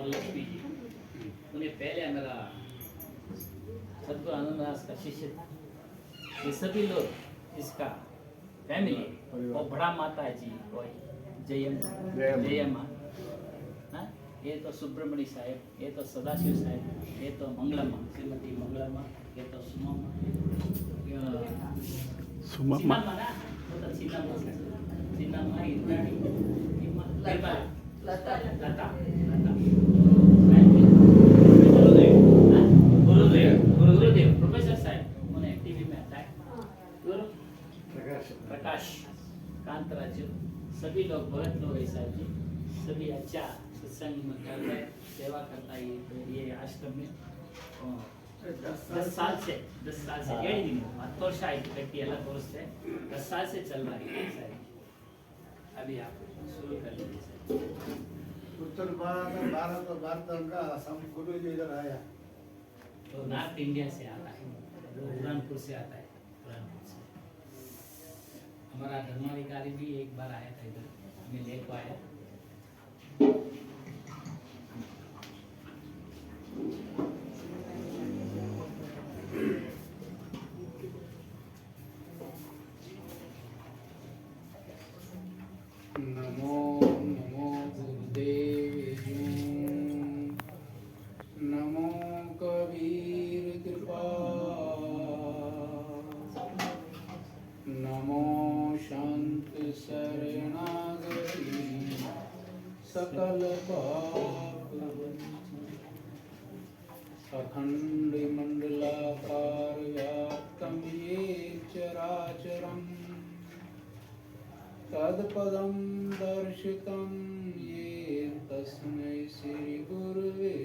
और लक्ष्मी जी, उन्हें पहले मेरा सदगुरु आनंददास का शिष्य था। ये सभी लोग इसका फैमिली और बड़ा माता जी और जयम्मा, हाँ, ये तो सुब्रमण्य साहेब, ये तो सदाशिव साहेब, ये तो मंगलम्मा, श्रीमती मंगलम्मा, ये तो सुमम्मा, सुमम्मा ना वो तो चिन्नम्मा इंद्राणी, लता लता लता गुरुदेव प्रोफेसर साहब उन्हें टीवी में आता है, गुरु प्रकाश कांतराज, सभी लोग बहुत लोग है साहब जी, सभी अच्छा सत्संग में करता है, सेवा करता है ये आश्रम में। 10 साल से 7 दिन तो शायद व्यक्ति अलग कोर्स है, 10 साल से चल रहा है साहब। अभी आप शुरू कर लीजिए साहब। उत्तर भारत का गुरु जी इधर आया तो नॉर्थ इंडिया से आता है, बुरहानपुर से आता है, बुरहानपुर से। हमारा धर्माधिकारी भी एक बार आया था इधर, हमें लेको आया। नमो नमो गुरुदेव, नमो कबीर कृपा, नमो शांत शरणागति सकल पाप, अखंड मंडलाकार व्याप्तम येन चराचरम् तत्पदं दर्शितं येन तस्मै श्री गुरुवे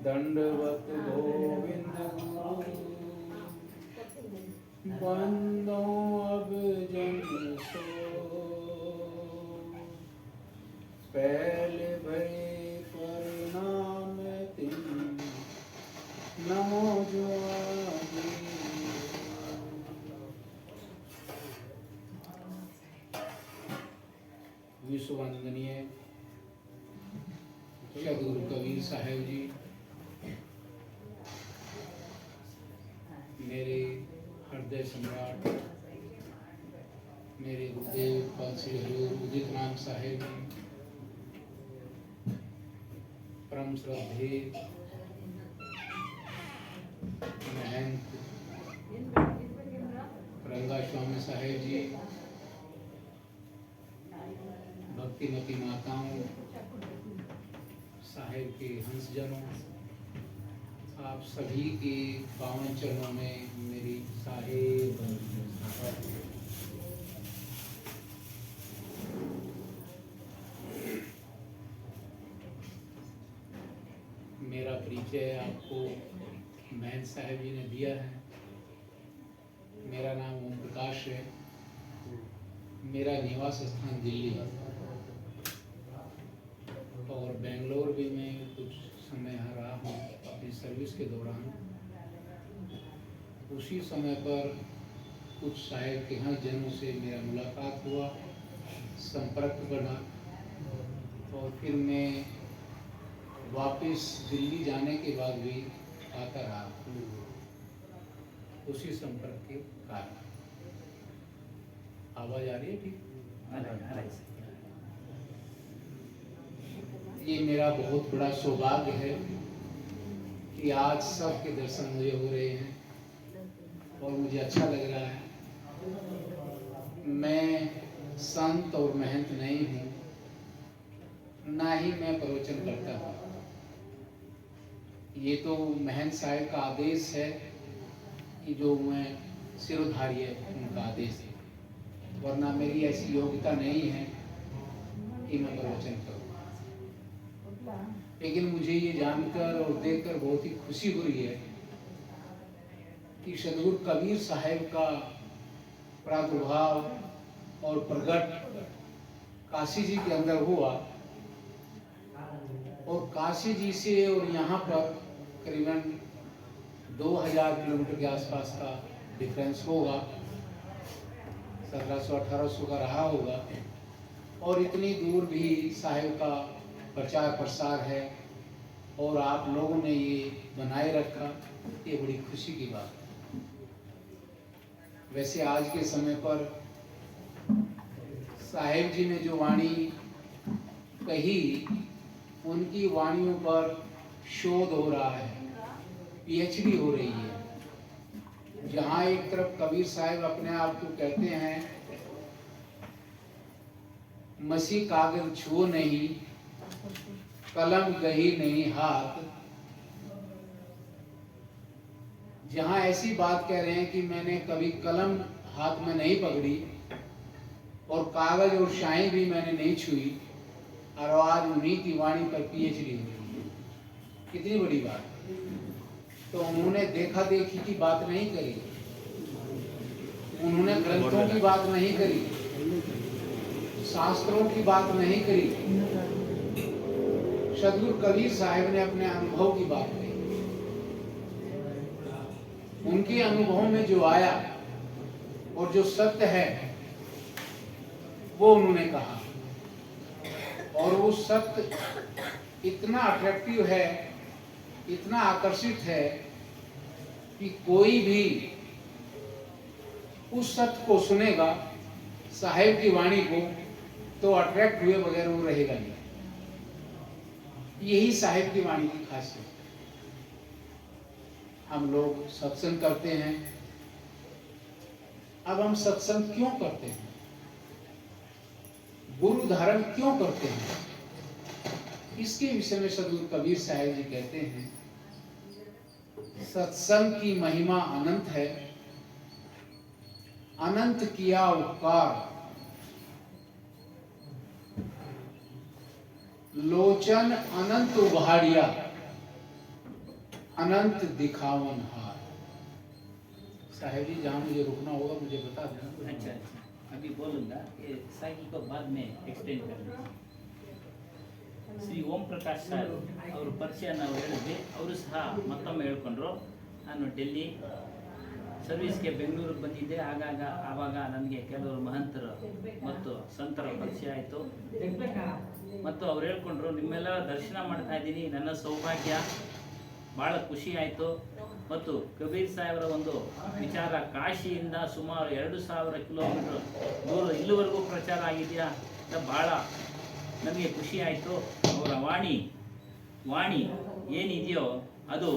दंडवत गोविंद गुरु बंदो अब जन सो पहले भय परिणाम तिन नमो जुआनी। विश्ववंदनीय सदगुरु कबीर साहेब जी, मेरे हृदय सम्राट, मेरे गुरुदेव पद श्री हजूर उदित राम साहेब जी, परम श्रद्धेय महंत रंगा स्वामी साहेब जी, भक्तिमती माताओं, साहेब के हंसजनों, आप सभी के पावन चरणों में मेरी साहेब मेरा परिचय आपको महंत साहेब जी ने दिया है। मेरा नाम ओम प्रकाश है, मेरा निवास स्थान दिल्ली है और बेंगलोर भी मैं कुछ समय यहाँ रहा हूँ अपनी सर्विस के दौरान। उसी समय पर कुछ साहेब के यहाँ जनों से मेरा मुलाकात हुआ, संपर्क बना और फिर मैं वापस दिल्ली जाने के बाद भी आता रहा उसी संपर्क के कारण। आवाज आ रही है? ठीक, ये मेरा बहुत बड़ा सौभाग्य है कि आज सबके दर्शन मुझे हो रहे हैं और मुझे अच्छा लग रहा है। मैं संत और महंत नहीं हूँ, ना ही मैं प्रवचन करता हूँ। ये तो महंत साहिब का आदेश है कि जो मैं सिरोधारी है उनका आदेश है, वरना मेरी ऐसी योग्यता नहीं है कि मैं प्रवचन करूँ। लेकिन मुझे ये जानकर और देखकर बहुत ही खुशी हुई है कि सदगुरु कबीर साहेब का प्रादुर्भाव और प्रकट काशी जी के अंदर हुआ और काशी जी से और यहाँ पर करीबन 2000 किलोमीटर के आसपास का डिफरेंस होगा, 1700-1800 का रहा होगा। और इतनी दूर भी साहिब का प्रचार प्रसार है और आप लोगों ने ये बनाए रखा, ये बड़ी खुशी की बात है। वैसे आज के समय पर साहिब जी ने जो वाणी कही, उनकी वाणियों पर शोध हो रहा है, पीएचडी हो रही है। जहाँ एक तरफ कबीर साहिब अपने आप को कहते हैं मसी कागज छुओ नहीं, कलम गही नहीं हाथ, जहाँ ऐसी बात कह रहे हैं कि मैंने कभी कलम हाथ में नहीं पकड़ी और कागज और शाही भी मैंने नहीं छुई, और आज उन्हीं की वाणी पर पीएचडी हो रही है। कितनी बड़ी बात है। तो उन्होंने देखा देखी की बात नहीं करी, उन्होंने ग्रंथों की बात नहीं करी, शास्त्रों की बात नहीं करी। सदगुरु कबीर साहिब ने अपने अनुभव की बात कही। उनके अनुभव में जो आया और जो सत्य है वो उन्होंने कहा, और वो सत्य इतना अट्रैक्टिव है, इतना आकर्षित है कि कोई भी उस सत्य को सुनेगा, साहिब की वाणी को, तो अट्रैक्ट हुए बगैर वो रहेगा नहीं। यही साहिब की वाणी की खासियत है। हम लोग सत्संग करते हैं। अब हम सत्संग क्यों करते हैं, गुरु धारण क्यों करते हैं, इसके विषय में सदगुरु कबीर साहिब जी कहते हैं, सत्संग की महिमा अनंत है, अनंत किया उपकार, लोचन अनंत उभाड़िया, अनंत दिखावन हार। साहिब जी जहाँ मुझे रुकना होगा मुझे बता देना। अच्छा, अभी बोलूंगा, ये साइकिल को बाद में एक्सटेंड कर लीजिए। ಶ್ರೀ ಓಂ ಪ್ರಕಾಶ್ ಸರ್ ಅವ್ರ ಪರಿಚಯ ನಾವು ಹೇಳಿದ್ವಿ. ಅವರು ಸಹ ಮತ್ತೊಮ್ಮೆ ಹೇಳ್ಕೊಂಡ್ರು, ನಾನು ಡೆಲ್ಲಿ ಸರ್ವಿಸ್ಗೆ ಬೆಂಗಳೂರಿಗೆ ಬಂದಿದ್ದೆ. ಆವಾಗ ನನಗೆ ಕೆಲವರು ಮಹಂತರು ಮತ್ತು ಸಂತರ ಪರಿಚಯ ಆಯಿತು. ಮತ್ತು ಅವ್ರು ಹೇಳ್ಕೊಂಡ್ರು, ನಿಮ್ಮೆಲ್ಲ ದರ್ಶನ ಮಾಡ್ತಾ ಇದ್ದೀನಿ, ನನ್ನ ಸೌಭಾಗ್ಯ, ಭಾಳ ಖುಷಿ ಆಯಿತು. ಮತ್ತು ಕಬೀರ್ ಸಾಹೇಬರ ಒಂದು ವಿಚಾರ ಕಾಶಿಯಿಂದ ಸುಮಾರು 2000 ಕಿಲೋಮೀಟರ್ ದೂರ ಇಲ್ಲಿವರೆಗೂ ಪ್ರಚಾರ ಆಗಿದೆಯಾ ಅಂತ ಭಾಳ ನನಗೆ ಖುಷಿ ಆಯಿತು. ಅವರ ವಾಣಿ ಏನಿದೆಯೋ ಅದು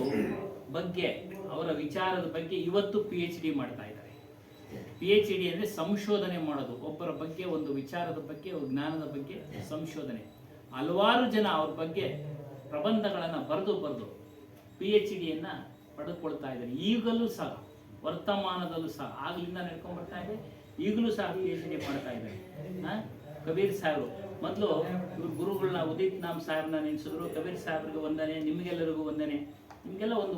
ಬಗ್ಗೆ, ಅವರ ವಿಚಾರದ ಬಗ್ಗೆ ಇವತ್ತು PhD ಮಾಡ್ತಾ ಇದ್ದಾರೆ. PhD ಅಂದರೆ ಸಂಶೋಧನೆ ಮಾಡೋದು, ಒಬ್ಬರ ಬಗ್ಗೆ, ಒಂದು ವಿಚಾರದ ಬಗ್ಗೆ, ಜ್ಞಾನದ ಬಗ್ಗೆ ಸಂಶೋಧನೆ. ಹಲವಾರು ಜನ ಅವ್ರ ಬಗ್ಗೆ ಪ್ರಬಂಧಗಳನ್ನು ಬರೆದು PhDಯನ್ನು ಪಡೆದುಕೊಳ್ತಾ ಇದ್ದಾರೆ. ಈಗಲೂ ಸಹ, ವರ್ತಮಾನದಲ್ಲೂ ಸಹ, ಆಗಲಿಂದ ನಡ್ಕೊಂಡು ಬರ್ತಾ ಇದೆ, ಈಗಲೂ ಸಹ PhD ಮಾಡ್ತಾ ಇದ್ದಾರೆ. ಕಬೀರ್ ಸಾಹೇಬರು ಮೊದಲು ಇವ್ರ ಗುರುಗಳನ್ನ ಉದಿತ್ ನಾಮ್ ಸಾಹೇಬ್ನ ನೆನೆಸಿದ್ರು. ಕಬೀರ್ ಸಾಹೇಬ್ರಿಗೆ ವಂದನೆ, ನಿಮಗೆಲ್ಲರಿಗೂ ವಂದನೆ. ನಿಮಗೆಲ್ಲ ಒಂದು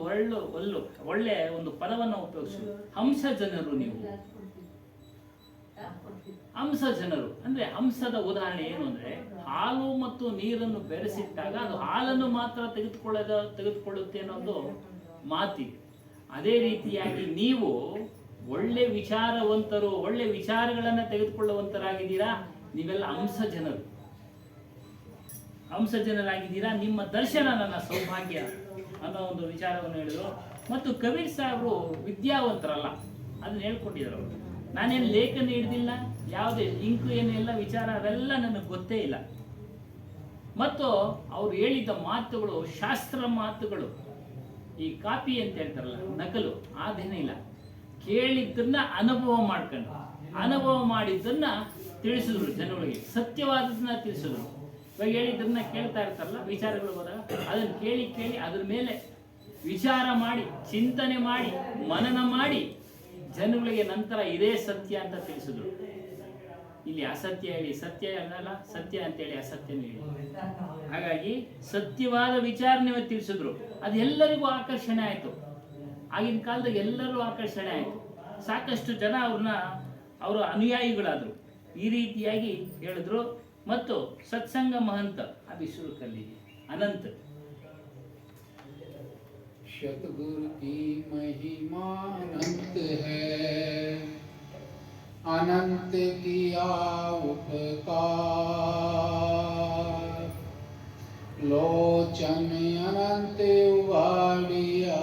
ಒಳ್ಳೆ ಒಂದು ಪದವನ್ನು ಉಪಯೋಗಿಸಿದ್ರು, ಹಂಸ ಜನರು. ನೀವು ಹಂಸ ಜನರು ಅಂದ್ರೆ, ಹಂಸದ ಉದಾಹರಣೆ ಏನು ಅಂದ್ರೆ, ಹಾಲು ಮತ್ತು ನೀರನ್ನು ಬೆರೆಸಿಟ್ಟಾಗ ಅದು ಹಾಲನ್ನು ಮಾತ್ರ ತೆಗೆದುಕೊಳ್ಳುತ್ತೆ ಅನ್ನೋದು ಮಾತಿದೆ. ಅದೇ ರೀತಿಯಾಗಿ ನೀವು ಒಳ್ಳೆ ವಿಚಾರವಂತರು, ಒಳ್ಳೆ ವಿಚಾರಗಳನ್ನು ತೆಗೆದುಕೊಳ್ಳುವಂತರಾಗಿದ್ದೀರಾ. ನೀವೆಲ್ಲ ಹಂಸ ಜನರಾಗಿದ್ದೀರಾ. ನಿಮ್ಮ ದರ್ಶನ ನನ್ನ ಸೌಭಾಗ್ಯ ಅನ್ನೋ ಒಂದು ವಿಚಾರವನ್ನು ಹೇಳಿದರು. ಮತ್ತು ಕಬೀರ್ ಸಾಹೇಬರು ವಿದ್ಯಾವಂತರಲ್ಲ, ಅದನ್ನ ಹೇಳ್ಕೊಟ್ಟಿದ್ರು. ಅವರು, ನಾನೇನು ಲೇಖನ ಹಿಡಿದಿಲ್ಲ, ಯಾವುದೇ ಇಂಕು ಏನೆಲ್ಲ ವಿಚಾರ ಅವೆಲ್ಲ ನನಗೆ ಗೊತ್ತೇ ಇಲ್ಲ. ಮತ್ತು ಅವ್ರು ಹೇಳಿದ ಮಾತುಗಳು ಶಾಸ್ತ್ರ ಮಾತುಗಳು. ಈ ಕಾಪಿ ಅಂತ ಹೇಳ್ತಾರಲ್ಲ, ನಕಲು, ಅದೇನಿಲ್ಲ. ಕೇಳಿದ್ದನ್ನ ಅನುಭವ ಮಾಡಿದ್ದನ್ನ ತಿಳಿಸಿದ್ರು ಜನಗಳಿಗೆ, ಸತ್ಯವಾದದನ್ನ ತಿಳಿಸಿದ್ರು. ಇವಾಗ ಹೇಳಿದ್ದನ್ನ ಕೇಳ್ತಾ ಇರ್ತಾರಲ್ಲ, ವಿಚಾರಗಳು ಹೋದಾಗ ಅದನ್ನು ಕೇಳಿ ಅದ್ರ ಮೇಲೆ ವಿಚಾರ ಮಾಡಿ, ಚಿಂತನೆ ಮಾಡಿ, ಮನನ ಮಾಡಿ ಜನಗಳಿಗೆ ನಂತರ ಇದೇ ಸತ್ಯ ಅಂತ ತಿಳಿಸಿದ್ರು. ಇಲ್ಲಿ ಅಸತ್ಯ ಹೇಳಿ ಸತ್ಯ ಅನ್ನಲ್ಲ, ಸತ್ಯ ಅಂತೇಳಿ ಅಸತ್ಯನೂ ಹೇಳಿ. ಹಾಗಾಗಿ ಸತ್ಯವಾದ ವಿಚಾರ ನೀವು ತಿಳಿಸಿದ್ರು, ಅದು ಎಲ್ಲರಿಗೂ ಆಕರ್ಷಣೆ ಆಯಿತು. ಆಗಿನ ಕಾಲದಾಗ ಎಲ್ಲರೂ ಆಕರ್ಷಣೆ ಆಯಿತು. ಸಾಕಷ್ಟು ಜನ ಅವರ ಅನುಯಾಯಿಗಳಾದರು. ಈ ರೀತಿಯಾಗಿ ಹೇಳಿದ್ರು. ಮತ್ತು ಸತ್ಸಂಗ ಮಹಂತ ಅಭಿ ಶುರು ಕಲ್ಲಿದೆ ಅನಂತ. सतगुरु की महिमा अनंत है, अनंत किया उपकार, लोचन अनंत उगाड़िया,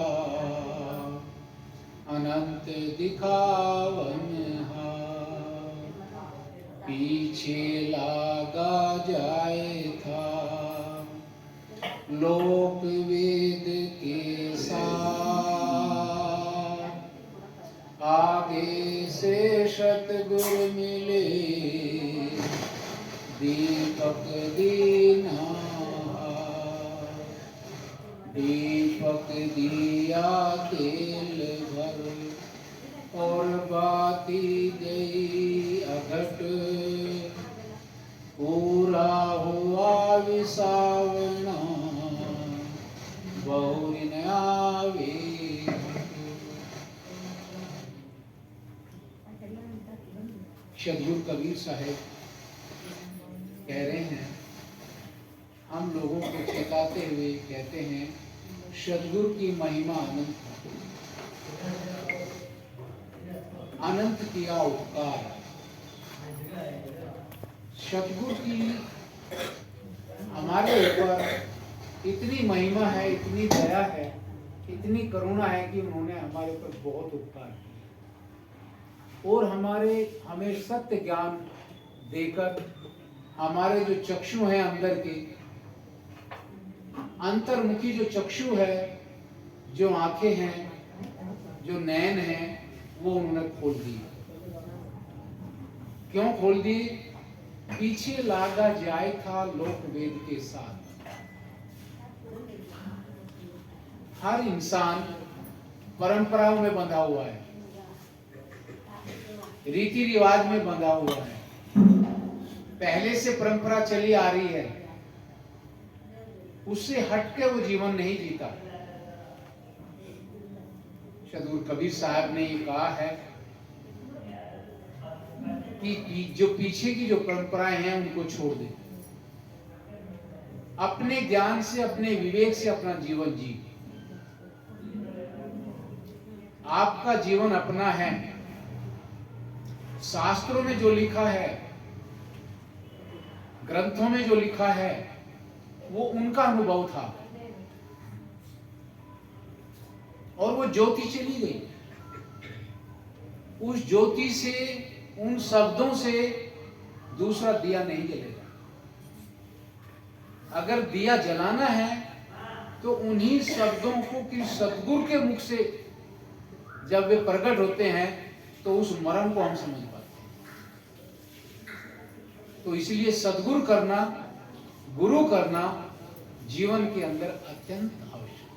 अनंत दिखावन हार, पीछे लागा जाए था लोक वेद के साथ, आगे से सतगुर मिले दीपक दीना, दीपक दिया तेल भर और बाती गई अघट, पूरा हुआ विसावना बहुरिन आवे। सदगुरु कबीर साहब कह रहे हैं, हम लोगों को चेताते हुए कहते हैं, सदगुरु की महिमा अनंत है, अनंत किया उपकार। सदगुरु की हमारे ऊपर इतनी महिमा है, इतनी दया है, इतनी करुणा है कि उन्होंने हमारे ऊपर बहुत उपकार किया और हमें सत्य ज्ञान देकर हमारे जो चक्षु हैं अंदर के, अंतर्मुखी जो चक्षु है, जो आंखें हैं, जो नयन हैं, वो उन्होंने खोल दी। क्यों खोल दी? पीछे लागा जाए था लोक वेद के साथ। हर इंसान परंपराओं में बंधा हुआ है, रीति रिवाज में बंधा हुआ है, पहले से परंपरा चली आ रही है, उससे हटके वो जीवन नहीं जीता। सदगुरु कबीर साहब ने ये कहा है कि जो पीछे की जो परंपराएं हैं उनको छोड़ दे, अपने ज्ञान से, अपने विवेक से अपना जीवन जी। आपका जीवन अपना है, शास्त्रों में जो लिखा है, ग्रंथों में जो लिखा है, वो उनका अनुभव था और वो ज्योति चली गई। उस ज्योति से, उन शब्दों से दूसरा दिया नहीं जलेगा। अगर दिया जलाना है तो उन्हीं शब्दों को कि सतगुरु के मुख से जब वे प्रकट होते हैं तो उस मर्म को हम समझ पाते हैं। तो इसलिए सद्गुरु करना, गुरु करना जीवन के अंदर अत्यंत आवश्यक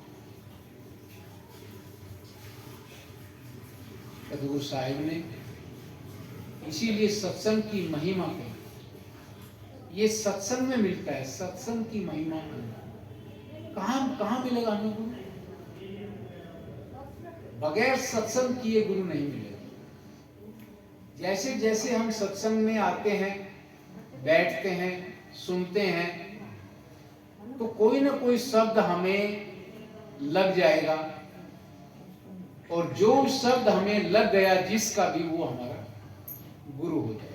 है। सद्गुरु साहिब ने इसीलिए सत्संग की महिमा को, ये सत्संग में मिलता है, सत्संग की महिमा कहां मिलेगा हमें गुरु? बगैर सत्संग किए गुरु नहीं मिलेगा। जैसे जैसे हम सत्संग में आते हैं, बैठते हैं, सुनते हैं, तो कोई ना कोई शब्द हमें लग जाएगा और जो शब्द हमें लग गया जिसका भी, वो हमारा गुरु हो जाएगा।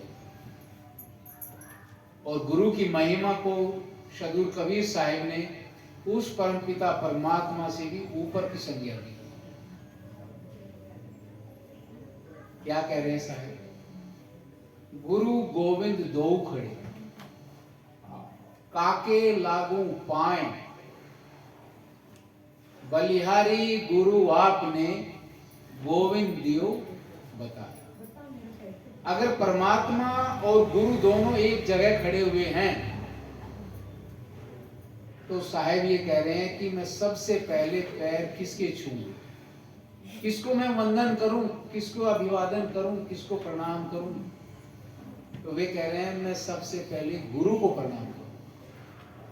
और गुरु की महिमा को सदगुरु कबीर साहिब ने उस परमपिता परमात्मा से भी ऊपर की संज्ञा दी। क्या कह रहे हैं साहिब? गुरु गोविंद दो खड़े, काके लागू पाए, बलिहारी गुरु आपने गोविंद दियो बताया। अगर परमात्मा और गुरु दोनों एक जगह खड़े हुए हैं तो साहिब ये कह रहे हैं कि मैं सबसे पहले पैर किसके छूऊं, किसको मैं वंदन करूं, किसको अभिवादन करूं, किसको प्रणाम करूं? तो वे कह रहे हैं मैं सबसे पहले गुरु को प्रणाम करूं,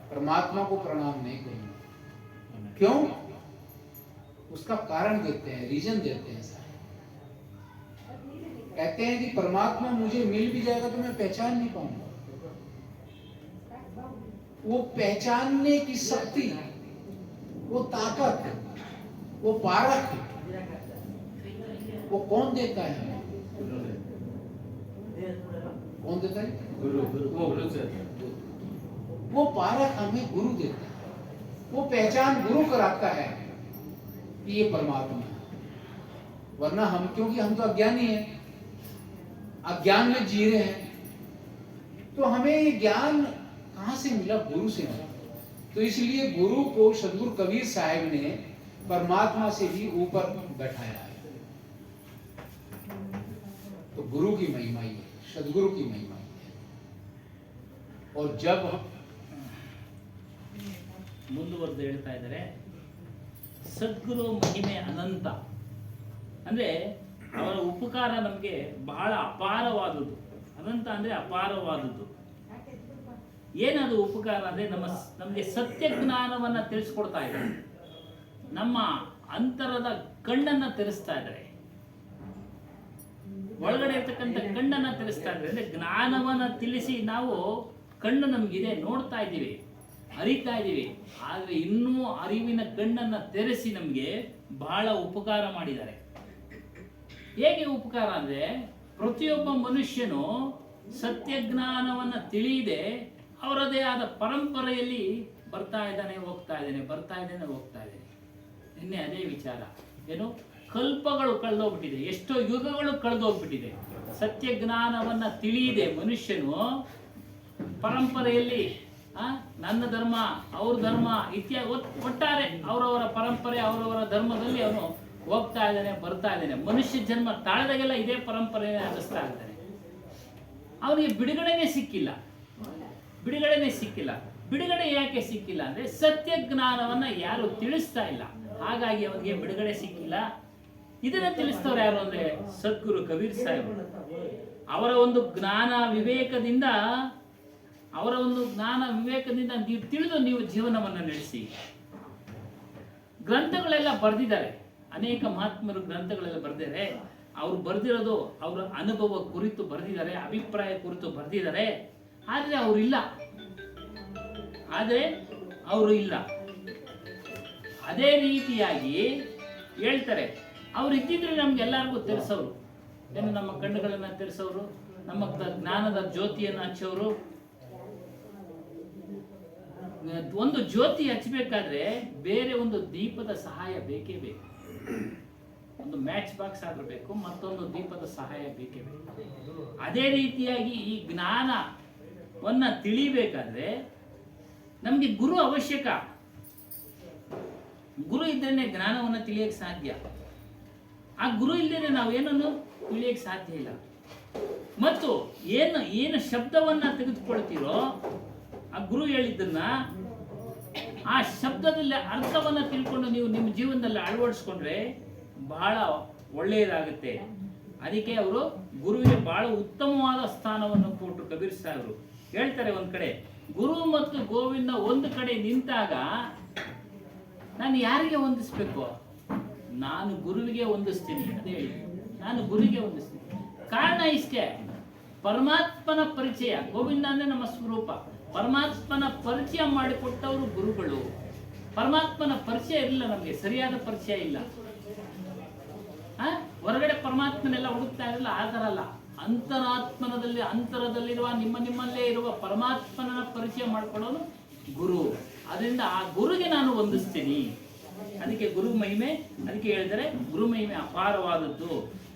परमात्मा को प्रणाम नहीं करूंगा। क्यों? उसका कारण देते हैं, रीजन देते हैं साहब। कहते हैं कि परमात्मा मुझे मिल भी जाएगा तो मैं पहचान नहीं पाऊंगा। वो पहचानने की शक्ति, वो ताकत, वो पारख, वो कौन देता है? कौन देता है? गुरु वो गुरु से वो पारख हमें गुरु देता है, वो पहचान गुरु कराता है कि ये परमात्मा है। वरना हम, क्योंकि हम तो अज्ञानी हैं, अज्ञान में जी रहे हैं, तो हमें ये ज्ञान कहां से मिला? गुरु से मिला। तो इसलिए गुरु को सदगुरु कबीर साहब ने परमात्मा से भी ऊपर बैठाया है। तो गुरु की महिमा ही है, सदगुरु की महिमा ही है। और जब ಮುಂದುವರೆದು ಹೇಳ್ತಾ ಇದ್ದಾರೆ, ಸದ್ಗುರು ಮಹಿಮೆ ಅನಂತ ಅಂದ್ರೆ ಅವರ ಉಪಕಾರ ನಮಗೆ ಬಹಳ ಅಪಾರವಾದುದು. ಅನಂತ ಅಂದ್ರೆ ಅಪಾರವಾದುದು. ಏನದು ಉಪಕಾರ ಅಂದ್ರೆ ನಮಗೆ ಸತ್ಯ ಜ್ಞಾನವನ್ನ ತಿಳಿಸ್ಕೊಡ್ತಾ ಇದ್ದಾರೆ, ನಮ್ಮ ಅಂತರದ ಕಣ್ಣನ್ನ ತೆರೆಸ್ತಾ ಇದ್ದಾರೆ, ಒಳಗಡೆ ಇರ್ತಕ್ಕಂಥ ಕಣ್ಣನ್ನ ತೆರೆಸ್ತಾ ಇದ್ದಾರೆ. ಅಂದ್ರೆ ಜ್ಞಾನವನ್ನ ತಿಳಿಸಿ, ನಾವು ಕಣ್ಣು ನಮಗಿದೆ, ನೋಡ್ತಾ ಇದ್ದೀವಿ, ಅರಿತಾ ಇದ್ದೀವಿ, ಆದರೆ ಇನ್ನೂ ಅರಿವಿನ ಕಣ್ಣನ್ನ ತೆರೆಸಿ ನಮಗೆ ಬಹಳ ಉಪಕಾರ ಮಾಡಿದ್ದಾರೆ. ಹೇಗೆ ಉಪಕಾರ ಅಂದ್ರೆ, ಪ್ರತಿಯೊಬ್ಬ ಮನುಷ್ಯನು ಸತ್ಯ ಜ್ಞಾನವನ್ನ ತಿಳಿಯದೆ ಅವರದೇ ಆದ ಪರಂಪರೆಯಲ್ಲಿ ಬರ್ತಾ ಇದ್ದಾನೆ, ಹೋಗ್ತಾ ಇದ್ದಾನೆ, ಬರ್ತಾ ಇದ್ದಾನೆ, ಹೋಗ್ತಾ ಇದ್ದಾನೆ. ನಿನ್ನೆ ಅದೇ ವಿಚಾರ, ಏನು ಕಲ್ಪಗಳು ಕಳೆದೋಗ್ಬಿಟ್ಟಿದೆ, ಎಷ್ಟೋ ಯುಗಗಳು ಕಳೆದೋಗ್ಬಿಟ್ಟಿದೆ. ಸತ್ಯ ಜ್ಞಾನವನ್ನ ತಿಳಿಯದೆ ಮನುಷ್ಯನು ಪರಂಪರೆಯಲ್ಲಿ ನನ್ನ ಧರ್ಮ, ಅವ್ರ ಧರ್ಮ ಇತ್ಯಾದಿ ಒಟ್ಟಾರೆ ಅವರವರ ಪರಂಪರೆ, ಅವರವರ ಧರ್ಮದಲ್ಲಿ ಅವನು ಹೋಗ್ತಾ ಇದ್ದಾನೆ, ಬರ್ತಾ ಇದ್ದಾನೆ. ಮನುಷ್ಯ ಜನ್ಮ ತಾಳದಾಗೆಲ್ಲ ಇದೇ ಪರಂಪರೆ ಅನ್ನಿಸ್ತಾ ಇದ್ದಾನೆ. ಅವನಿಗೆ ಬಿಡುಗಡೆನೇ ಸಿಕ್ಕಿಲ್ಲ. ಬಿಡುಗಡೆ ಯಾಕೆ ಸಿಕ್ಕಿಲ್ಲ ಅಂದ್ರೆ, ಸತ್ಯ ಜ್ಞಾನವನ್ನ ಯಾರು ತಿಳಿಸ್ತಾ ಇಲ್ಲ, ಹಾಗಾಗಿ ಅವನಿಗೆ ಬಿಡುಗಡೆ ಸಿಕ್ಕಿಲ್ಲ. ಇದನ್ನ ತಿಳಿಸ್ತವ್ರು ಯಾರು ಅಂದ್ರೆ ಸದ್ಗುರು ಕಬೀರ್ ಸಾಹೇಬ್. ಅವರ ಒಂದು ಜ್ಞಾನ ವಿವೇಕದಿಂದ ನೀವು ತಿಳಿದು ನೀವು ಜೀವನವನ್ನು ನಡೆಸಿ. ಗ್ರಂಥಗಳೆಲ್ಲ ಬರೆದಿದ್ದಾರೆ, ಅನೇಕ ಮಹಾತ್ಮರು ಗ್ರಂಥಗಳೆಲ್ಲ ಬರೆದಿದ್ದಾರೆ. ಅವ್ರು ಬರೆದಿರೋದು ಅವರ ಅನುಭವ ಕುರಿತು ಬರೆದಿದ್ದಾರೆ, ಅಭಿಪ್ರಾಯ ಕುರಿತು ಬರೆದಿದ್ದಾರೆ. ಆದರೆ ಅವರು ಇಲ್ಲ. ಅದೇ ರೀತಿಯಾಗಿ ಹೇಳ್ತಾರೆ, ಅವ್ರು ಇದ್ದಿದ್ರೆ ನಮ್ಗೆಲ್ಲರಿಗೂ ತೆರೆಸೋರು, ಏನು ನಮ್ಮ ಕಣ್ಣುಗಳನ್ನ ತೆರೆಸೋರು, ನಮ್ಮ ಜ್ಞಾನದ ಜ್ಯೋತಿಯನ್ನು ಹಚ್ಚೋರು. ಒಂದು ಜ್ಯೋತಿ ಹಚ್ಚಬೇಕಾದ್ರೆ ಬೇರೆ ಒಂದು ದೀಪದ ಸಹಾಯ ಬೇಕೇ ಬೇಕು. ಒಂದು ಮ್ಯಾಚ್ ಬಾಕ್ಸ್ ಆಗಿರಬೇಕು, ಮತ್ತೊಂದು ದೀಪದ ಸಹಾಯ ಬೇಕೇ ಬೇಕು. ಅದೇ ರೀತಿಯಾಗಿ ಈ ಜ್ಞಾನವನ್ನ ತಿಳಿಬೇಕಾದ್ರೆ ನಮ್ಗೆ ಗುರು ಅವಶ್ಯಕ. ಗುರು ಇದ್ರೇನೆ ಜ್ಞಾನವನ್ನ ತಿಳಿಯಕ್ಕೆ ಸಾಧ್ಯ. ಆ ಗುರು ಇಲ್ಲದೆ ನಾವು ಏನನ್ನು ತಿಳಿಯಕ್ಕೆ ಸಾಧ್ಯ ಇಲ್ಲ. ಮತ್ತು ಏನು ಶಬ್ದವನ್ನ ತೆಗೆದುಕೊಳ್ತೀರೋ, ಆ ಗುರು ಹೇಳಿದ್ದನ್ನ ಆ ಶಬ್ದದಲ್ಲಿ ಅರ್ಥವನ್ನ ತಿಳ್ಕೊಂಡು ನೀವು ನಿಮ್ಮ ಜೀವನದಲ್ಲಿ ಅಳವಡಿಸ್ಕೊಂಡ್ರೆ ಬಹಳ ಒಳ್ಳೆಯದಾಗುತ್ತೆ. ಅದಕ್ಕೆ ಅವರು ಗುರುವಿಗೆ ಬಹಳ ಉತ್ತಮವಾದ ಸ್ಥಾನವನ್ನು ಕೊಟ್ಟರು. ಕಬೀರ್ ಸಾಹೇಬರು ಹೇಳ್ತಾರೆ, ಒಂದ್ ಕಡೆ ಗುರು ಮತ್ತು ಗೋವಿಂದ ಒಂದು ಕಡೆ ನಿಂತಾಗ ನಾನು ಯಾರಿಗೆ ಹೊಂದಿಸ್ಬೇಕು? ನಾನು ಗುರುವಿಗೆ ಹೊಂದಿಸ್ತೀನಿ. ಅದೇ ಹೇಳಿ, ನಾನು ಗುರುವಿಗೆ ಹೊಂದಿಸ್ತೀನಿ. ಕಾರಣ ಇಷ್ಟೇ, ಪರಮಾತ್ಮನ ಪರಿಚಯ. ಗೋವಿಂದ ಅಂದ್ರೆ ನಮ್ಮ ಸ್ವರೂಪ. ಪರಮಾತ್ಮನ ಪರಿಚಯ ಮಾಡಿಕೊಟ್ಟವರು ಗುರುಗಳು. ಪರಮಾತ್ಮನ ಪರಿಚಯ ಇಲ್ಲ, ನಮಗೆ ಸರಿಯಾದ ಪರಿಚಯ ಇಲ್ಲ. ಹೊರಗಡೆ ಪರಮಾತ್ಮನೆಲ್ಲ ಹುಡುಕ್ತಾ ಇರಲ್ಲ, ಆ ಥರ ಅಲ್ಲ. ಅಂತರದಲ್ಲಿರುವ ನಿಮ್ಮಲ್ಲೇ ಇರುವ ಪರಮಾತ್ಮನ ಪರಿಚಯ ಮಾಡ್ಕೊಳ್ಳೋನು ಗುರು. ಅದರಿಂದ ಆ ಗುರುಗೆ ನಾನು ಹೊಂದಿಸ್ತೀನಿ. ಅದಕ್ಕೆ ಗುರು ಮಹಿಮೆ, ಅದಕ್ಕೆ ಹೇಳಿದರೆ ಗುರು ಮಹಿಮೆ ಅಪಾರವಾದದ್ದು.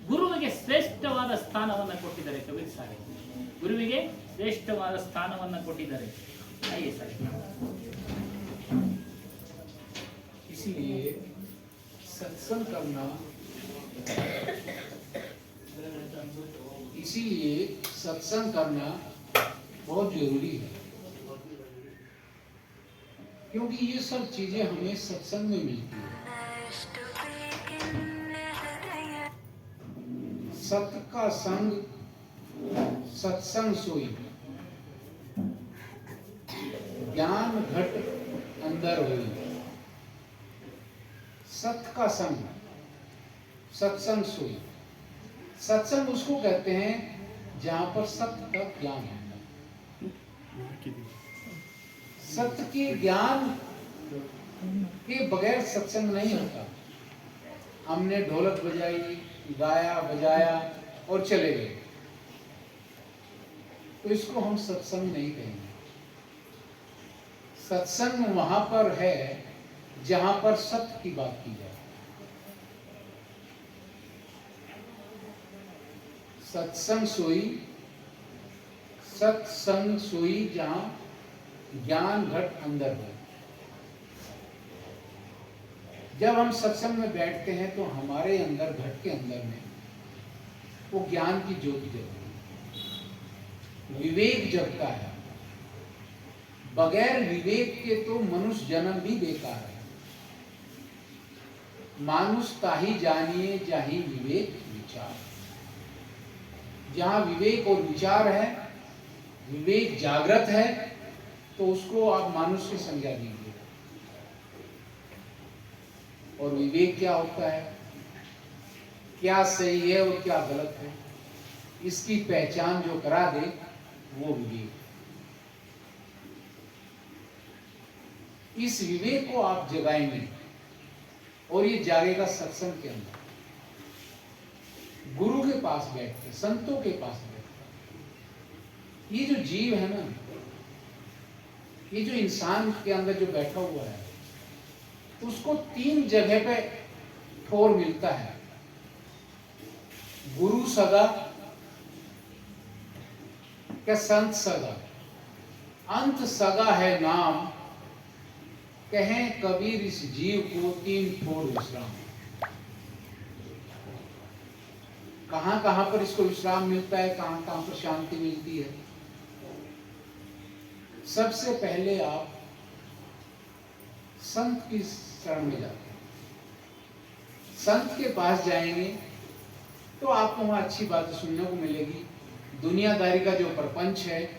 ಗುರುವಿಗೆ ಶ್ರೇಷ್ಠವಾದ ಸ್ಥಾನವನ್ನು ಕೊಟ್ಟಿದ್ದಾರೆ ಕಬೀರ್ ಸಾಹೇಬ್. ಗುರುವಿಗೆ ಶ್ರೇಷ್ಠವಾದ ಸ್ಥಾನವನ್ನು ಕೊಟ್ಟಿದ್ದಾರೆ. ಆಯಿए सर, इसलिए सत्संग करना बहुत जरूरी है, क्योंकि ये सब चीजें हमें सत्संग में मिलती है। सत्य का संग सत्संग सोई, ज्ञान घट अंदर हुई। सत्य का संग सत्संग सोई। सत्संग उसको कहते हैं जहां पर सत्य का ज्ञान है। सत्य के ज्ञान के बगैर सत्संग नहीं होता। हमने ढोलक बजाई, गाया बजाया और चले गए, तो इसको हम सत्संग नहीं कहेंगे। सत्संग वहां पर है जहां पर सत्य की बात की जाए। सत्संग सोई जहां ज्ञान घट अंदर है। जब हम सत्संग में बैठते हैं तो हमारे अंदर, घट के अंदर में वो ज्ञान की ज्योति जगती है, विवेक जगता है। बगैर विवेक के तो मनुष्य जन्म भी बेकार है। मानुष ताही जानिए जाही विवेक विचार। जहां विवेक और विचार है, विवेक जागृत है, तो उसको आप मानुष की संज्ञा दीजिए। और विवेक क्या होता है, क्या सही है और क्या गलत है, इसकी पहचान जो करा दे वो विवेक। इस विवेक को आप जगाएंगे और ये जागेगा सत्संग के अंदर, गुरु के पास बैठ के, संतों के पास बैठ के। ये जो जीव है ना, ये जो इंसान के अंदर जो बैठा हुआ है, उसको 3 जगह पे ठोर मिलता है। गुरु सगा, क्या संत सगा, अंत सगा है नाम, कहें कबीर इस जीव को 3 ठोर विश्राम। कहां कहां पर इसको विश्राम मिलता है, कहां कहां पर शांति मिलती है। सबसे पहले आप संत की शरण में जाते हैं। संत के पास जाएंगे तो आपको वहां अच्छी बातें सुनने को मिलेगी। दुनियादारी का जो प्रपंच है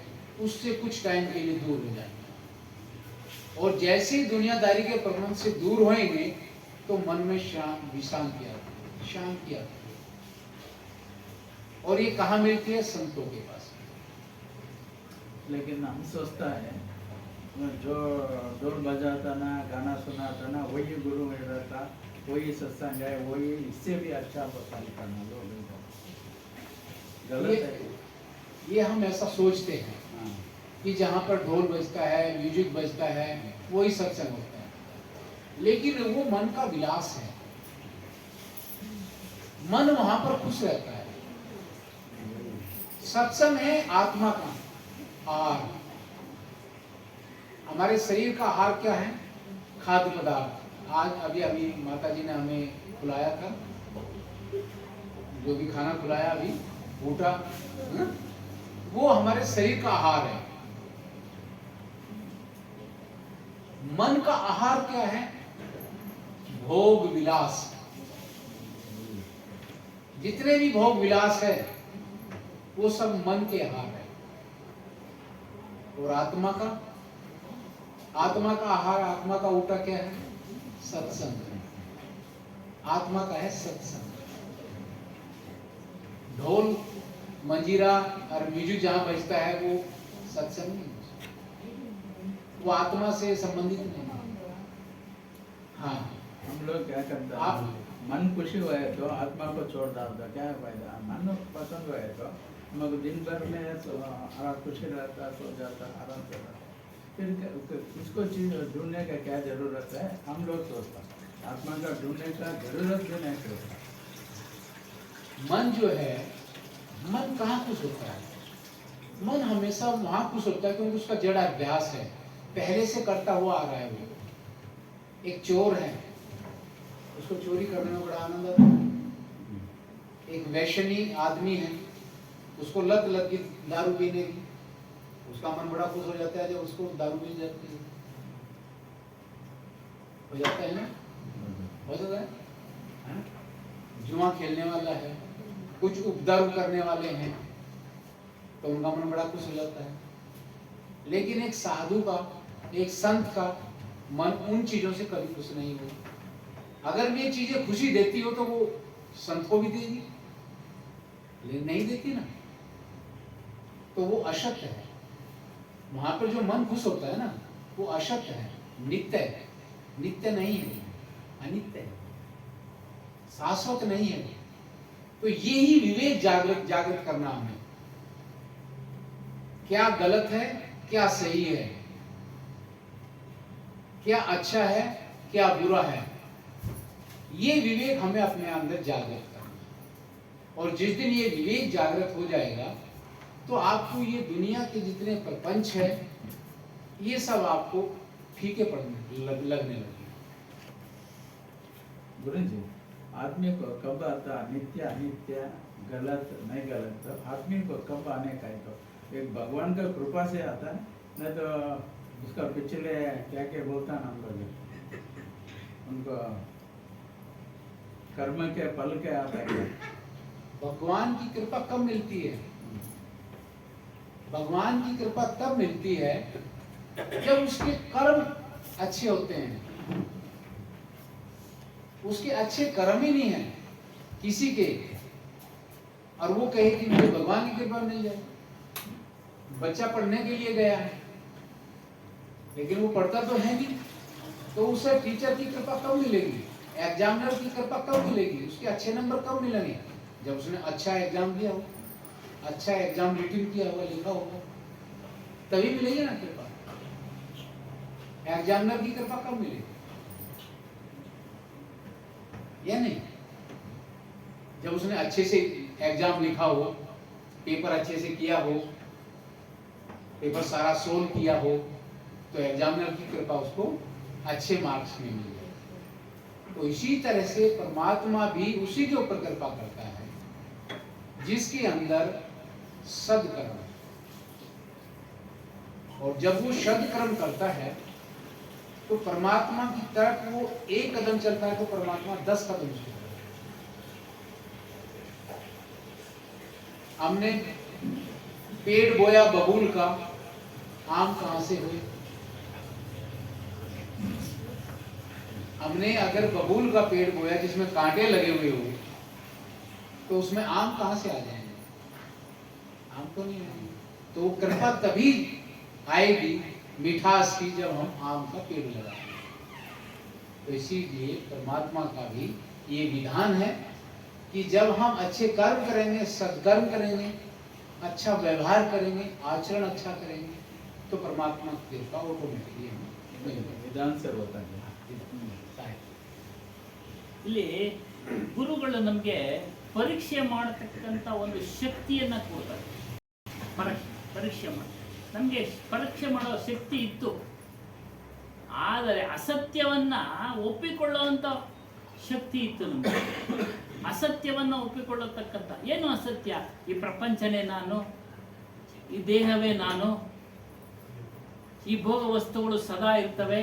उससे कुछ टाइम के लिए दूर हो जाएंगे, और जैसे ही दुनियादारी के प्रपंच से दूर होंगे तो मन में शांति आती है। और ये कहाँ मिलती है, संतों के पास। लेकिन हम सोचता है जो ढोल बजाता ना, गाना सुनाता ना, वही गुरु में रहता, वही सत्संग है, वही इससे भी अच्छा पता करना लोग गलत है। ये हम ऐसा सोचते हैं हाँ। कि जहाँ पर ढोल बजता है, म्यूजिक बजता है, वही सत्संग होता है। लेकिन वो मन का विलास है। मन वहां पर खुश रहता है। सत्संग है आत्मा का आहार। हमारे शरीर का आहार क्या है, खाद्य पदार्थ। आज अभी माता जी ने हमें खिलाया था, जो भी खाना खिलाया अभी बूटा, वो हमारे शरीर का आहार है। मन का आहार क्या है, भोग विलास। जितने भी भोग विलास है वो सब मन के आहार है। और आत्मा का आहार, आत्मा का ऊटा क्या है, सत्संग। आत्मा का है सत्संग। ढोल, मंजीरा और म्यूजिक जहां बजता है वो सत्संग नहीं, वो आत्मा से संबंधित नहीं। हाँ, हम लोग क्या करते हैं, आप मन खुशी हुआ है तो आत्मा को छोड़ डालता, क्या फायदा। मन पसंद हुआ है तो मगर दिन भर में आराम खुशी रहता, सो जाता, आराम से रहता। फिर इसको चीज ढूंढने का क्या जरूरत है, हम लोग सोचता। आत्मा का ढूंढने का जरूरत भी नहीं सोचता। मन जो है, मन कहाँ खुश होता है, मन हमेशा वहां खुश होता है क्योंकि उसका जड़ अभ्यास है, पहले से करता हुआ आ रहा है। वो एक चोर है, उसको चोरी करने में बड़ा आनंद आता है। एक वैश्यनी आदमी है, उसको लत लगी दारू पीने की, उसका मन बड़ा खुश हो जाता है जब उसको दारू मिल जाती है। हो जाता है ना, हो जाता है, हाँ? जुआ खेलने वाला है, कुछ उपद्रव करने वाले हैं, तो उनका मन बड़ा खुश हो जाता है। लेकिन एक साधु का, एक संत का मन उन चीजों से कभी खुश नहीं हुआ। अगर ये चीजें खुशी देती हो तो वो संत को भी देगी, लेकिन नहीं देती ना, तो वो असत्य है। वहां पर जो मन खुश होता है ना, वो असत्य है, नित्य है। नित्य नहीं है, अनित्य है, शाश्वत नहीं है। तो ये ही विवेक जागृत करना हमें। क्या गलत है, क्या सही है, क्या अच्छा है, क्या बुरा है, ये विवेक हमें अपने अंदर जागृत करना है। और जिस दिन ये विवेक जागृत हो जाएगा तो आपको ये दुनिया के जितने प्रपंच है ये सब आपको फीके लगने लगे। गुरु जी, आदमी को कब आता नित्य अनित्य, गलत नहीं गलत, तो आदमी को कब आने का है? तो एक भगवान का कृपा से आता है, नहीं तो उसका पिछले क्या क्या बोलता है हम लोग, उनको कर्म के फल के आता है। भगवान की कृपा कब मिलती है? भगवान की कृपा तब मिलती है जब उसके कर्म अच्छे होते हैं। उसके अच्छे कर्म ही नहीं है किसी के, और वो कहे कि मुझे भगवान की कृपा मिल जाए। बच्चा पढ़ने के लिए गया है लेकिन वो पढ़ता तो है नहीं, तो उसे टीचर की कृपा कब मिलेगी? एग्जामिनर की कृपा कब मिलेगी? उसके अच्छे नंबर कब मिलेंगे? जब उसने अच्छा एग्जाम दिया हो, अच्छा एग्जाम रिटन किया हुआ, लिखा होगा, तभी मिलेगी ना कृपा। एग्जामिनर की कृपा कब मिलेगी? या नहीं? जब उसने अच्छे से एग्जाम लिखा हो, पेपर अच्छे से किया हो, पेपर सारा सोल्व किया हो, तो एग्जामिनर की कृपा उसको अच्छे मार्क्स में मिल जाए। तो इसी तरह से परमात्मा भी उसी के ऊपर कृपा करता है जिसके अंदर सदकर्म। और जब वो सदकर्म करता है तो परमात्मा की तरफ वो एक कदम चलता है तो परमात्मा 10 कदम चलता है। हमने पेड़ बोया बबूल का, आम कहां से हुए? हमने अगर बबूल का पेड़ बोया जिसमें कांटे लगे हुए हो तो उसमें आम कहां से आ जाएंगे? आम तो नहीं आएंगे। तो कृपा तभी आएगी मिठास की जब हम आम का पेड़ लगाएंगे। तो इसीलिए परमात्मा का भी ये विधान है कि जब हम अच्छे कर्म करेंगे, सत्कर्म करेंगे, अच्छा व्यवहार करेंगे, आचरण अच्छा करेंगे, तो परमात्मा की कृपा ऑटोमेटिकली हमें मिलेगी। विधान से होता है। ಇಲ್ಲಿ ಗುರುಗಳು ನಮಗೆ ಪರೀಕ್ಷೆ ಮಾಡತಕ್ಕಂಥ ಒಂದು ಶಕ್ತಿಯನ್ನ ಕೊಡ್ತಾರೆ. ಪರೀಕ್ಷೆ ಮಾಡಿ ನಮಗೆ ಪರೀಕ್ಷೆ ಮಾಡೋ ಶಕ್ತಿ ಇತ್ತು, ಆದರೆ ಅಸತ್ಯವನ್ನ ಒಪ್ಪಿಕೊಳ್ಳುವಂಥ ಶಕ್ತಿ ಇತ್ತು ನಮಗೆ. ಅಸತ್ಯವನ್ನ ಒಪ್ಪಿಕೊಳ್ಳತಕ್ಕಂಥ, ಏನು ಅಸತ್ಯ? ಈ ಪ್ರಪಂಚನೇ ನಾನು, ಈ ದೇಹವೇ ನಾನು, ಈ ಭೋಗ ವಸ್ತುಗಳು ಸದಾ ಇರ್ತವೆ,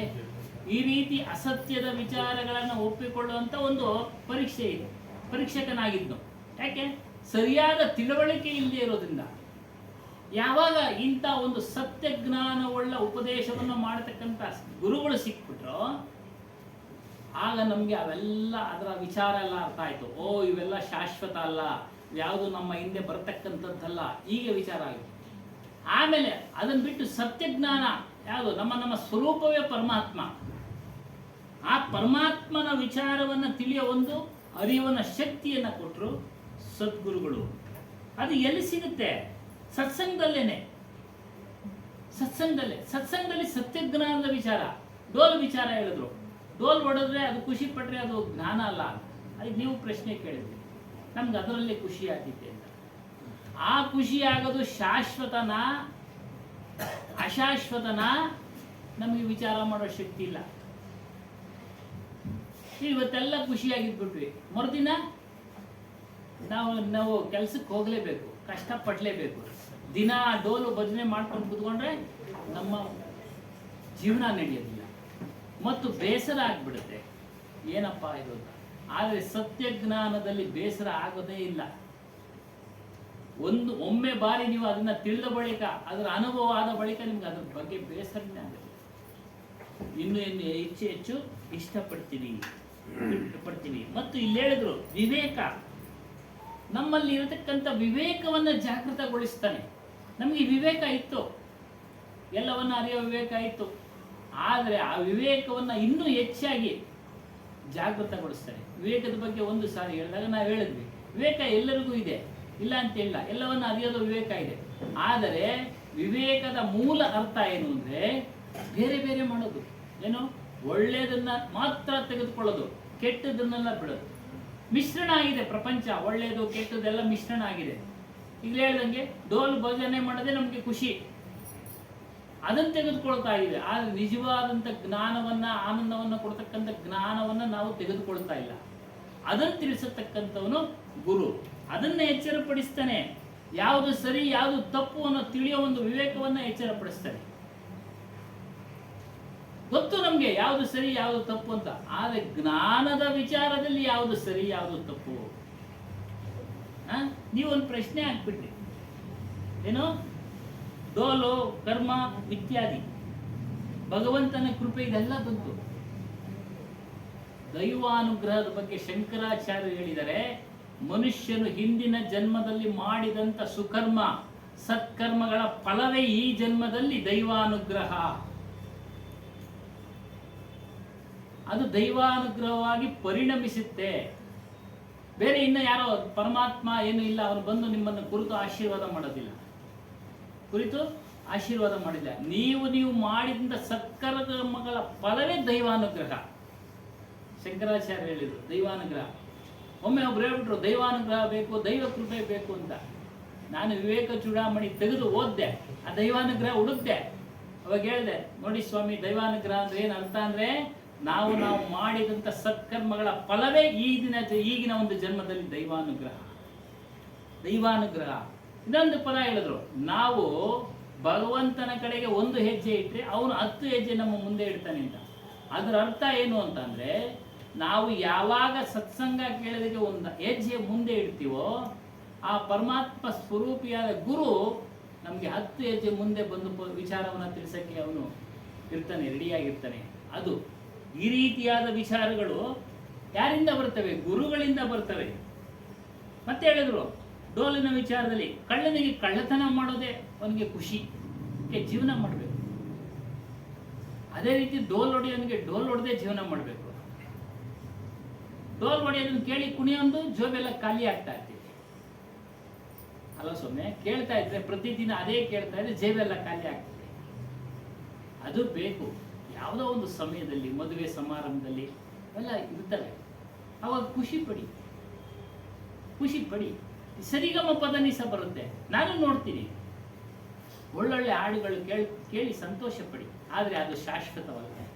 ಈ ರೀತಿ ಅಸತ್ಯದ ವಿಚಾರಗಳನ್ನು ಒಪ್ಪಿಕೊಳ್ಳುವಂಥ ಒಂದು ಪರೀಕ್ಷೆ ಇದೆ. ಪರೀಕ್ಷಕನಾಗಿದ್ನು. ಯಾಕೆ? ಸರಿಯಾದ ತಿಳುವಳಿಕೆ ಇಲ್ಲದೆ ಇರೋದ್ರಿಂದ. ಯಾವಾಗ ಇಂಥ ಒಂದು ಸತ್ಯ ಜ್ಞಾನವುಳ್ಳ ಉಪದೇಶವನ್ನು ಮಾಡತಕ್ಕಂಥ ಗುರುಗಳು ಸಿಕ್ಬಿಟ್ರೋ ಆಗ ನಮಗೆ ಅವೆಲ್ಲ ಅದರ ವಿಚಾರ ಎಲ್ಲ ಅರ್ಥ ಆಯಿತು. ಓ, ಇವೆಲ್ಲ ಶಾಶ್ವತ ಅಲ್ಲ, ಯಾವುದು ನಮ್ಮ ಹಿಂದೆ ಬರತಕ್ಕಂಥದ್ದಲ್ಲ, ಹೀಗೆ ವಿಚಾರ ಆಯಿತು. ಆಮೇಲೆ ಅದನ್ನು ಬಿಟ್ಟು ಸತ್ಯಜ್ಞಾನ ಯಾವುದು? ನಮ್ಮ ಸ್ವರೂಪವೇ ಪರಮಾತ್ಮ. ಆ ಪರಮಾತ್ಮನ ವಿಚಾರವನ್ನು ತಿಳಿಯೋ ಒಂದು ಅರಿವನ ಶಕ್ತಿಯನ್ನು ಕೊಟ್ಟರು ಸದ್ಗುರುಗಳು. ಅದು ಎಲ್ಲಿ ಸಿಗುತ್ತೆ? ಸತ್ಸಂಗದಲ್ಲೇನೆ. ಸತ್ಸಂಗದಲ್ಲಿ ಸತ್ಯಜ್ಞಾನದ ವಿಚಾರ, ಡೋಲ್ ವಿಚಾರ ಹೇಳಿದ್ರು. ಡೋಲ್ ಹೊಡೆದ್ರೆ ಅದು ಖುಷಿ ಪಟ್ರೆ ಅದು ಜ್ಞಾನ ಅಲ್ಲ. ಅದಕ್ಕೆ ನೀವು ಪ್ರಶ್ನೆ ಕೇಳಿದ್ರಿ, ನಮ್ಗೆ ಅದರಲ್ಲೇ ಖುಷಿ ಆಗ್ತಿದೆ ಅಂತ. ಆ ಖುಷಿ ಆಗೋದು ಶಾಶ್ವತನ ಅಶಾಶ್ವತನ ನಮಗೆ ವಿಚಾರ ಮಾಡೋ ಶಕ್ತಿ ಇಲ್ಲ. ಇವತ್ತೆಲ್ಲ ಖುಷಿಯಾಗಿದ್ಬಿಟ್ವಿ, ಮರುದಿನ ನಾವು ಕೆಲಸಕ್ಕೆ ಹೋಗಲೇಬೇಕು, ಕಷ್ಟಪಡಲೇಬೇಕು. ದಿನ ಡೋಲು ಭಜನೆ ಮಾಡ್ಕೊಂಡು ಕೂತ್ಕೊಂಡ್ರೆ ನಮ್ಮ ಜೀವನ ನಡೆಯೋದಿಲ್ಲ ಮತ್ತು ಬೇಸರ ಆಗಿಬಿಡುತ್ತೆ. ಏನಪ್ಪ ಇದು ಅಂತ. ಆದರೆ ಸತ್ಯಜ್ಞಾನದಲ್ಲಿ ಬೇಸರ ಆಗೋದೇ ಇಲ್ಲ. ಒಮ್ಮೆ ಬಾರಿ ನೀವು ಅದನ್ನ ತಿಳಿದ ಬಳಿಕ, ಅದರ ಅನುಭವ ಆದ ಬಳಿಕ ನಿಮ್ಗೆ ಅದ್ರ ಬಗ್ಗೆ ಬೇಸರನೇ ಆಗುತ್ತೆ. ಇನ್ನು ಹೆಚ್ಚು ಇಷ್ಟಪಡ್ತೀವಿ. ಮತ್ತು ಇಲ್ಲಿ ಹೇಳಿದ್ರು ವಿವೇಕ, ನಮ್ಮಲ್ಲಿ ಇರತಕ್ಕಂಥ ವಿವೇಕವನ್ನು ಜಾಗೃತಗೊಳಿಸ್ತಾನೆ. ನಮಗೆ ವಿವೇಕ ಇತ್ತು, ಎಲ್ಲವನ್ನ ಅರಿಯೋ ವಿವೇಕ ಇತ್ತು, ಆದರೆ ಆ ವಿವೇಕವನ್ನು ಇನ್ನೂ ಹೆಚ್ಚಾಗಿ ಜಾಗೃತಗೊಳಿಸ್ತಾನೆ. ವಿವೇಕದ ಬಗ್ಗೆ ಒಂದು ಸಾರಿ ಹೇಳಿದಾಗ ನಾವು ಹೇಳಿದ್ವಿ, ವಿವೇಕ ಎಲ್ಲರಿಗೂ ಇದೆ, ಇಲ್ಲ ಅಂತ ಇಲ್ಲ, ಎಲ್ಲವನ್ನ ಅರಿಯೋದು ವಿವೇಕ ಇದೆ. ಆದರೆ ವಿವೇಕದ ಮೂಲ ಅರ್ಥ ಏನು ಅಂದ್ರೆ ಬೇರೆ ಬೇರೆ ಮಾಡೋದು. ಏನು? ಒಳ್ಳೆಯದನ್ನ ಮಾತ್ರ ತೆಗೆದುಕೊಳ್ಳೋದು, ಕೆಟ್ಟದನ್ನೆಲ್ಲ ಬಿಡೋದು. ಮಿಶ್ರಣ ಆಗಿದೆ ಪ್ರಪಂಚ, ಒಳ್ಳೆಯದು ಕೆಟ್ಟದೆಲ್ಲ ಮಿಶ್ರಣ ಆಗಿದೆ. ಈಗ ಹೇಳ್ದಂಗೆ ಡೋಲ್ ಭಜನೆ ಮಾಡೋದೇ ನಮಗೆ ಖುಷಿ, ಅದನ್ನು ತೆಗೆದುಕೊಳ್ತಾ ಇದೆ. ಆದ್ರೆ ನಿಜವಾದಂಥ ಜ್ಞಾನವನ್ನ, ಆನಂದವನ್ನ ಕೊಡ್ತಕ್ಕಂಥ ಜ್ಞಾನವನ್ನ ನಾವು ತೆಗೆದುಕೊಳ್ತಾ ಇಲ್ಲ. ಅದನ್ನು ತಿಳಿಸತಕ್ಕಂಥವನು ಗುರು. ಅದನ್ನ ಎಚ್ಚರಪಡಿಸ್ತಾನೆ. ಯಾವುದು ಸರಿ ಯಾವುದು ತಪ್ಪು ಅನ್ನೋ ತಿಳಿಯೋ ಒಂದು ವಿವೇಕವನ್ನ ಎಚ್ಚರಪಡಿಸ್ತಾನೆ. ಗೊತ್ತು ನಮ್ಗೆ ಯಾವುದು ಸರಿ ಯಾವುದು ತಪ್ಪು ಅಂತ, ಆದ್ರೆ ಜ್ಞಾನದ ವಿಚಾರದಲ್ಲಿ ಯಾವುದು ಸರಿ ಯಾವುದು ತಪ್ಪು. ನೀವೊಂದು ಪ್ರಶ್ನೆ ಹಾಕ್ಬಿಟ್ರಿ, ಏನು? ಡೋಲು, ಕರ್ಮ ಇತ್ಯಾದಿ, ಭಗವಂತನ ಕೃಪೆ ಇದೆಲ್ಲ ಬಂತು. ದೈವಾನುಗ್ರಹದ ಬಗ್ಗೆ ಶಂಕರಾಚಾರ್ಯರು ಹೇಳಿದರೆ, ಮನುಷ್ಯನು ಹಿಂದಿನ ಜನ್ಮದಲ್ಲಿ ಮಾಡಿದಂಥ ಸುಕರ್ಮ ಸತ್ಕರ್ಮಗಳ ಫಲವೇ ಈ ಜನ್ಮದಲ್ಲಿ ದೈವಾನುಗ್ರಹ. ಅದು ದೈವಾನುಗ್ರಹವಾಗಿ ಪರಿಣಮಿಸುತ್ತೆ. ಬೇರೆ ಇನ್ನು ಯಾರೋ ಪರಮಾತ್ಮ ಏನು ಇಲ್ಲ, ಅವನು ಬಂದು ನಿಮ್ಮನ್ನು ಕುರಿತು ಆಶೀರ್ವಾದ ಮಾಡೋದಿಲ್ಲ, ಕುರಿತು ಆಶೀರ್ವಾದ ಮಾಡಿಲ್ಲ. ನೀವು ಮಾಡಿದಂಥ ಸತ್ಕರ್ಮಗಳ ಫಲವೇ ದೈವಾನುಗ್ರಹ. ಶಂಕರಾಚಾರ್ಯ ಹೇಳಿದ್ರು ದೈವಾನುಗ್ರಹ. ಒಮ್ಮೆ ಒಬ್ರು ಹೇಳ್ಬಿಟ್ರು ದೈವಾನುಗ್ರಹ ಬೇಕು, ದೈವ ಕೃಪೆ ಬೇಕು ಅಂತ. ನಾನು ವಿವೇಕ ಚೂಡಾಮಣಿ ತೆಗೆದು ಓದ್ದೆ, ಆ ದೈವಾನುಗ್ರಹ ಹುಡುಕ್ದೆ. ಅವಾಗ ಹೇಳಿದೆ, ನೋಡಿ ಸ್ವಾಮಿ, ದೈವಾನುಗ್ರಹ ಅಂದ್ರೆ ಏನು ಅರ್ಥ ಅಂದ್ರೆ, ನಾವು ಮಾಡಿದಂಥ ಸತ್ಕರ್ಮಗಳ ಫಲವೇ ಈಗಿನ ಒಂದು ಜನ್ಮದಲ್ಲಿ ದೈವಾನುಗ್ರಹ. ದೈವಾನುಗ್ರಹ ಇದೊಂದು ಪದ ಹೇಳಿದ್ರು. ನಾವು ಭಗವಂತನ ಕಡೆಗೆ ಒಂದು ಹೆಜ್ಜೆ ಇಟ್ಟರೆ ಅವನು 10 ಹೆಜ್ಜೆ ನಮ್ಮ ಮುಂದೆ ಇಡ್ತಾನೆ ಅಂತ. ಅದರ ಅರ್ಥ ಏನು ಅಂತಂದ್ರೆ, ನಾವು ಯಾವಾಗ ಸತ್ಸಂಗ ಕೇಳೋದಕ್ಕೆ ಒಂದು ಹೆಜ್ಜೆ ಮುಂದೆ ಇಡ್ತೀವೋ, ಆ ಪರಮಾತ್ಮ ಸ್ವರೂಪಿಯಾದ ಗುರು ನಮಗೆ 10 ಹೆಜ್ಜೆ ಮುಂದೆ ಬಂದು ವಿಚಾರವನ್ನು ತಿಳಿಸಕ್ಕೆ ಅವನು ಇರ್ತಾನೆ, ರೆಡಿಯಾಗಿರ್ತಾನೆ. ಅದು ಈ ರೀತಿಯಾದ ವಿಚಾರಗಳು ಯಾರಿಂದ ಬರ್ತವೆ? ಗುರುಗಳಿಂದ ಬರ್ತವೆ. ಮತ್ತೆ ಹೇಳಿದ್ರು ಡೋಲಿನ ವಿಚಾರದಲ್ಲಿ, ಕಳ್ಳನಿಗೆ ಕಳ್ಳತನ ಮಾಡೋದೇ ಅವನಿಗೆ ಖುಷಿ, ಜೀವನ ಮಾಡಬೇಕು. ಅದೇ ರೀತಿ ಡೋಲ್ ಹೊಡೆಯೋನಿಗೆ ಡೋಲ್ ಹೊಡೆದೇ ಜೀವನ ಮಾಡಬೇಕು. ಡೋಲ್ ಹೊಡೆಯೋದನ್ನು ಕೇಳಿ ಕುಣಿಯೊಂದು ಜೋಬೆಲ್ಲ ಖಾಲಿ ಆಗ್ತಾ ಇರ್ತೀವಿ ಅಲ್ಲ ಸೊನ್ನೆ? ಕೇಳ್ತಾ ಇದ್ರೆ ಪ್ರತಿದಿನ ಅದೇ ಕೇಳ್ತಾ ಇದ್ರೆ ಜೇಬೆಲ್ಲ ಖಾಲಿ ಆಗ್ತದೆ. ಅದು ಬೇಕು. ಯಾವುದೋ ಒಂದು ಸಮಯದಲ್ಲಿ, ಮದುವೆ ಸಮಾರಂಭದಲ್ಲಿ ಎಲ್ಲ ಇರ್ತವೆ, ಅವಾಗ ಖುಷಿ ಪಡಿ. ಸರಿಗಮ ಪದನಿಸ ಬರುತ್ತೆ, ನಾನು ನೋಡ್ತೀನಿ. ಒಳ್ಳೊಳ್ಳೆ ಹಾಡುಗಳು ಕೇಳಿ ಸಂತೋಷ ಪಡಿ. ಆದರೆ ಅದು ಶಾಶ್ವತವಲ್ಲ,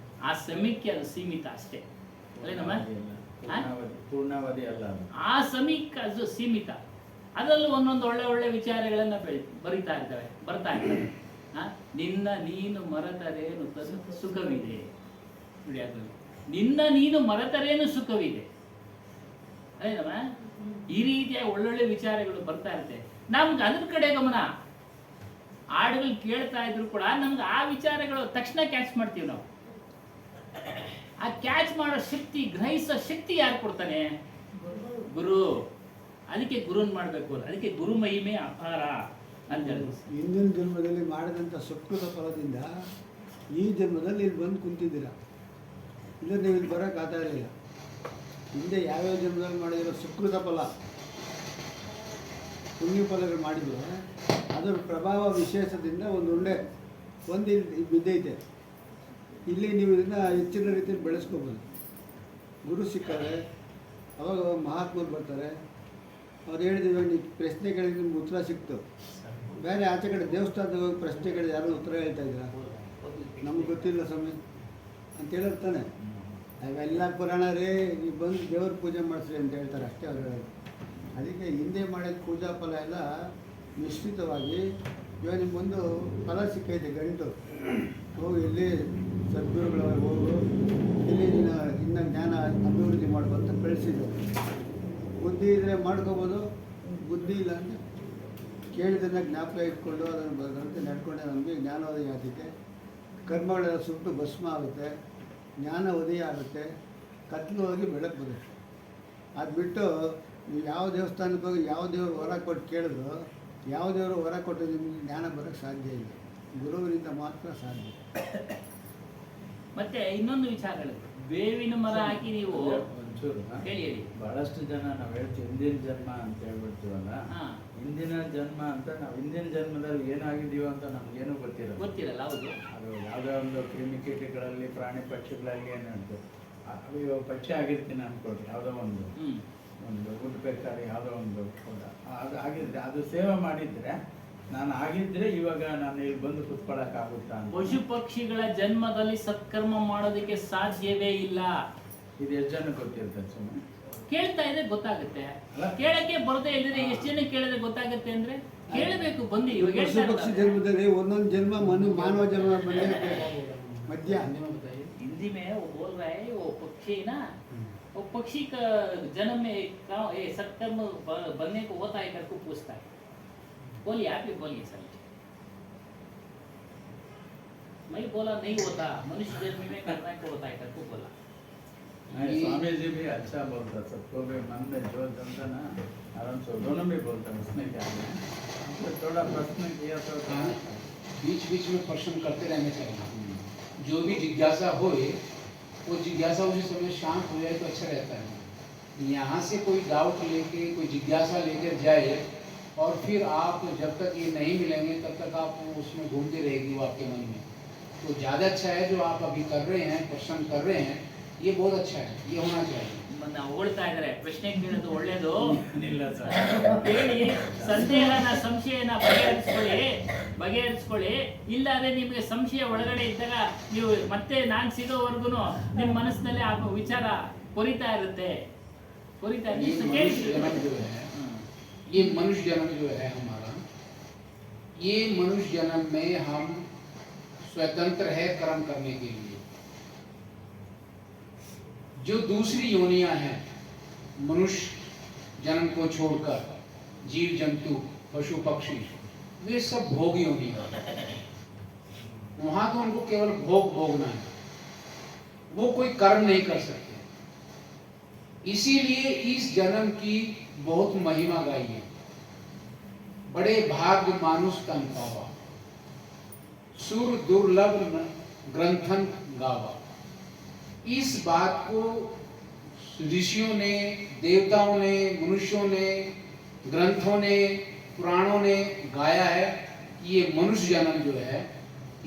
ಆ ಸಮಯಕ್ಕೆ ಅದು ಸೀಮಿತ ಅಷ್ಟೇ. ಅಲ್ಲೇನಮ್ಮ? ಪೂರ್ಣಾವಧಿ ಅಲ್ಲ, ಆ ಸಮಯಕ್ಕೆ ಅದು ಸೀಮಿತ. ಅದರಲ್ಲೂ ಒಂದೊಂದು ಒಳ್ಳೆ ವಿಚಾರಗಳನ್ನ ಬರ್ತಾ ಇರ್ತವೆ. ನಿನ್ನ ನೀನು ಮರೆತರೇನು ಸುಖವಿದೆ. ನೋಡಿ, ಅದರಲ್ಲಿ ನಿನ್ನ ನೀನು ಮರೆತರೇನು ಸುಖವಿದೆ. ಅದೇನಮ್ಮ? ಈ ರೀತಿಯ ಒಳ್ಳೊಳ್ಳೆ ವಿಚಾರಗಳು ಬರ್ತಾ ಇರುತ್ತೆ. ನಮ್ಗೆ ಅದ್ರ ಕಡೆ ಗಮನ. ಹಾಡುಗಳು ಕೇಳ್ತಾ ಇದ್ರು ಕೂಡ ನಮ್ಗೆ ಆ ವಿಚಾರಗಳು ತಕ್ಷಣ ಕ್ಯಾಚ್ ಮಾಡ್ತೀವಿ ನಾವು. ಆ ಕ್ಯಾಚ್ ಮಾಡೋ ಶಕ್ತಿ, ಗ್ರಹಿಸೋ ಶಕ್ತಿ ಯಾರು ಕೊಡ್ತಾನೆ? ಗುರು. ಅದಕ್ಕೆ ಗುರುನ್ ಮಾಡಬೇಕು. ಅದಕ್ಕೆ ಗುರು ಮಹಿಮೆ ಅಪಾರ ಅಂತ ಹೇಳಿದ್ರು. ಹಿಂದಿನ ಜನ್ಮದಲ್ಲಿ ಮಾಡಿದಂಥ ಸುಕೃತ ಫಲದಿಂದ ಈ ಜನ್ಮದಲ್ಲಿ ಇಲ್ಲಿ ಬಂದು ಕುಂತಿದ್ದೀರಾ. ಇಲ್ಲ ನೀವು ಇಲ್ಲಿ ಬರೋಕೆ ಆಗ್ತಾ ಇರಲಿಲ್ಲ. ಹಿಂದೆ ಯಾವ್ಯಾವ ಜನ್ಮದಲ್ಲಿ ಮಾಡಿದಿರೋ ಸುಕೃತ ಫಲ, ಪುಣ್ಯ ಫಲಗಳು ಮಾಡಿದ್ರೆ ಅದರ ಪ್ರಭಾವ ವಿಶೇಷದಿಂದ ಒಂದು ಇಲ್ಲಿ ಬಿದ್ದೈತೆ. ಇಲ್ಲಿ ನೀವು ಇದನ್ನು ಹೆಚ್ಚಿನ ರೀತಿಯಲ್ಲಿ ಬೆಳೆಸ್ಕೋಬೋದು. ಗುರು ಸಿಕ್ಕರೆ ಅವಾಗ ಮಹಾತ್ಮರು ಬರ್ತಾರೆ. ಅವ್ರು ಹೇಳಿದ್ರು, ನೀವು ಪ್ರಶ್ನೆಗಳಿಗೆ ನಿಮ್ಗೆ ಉತ್ತರ ಸಿಕ್ತು. ಬೇರೆ ಆಚೆ ಕಡೆ ದೇವಸ್ಥಾನದಾಗ ಹೋಗಿ ಪ್ರಶ್ನೆಗಳಿಗೆ ಯಾರು ಉತ್ತರ ಹೇಳ್ತಾ ಇದ್ದೀರಾ? ನಮ್ಗೆ ಗೊತ್ತಿಲ್ಲ ಸ್ವಾಮಿ ಅಂತ ಹೇಳಿರ್ತಾನೆ. ಅವೆಲ್ಲ ಪುರಾಣ ರೀ, ನೀವು ಬಂದು ದೇವ್ರ ಪೂಜೆ ಮಾಡಿಸ್ರಿ ಅಂತ ಹೇಳ್ತಾರೆ ಅಷ್ಟೇ ಅವ್ರು ಹೇಳೋದು. ಅದಕ್ಕೆ ಹಿಂದೆ ಮಾಡಿದ ಪೂಜಾ ಫಲ ಎಲ್ಲ ನಿಶ್ಚಿತವಾಗಿ ಇವಾಗ ನಿಮ್ಗೊಂದು ಫಲ ಸಿಕ್ಕೈತೆ, ಗಂಟು ಹೋಗಿ ಇಲ್ಲಿ ಸದ್ಗುರುಗಳ ಹೋಗು, ಇಲ್ಲಿ ಇನ್ನು ಜ್ಞಾನ ಅಭಿವೃದ್ಧಿ ಮಾಡ್ಕೊಂತ ಬೆಳೆಸಿದ್ರು. ಬುದ್ಧಿ ಇದ್ದರೆ ಮಾಡ್ಕೋಬೋದು, ಬುದ್ಧಿ ಇಲ್ಲ ಅಂದರೆ ಕೇಳಿದ್ದನ್ನು ಜ್ಞಾಪಕ ಇಟ್ಕೊಂಡು ಅದನ್ನು ಬದಂತೆ ನಡ್ಕೊಂಡೆ ನಮಗೆ ಜ್ಞಾನೋದಯ ಆಗುತ್ತೆ. ಕರ್ಮಗಳೆಲ್ಲ ಸುಟ್ಟು ಭಸ್ಮ ಆಗುತ್ತೆ, ಜ್ಞಾನ ಉದಯ ಆಗುತ್ತೆ, ಕತ್ಲು ಹೋಗಿ ಬೆಳಕು ಬರುತ್ತೆ. ಅದು ಬಿಟ್ಟು ನೀವು ಯಾವ ದೇವಸ್ಥಾನಕ್ಕೆ ಹೋಗಿ ಯಾವ ದೇವರು ವರ ಕೊಟ್ಟು ಕೇಳಿದ್ರು, ಯಾವ ದೇವರು ವರ ಕೊಟ್ಟು ನಿಮಗೆ ಜ್ಞಾನ ಬರೋಕ್ಕೆ ಸಾಧ್ಯ ಇಲ್ಲ. ಗುರುವಿನಿಂದ ಮಾತ್ರ ಸಾಧ್ಯ. ಮತ್ತೆ ಇನ್ನೊಂದು ವಿಚಾರಗಳು, ಬೇವಿನ ಮರ ಹಾಕಿ ನೀವು ಒಂಚೂರು ಹೇಳಿ. ಬಹಳಷ್ಟು ಜನ ನಾವು ಹೇಳ್ತೀವಿ ಹಿಂದಿನ ಜನ್ಮ ಅಂತ ಹೇಳ್ಬಿಡ್ತೀವಲ್ಲ, ಹಿಂದಿನ ಜನ್ಮ ಅಂತ ನಾವು ಹಿಂದಿನ ಜನ್ಮದಲ್ಲಿ ಏನಾಗಿದ್ದೀವೋ ಅಂತ ನಮಗೇನು ಗೊತ್ತಿರಲ್ಲ. ಗೊತ್ತಿರಲ್ಲ. ಹೌದು. ಅದು ಯಾವುದೋ ಒಂದು ಕ್ರಿಮಿಕೀಟಗಳಲ್ಲಿ ಪ್ರಾಣಿ ಪಕ್ಷಿಗಳಲ್ಲಿ ಏನುಂಟು ಇವಾಗ ಪಕ್ಷಿ ಆಗಿರ್ತೀನಿ ಅಂದ್ಕೊಳ್ರಿ, ಯಾವುದೋ ಒಂದು ಬೇಕಾದ್ರೆ ಯಾವುದೋ ಒಂದು ಅದು ಆಗಿದ್ರೆ ಅದು ಸೇವೆ ಮಾಡಿದರೆ ನಾನು ಆಗಿದ್ರೆ ಇವಾಗ ನಾನು ಇಲ್ಲಿ ಬಂದು ಕುತ್ಕೊಳ್ಳೋಕ್ಕಾಗುತ್ತಾ ಅಂತ. ಪಶು ಪಕ್ಷಿಗಳ ಜನ್ಮದಲ್ಲಿ ಸತ್ಕರ್ಮ ಮಾಡೋದಕ್ಕೆ ಸಾಧ್ಯವೇ ಇಲ್ಲ. ಇದು ಎಷ್ಟು ಜನ ಗೊತ್ತಿರ್ತದೆ? ಸುಮ್ಮನೆ ಕೇಳ್ತಾ ಇದ್ರೆ ಗೊತ್ತಾಗುತ್ತೆ. ಅಲ್ಲ? ಕೇಳಕ್ಕೆ ಬರದೇ ಇದ್ರೆ ಎಷ್ಟು ಜನ ಕೇಳಿದ್ರೆ ಗೊತ್ತಾಗುತ್ತೆ ಅಂದ್ರೆ ಕೇಳಬೇಕು. ಬಂದು ಇವಾಗ ಪಶು ಹೇಳ್ತಾ ಪಕ್ಷಿ ಇರ್ತಾರೆ. ಜನ್ಮದಲ್ಲಿ ಒಂದೊಂದು ಜನ್ಮ ಮಾನವ ಜನ್ಮ ಬಂದಿರುತ್ತೆ मध्य हिंदी में वो बोल रहा है, वो पक्षी ना, वो पक्षी का जन्म में सत्कर्म बनने को होता है करके पूछता है. बोलिए, आप ही बोलिए सर. मैं बोला नहीं होता, मनुष्य जन्म में करने को होता है करके बोला. स्वामी जी भी अच्छा बोलता, सबको भी मन में जो जमता ना आराम से दोनों भी बोलता. उसमें क्या है, हमको थोड़ा प्रश्न किया तो बीच बीच में प्रश्न करते रहने चाहिए. जो भी जिज्ञासा होए वो जिज्ञासा उसी समय शांत हो जाए तो अच्छा रहता है. यहाँ से कोई डाउट लेके कोई जिज्ञासा लेकर जाए और फिर आप जब तक ये नहीं मिलेंगे तब तक आप उसमें घूमती रहेगी वो आपके मन में. तो ज़्यादा अच्छा है जो आप अभी कर रहे हैं, प्रश्न कर रहे हैं, ये बहुत अच्छा है, ये होना चाहिए. ಹೊಳ್ತಾ ಇದ್ದಾರೆ. ಪ್ರಶ್ನೆ ಕೇಳೋದು ಒಳ್ಳೇದು. ಇಲ್ಲ ಸರ್, ಹೇಳಿ, ಸಂದೇಹನ ಸಂಶಯನ ಬಗೆಹರಿಸ್ಕೊಳ್ಳಿ. ಇಲ್ಲಾದ್ರೆ ನಿಮಗೆ ಸಂಶಯ ಒಳಗಡೆ ಇದ್ದಾಗ ನೀವು ಮತ್ತೆ ನಾನ್ ಸಿಗೋವರೆಗೂ ನಿಮ್ಮ ಮನಸ್ಸಿನಲ್ಲಿ ಆ ವಿಚಾರ ಕೊರಿತಾ ಇರುತ್ತೆ. ये मनुष्य जन्म जो है हमारा, ये मनुष्य जन्म में हम स्वतंत्र है कर्म करने के लिए. जो दूसरी योनियां हैं मनुष्य जन्म को छोड़कर, जीव जंतु पशु पक्षी, वे सब भोग योनियां हैं. वहां तो उनको केवल भोगना है, वो कोई कर्म नहीं कर सकते. इसीलिए इस जन्म की बहुत महिमा गाई है. बड़े भाग्य मानुष तन पावा, सुर दुर्लभ ग्रंथन गावा. इस बात को ऋषियों ने, देवताओं ने, मनुष्यों ने, ग्रंथों ने, पुराणों ने गाया है कि ये मनुष्य जन्म जो है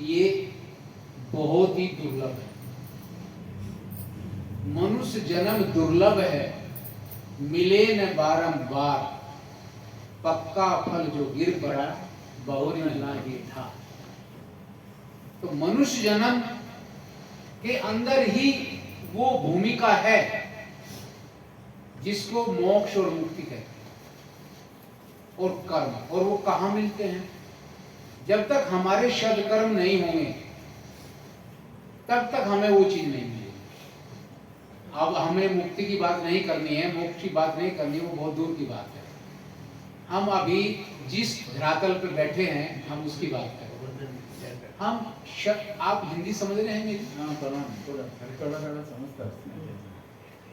ये बहुत ही दुर्लभ है. मनुष्य जन्म दुर्लभ है, मिले न बारंबार, पक्का फल जो गिर पड़ा बहुत न लागे था. तो मनुष्य जन्म के अंदर ही वो भूमिका है जिसको मोक्ष और मुक्ति कहते हैं, और कर्म. और वो कहाँ मिलते हैं? जब तक हमारे सद्कर्म नहीं होंगे तब तक हमें वो चीज नहीं मिलेगी. अब हमें मुक्ति की बात नहीं करनी है, मोक्ष की बात नहीं करनी, वो बहुत दूर की बात है. हम अभी जिस धरातल पर बैठे हैं हम उसकी बात करें. हम आप हिंदी समझ रहे हैं मेरी? हाँ, थोड़ा समझता है.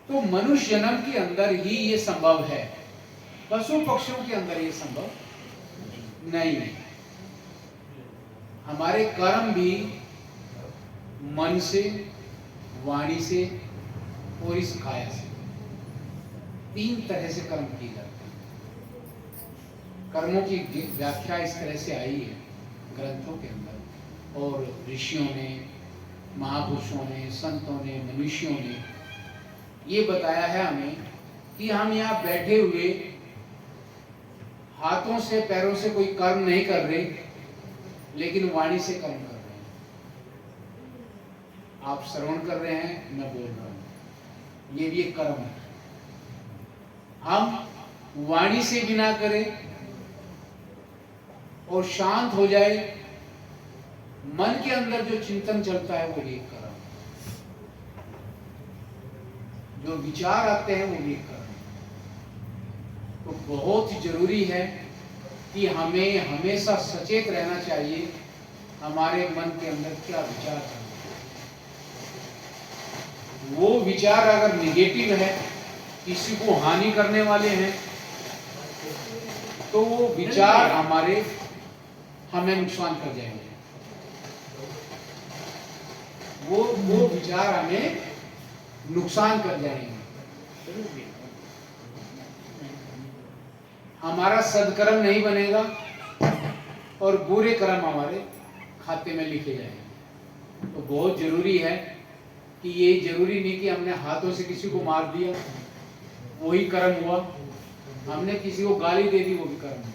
तो मनुष्य जन्म के अंदर ही ये संभव है, पशु पक्षियों के अंदर ये संभव नहीं है. हमारे कर्म भी मन से, वाणी से और इस काया से, 3 तरह से कर्म किए जाते हैं. कर्मों की व्याख्या इस तरह से आई है ग्रंथों के अंदर, और ऋषियों ने, महापुरुषों ने, संतों ने, मनुष्यों ने ये बताया है हमें कि हम यहाँ बैठे हुए हाथों से पैरों से कोई कर्म नहीं कर रहे, लेकिन वाणी से कर्म कर रहे हैं. आप श्रवण कर रहे हैं, मैं बोल रहा हूँ, ये भी एक कर्म है. हम वाणी से भी ना करें और शांत हो जाए, मन के अंदर जो चिंतन चलता है वो भी एक कर्म. जो विचार आते हैं वो भी एक कर्म. तो बहुत जरूरी है कि हमें हमेशा सचेत रहना चाहिए हमारे मन के अंदर क्या विचार चल रहे हैं. वो विचार अगर निगेटिव है, किसी को हानि करने वाले हैं, तो वो विचार हमें नुकसान कर जाएंगे. वो विचार हमें नुकसान कर जाएंगे. हमारा सदकर्म नहीं बनेगा और बुरे कर्म हमारे खाते में लिखे जाएंगे। तो बहुत जरूरी है कि ये जरूरी नहीं कि हमने हाथों से किसी को मार दिया वही कर्म हुआ, हमने किसी को गाली दे दी वो भी कर्म हुआ,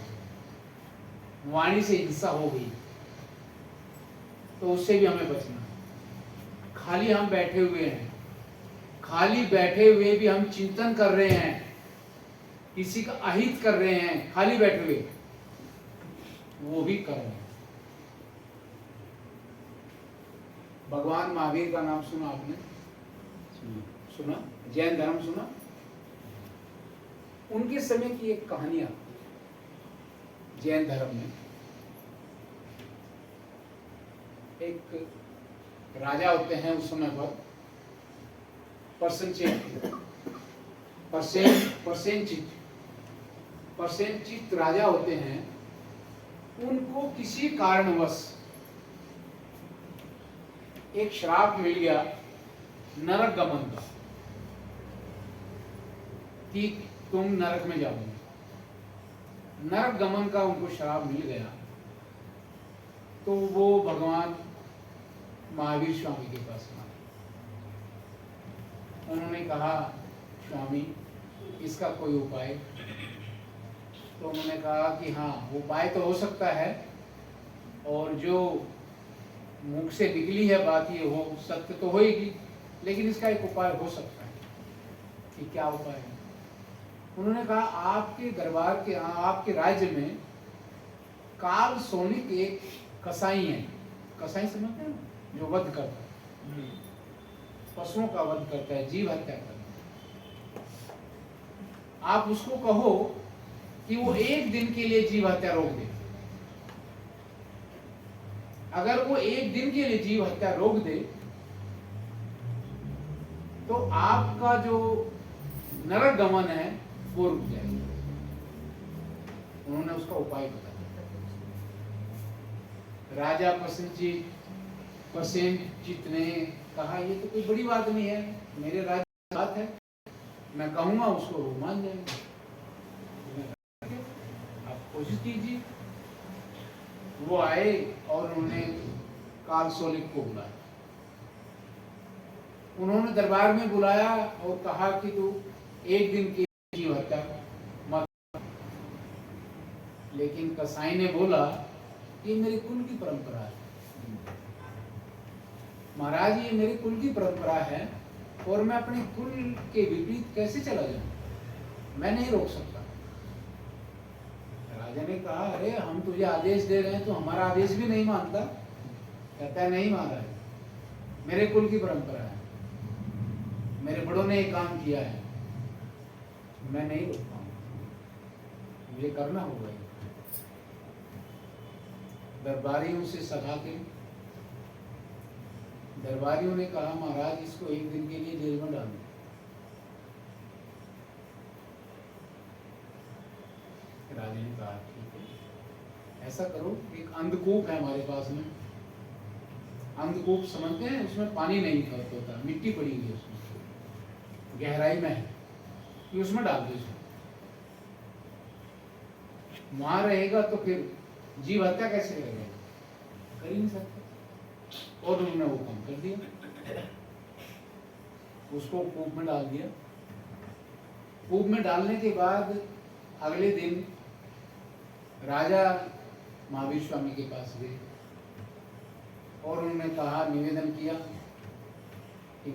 वाणी से हिंसा हो गई तो उससे भी हमें बचना है। खाली हम बैठे हुए हैं, खाली बैठे हुए भी हम चिंतन कर रहे हैं, किसी का अहित कर रहे हैं, खाली बैठे हुए, वो भी कर्म है। भगवान महावीर का नाम सुना आपने? सुना? जैन धर्म सुना? उनके समय की एक कहानी आती है जैन धर्म में। एक राजा होते हैं उस समय पर, परसेंचित राजा होते हैं। उनको किसी कारणवश एक श्राप मिल गया नरक गमन का, कि तुम नरक में जाओगे। नरक गमन का उनको श्राप मिल गया तो वो भगवान महावीर स्वामी के पास आए। उन्होंने कहा, स्वामी इसका कोई उपाय? तो उन्होंने कहा कि हाँ, उपाय तो हो सकता है, और जो मुख से निकली है बात ये हो सत्य तो होएगी, लेकिन इसका एक उपाय हो सकता है। कि क्या उपाय है? उन्होंने कहा, आपके दरबार के, आपके राज्य में काल सोनिक एक कसाई है। कसाई समझते हैं? जो वध करता है, पशुओं का वध करता है, जीव हत्या करता है। आप उसको कहो कि वो एक दिन के लिए जीव हत्या रोक दे। अगर वो एक दिन के लिए जीव हत्या रोक दे तो आपका जो नरक गमन है वो रुक जाएगा। उन्होंने उसका उपाय बताया। राजा प्रसेनजीत ने कहा, ये तो कोई बड़ी बात नहीं है, मेरे राज्य की बात है, मैं कहूंगा उसको वो मान जाएंगे, आप कोशिश कीजिए। वो आए और उन्होंने कालसोलिक को बुलाया। उन्होंने दरबार में बुलाया और कहा कि तू एक दिन की जीव हत्या मत। लेकिन कसाई ने बोला कि मेरी कुल की परंपरा है महाराज, ये मेरे कुल की परंपरा है और मैं अपने कुल के विपरीत कैसे चला जाऊं? मैं नहीं रोक सकता। राजा ने कहा, अरे हम तुझे आदेश दे रहे हैं तो हमारा आदेश भी नहीं मानता? कहता है, नहीं मान रहा है, मेरे कुल की परंपरा है, मेरे बड़ों ने एक काम किया है, मैं नहीं रोक पाऊंगा, मुझे करना होगा। दरबारियों से सलाह के दरबारियों ने कहा, महाराज इसको एक दिन के लिए जेल में डाल दो। राजा ने कहा, ठीक है, ऐसा करो, एक अंधकूप है हमारे पास में। अंधकूप समझते हैं? उसमें पानी नहीं होता, मिट्टी पड़ी हुई है उसमें, गहराई में है, ये उसमें डाल दो। इसमें वहां रहेगा तो फिर जीव हत्या कैसे करेगा? कर ही नहीं सकता। और उन्होंने वो काम कर दिया, उसको कूप में डाल दिया। कूप में डालने के बाद अगले दिन राजा महावीर स्वामी के पास गए और उन्होंने कहा, निवेदन किया कि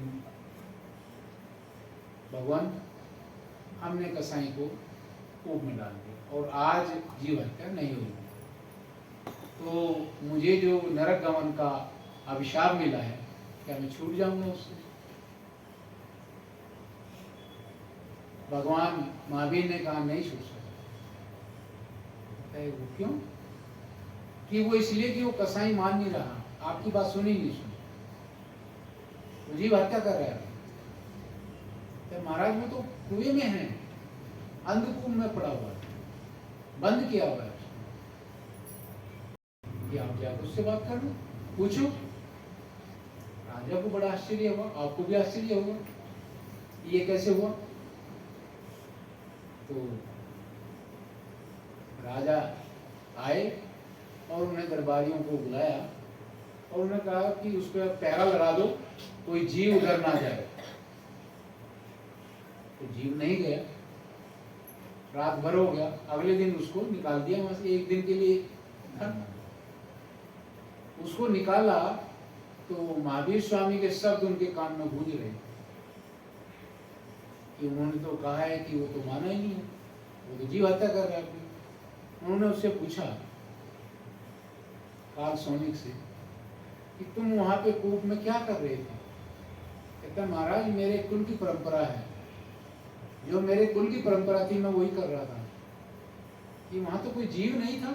भगवान, हमने कसाई को कूप में डाल दिया और आज जीव हत्या नहीं हुई, तो मुझे जो नरक गमन का अभिशाप मिला है, क्या मैं छूट जाऊंगा उससे? भगवान महावीर ने कहा, नहीं छूट सकता। वो क्यों? कि वो इसलिए कि वो कसाई मान नहीं रहा, आपकी बात सुनी नहीं, सुनी, वो जीव हत्या कर रहा है। तो महाराज वो तो कुएं में है, अंधकूप में पड़ा हुआ है, बंद किया हुआ है। कि आप जाकर उससे बात कर लो, पूछो। राजा को बड़ा आश्चर्य हुआ, आपको भी आश्चर्य हुआ, ये कैसे हुआ? तो राजा आए और उन्हें दरबारियों को बुलाया और उन्होंने कहा कि उस पर पहरा लगा दो, कोई जीव उधर ना जाए। तो जीव नहीं गया, रात भर हो गया, अगले दिन उसको निकाल दिया वहां से, एक दिन के लिए था। उसको निकाला तो महावीर स्वामी के शब्द उनके कान में गूंज रहे कि उन्होंने तो कहा है कि वो तो माना ही नहीं है, वो तो जीव हत्या कर रहा है। उन्होंने उससे पूछा काल सौनिक से कि तुम वहां पे कूप में क्या कर रहे थे? कहता महाराज मेरे कुल की परंपरा है, जो मेरे कुल की परंपरा थी मैं वही कर रहा था। कि वहां तो कोई जीव नहीं था।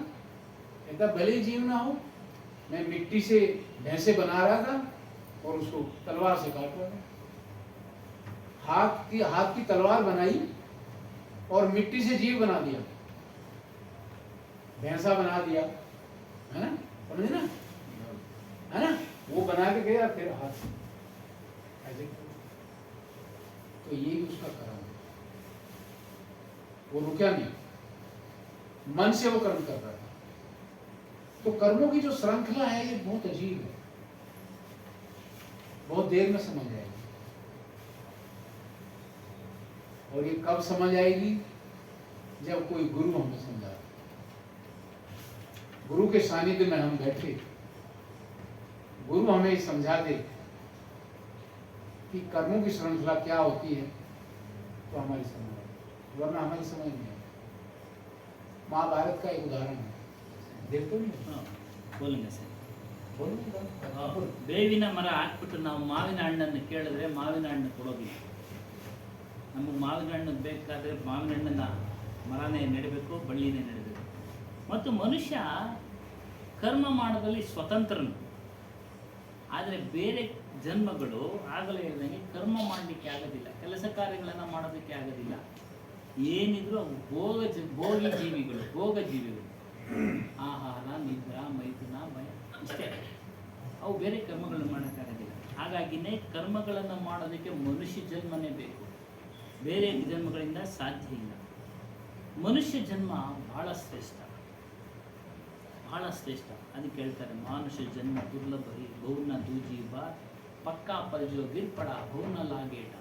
कहता भले ही जीव ना हो, मैं मिट्टी से भैंसे बना रहा था और उसको तलवार से काट रहा था। हाथ की तलवार बनाई और मिट्टी से जीव बना दिया, भैंसा बना दिया, है ना, समझे ना, है ना, वो बना के गया फिर हाथ ऐसे। तो ये भी उसका कर्म है, वो रुका नहीं, मन से वो कर्म कर रहा था। तो कर्मों की जो श्रृंखला है ये बहुत अजीब है, बहुत देर में समझ आएगी। और ये कब समझ आएगी? जब कोई गुरु हमें समझा, गुरु के सानिध्य में हम बैठे, गुरु हमें समझा दे कि कर्मों की श्रृंखला क्या होती है, तो हमारी समझ आए, वरना हमारी समझ नहीं आए। महाभारत का एक उदाहरण है, देखते नहीं? बोलेंगे सर। बोलो। ಬೇವಿನ ಮರ ಹಾಕ್ಬಿಟ್ಟು ನಾವು ಮಾವಿನ ಹಣ್ಣನ್ನು ಕೇಳಿದ್ರೆ ಮಾವಿನ ಹಣ್ಣು ಕೊಡೋದಿಲ್ಲ. ನಮಗೆ ಮಾವಿನ ಹಣ್ಣು ಬೇಕಾದರೆ ಮಾವಿನ ಹಣ್ಣನ್ನ ಮರನೇ ನೆಡಬೇಕು, ಬಳ್ಳಿನೇ ನೆಡಬೇಕು. ಮತ್ತು ಮನುಷ್ಯ ಕರ್ಮ ಮಾಡೋದಲ್ಲಿ ಸ್ವತಂತ್ರನು. ಆದರೆ ಬೇರೆ ಜನ್ಮಗಳು ಆಗಲೇ ಹೇಳಿದಂಗೆ ಕರ್ಮ ಮಾಡಲಿಕ್ಕೆ ಆಗೋದಿಲ್ಲ, ಕೆಲಸ ಕಾರ್ಯಗಳನ್ನು ಮಾಡೋದಕ್ಕೆ ಆಗೋದಿಲ್ಲ. ಏನಿದ್ರು ಅವು ಭೋಗಿ ಜೀವಿಗಳು, ಭೋಗ ಜೀವಿಗಳು. ಆಹಾರ, ನಿದ್ರಾ, ಮೈಥುನ, ಭಯ ಇಷ್ಟೇ, ಅವು ಬೇರೆ ಕರ್ಮಗಳನ್ನು ಮಾಡೋಕ್ಕಾಗೋದಿಲ್ಲ. ಹಾಗಾಗಿನೇ ಕರ್ಮಗಳನ್ನು ಮಾಡೋದಕ್ಕೆ ಮನುಷ್ಯ ಜನ್ಮನೇ ಬೇಕು, ಬೇರೆ ಜನ್ಮಗಳಿಂದ ಸಾಧ್ಯ ಇಲ್ಲ. ಮನುಷ್ಯ ಜನ್ಮ ಬಹಳ ಶ್ರೇಷ್ಠ, ಬಹಳ ಶ್ರೇಷ್ಠ. ಅದಕ್ಕೆ ಹೇಳ್ತಾರೆ ಮಾನುಷ್ಯ ಜನ್ಮ ದುರ್ಲಭ ಬಹುನ ದೂಜೀವ ಪಕ್ಕಾ ಪಲ್ಜೋ ಗಿರ್ಪಡ ಬಹುನ ಲಾಗೇಟ.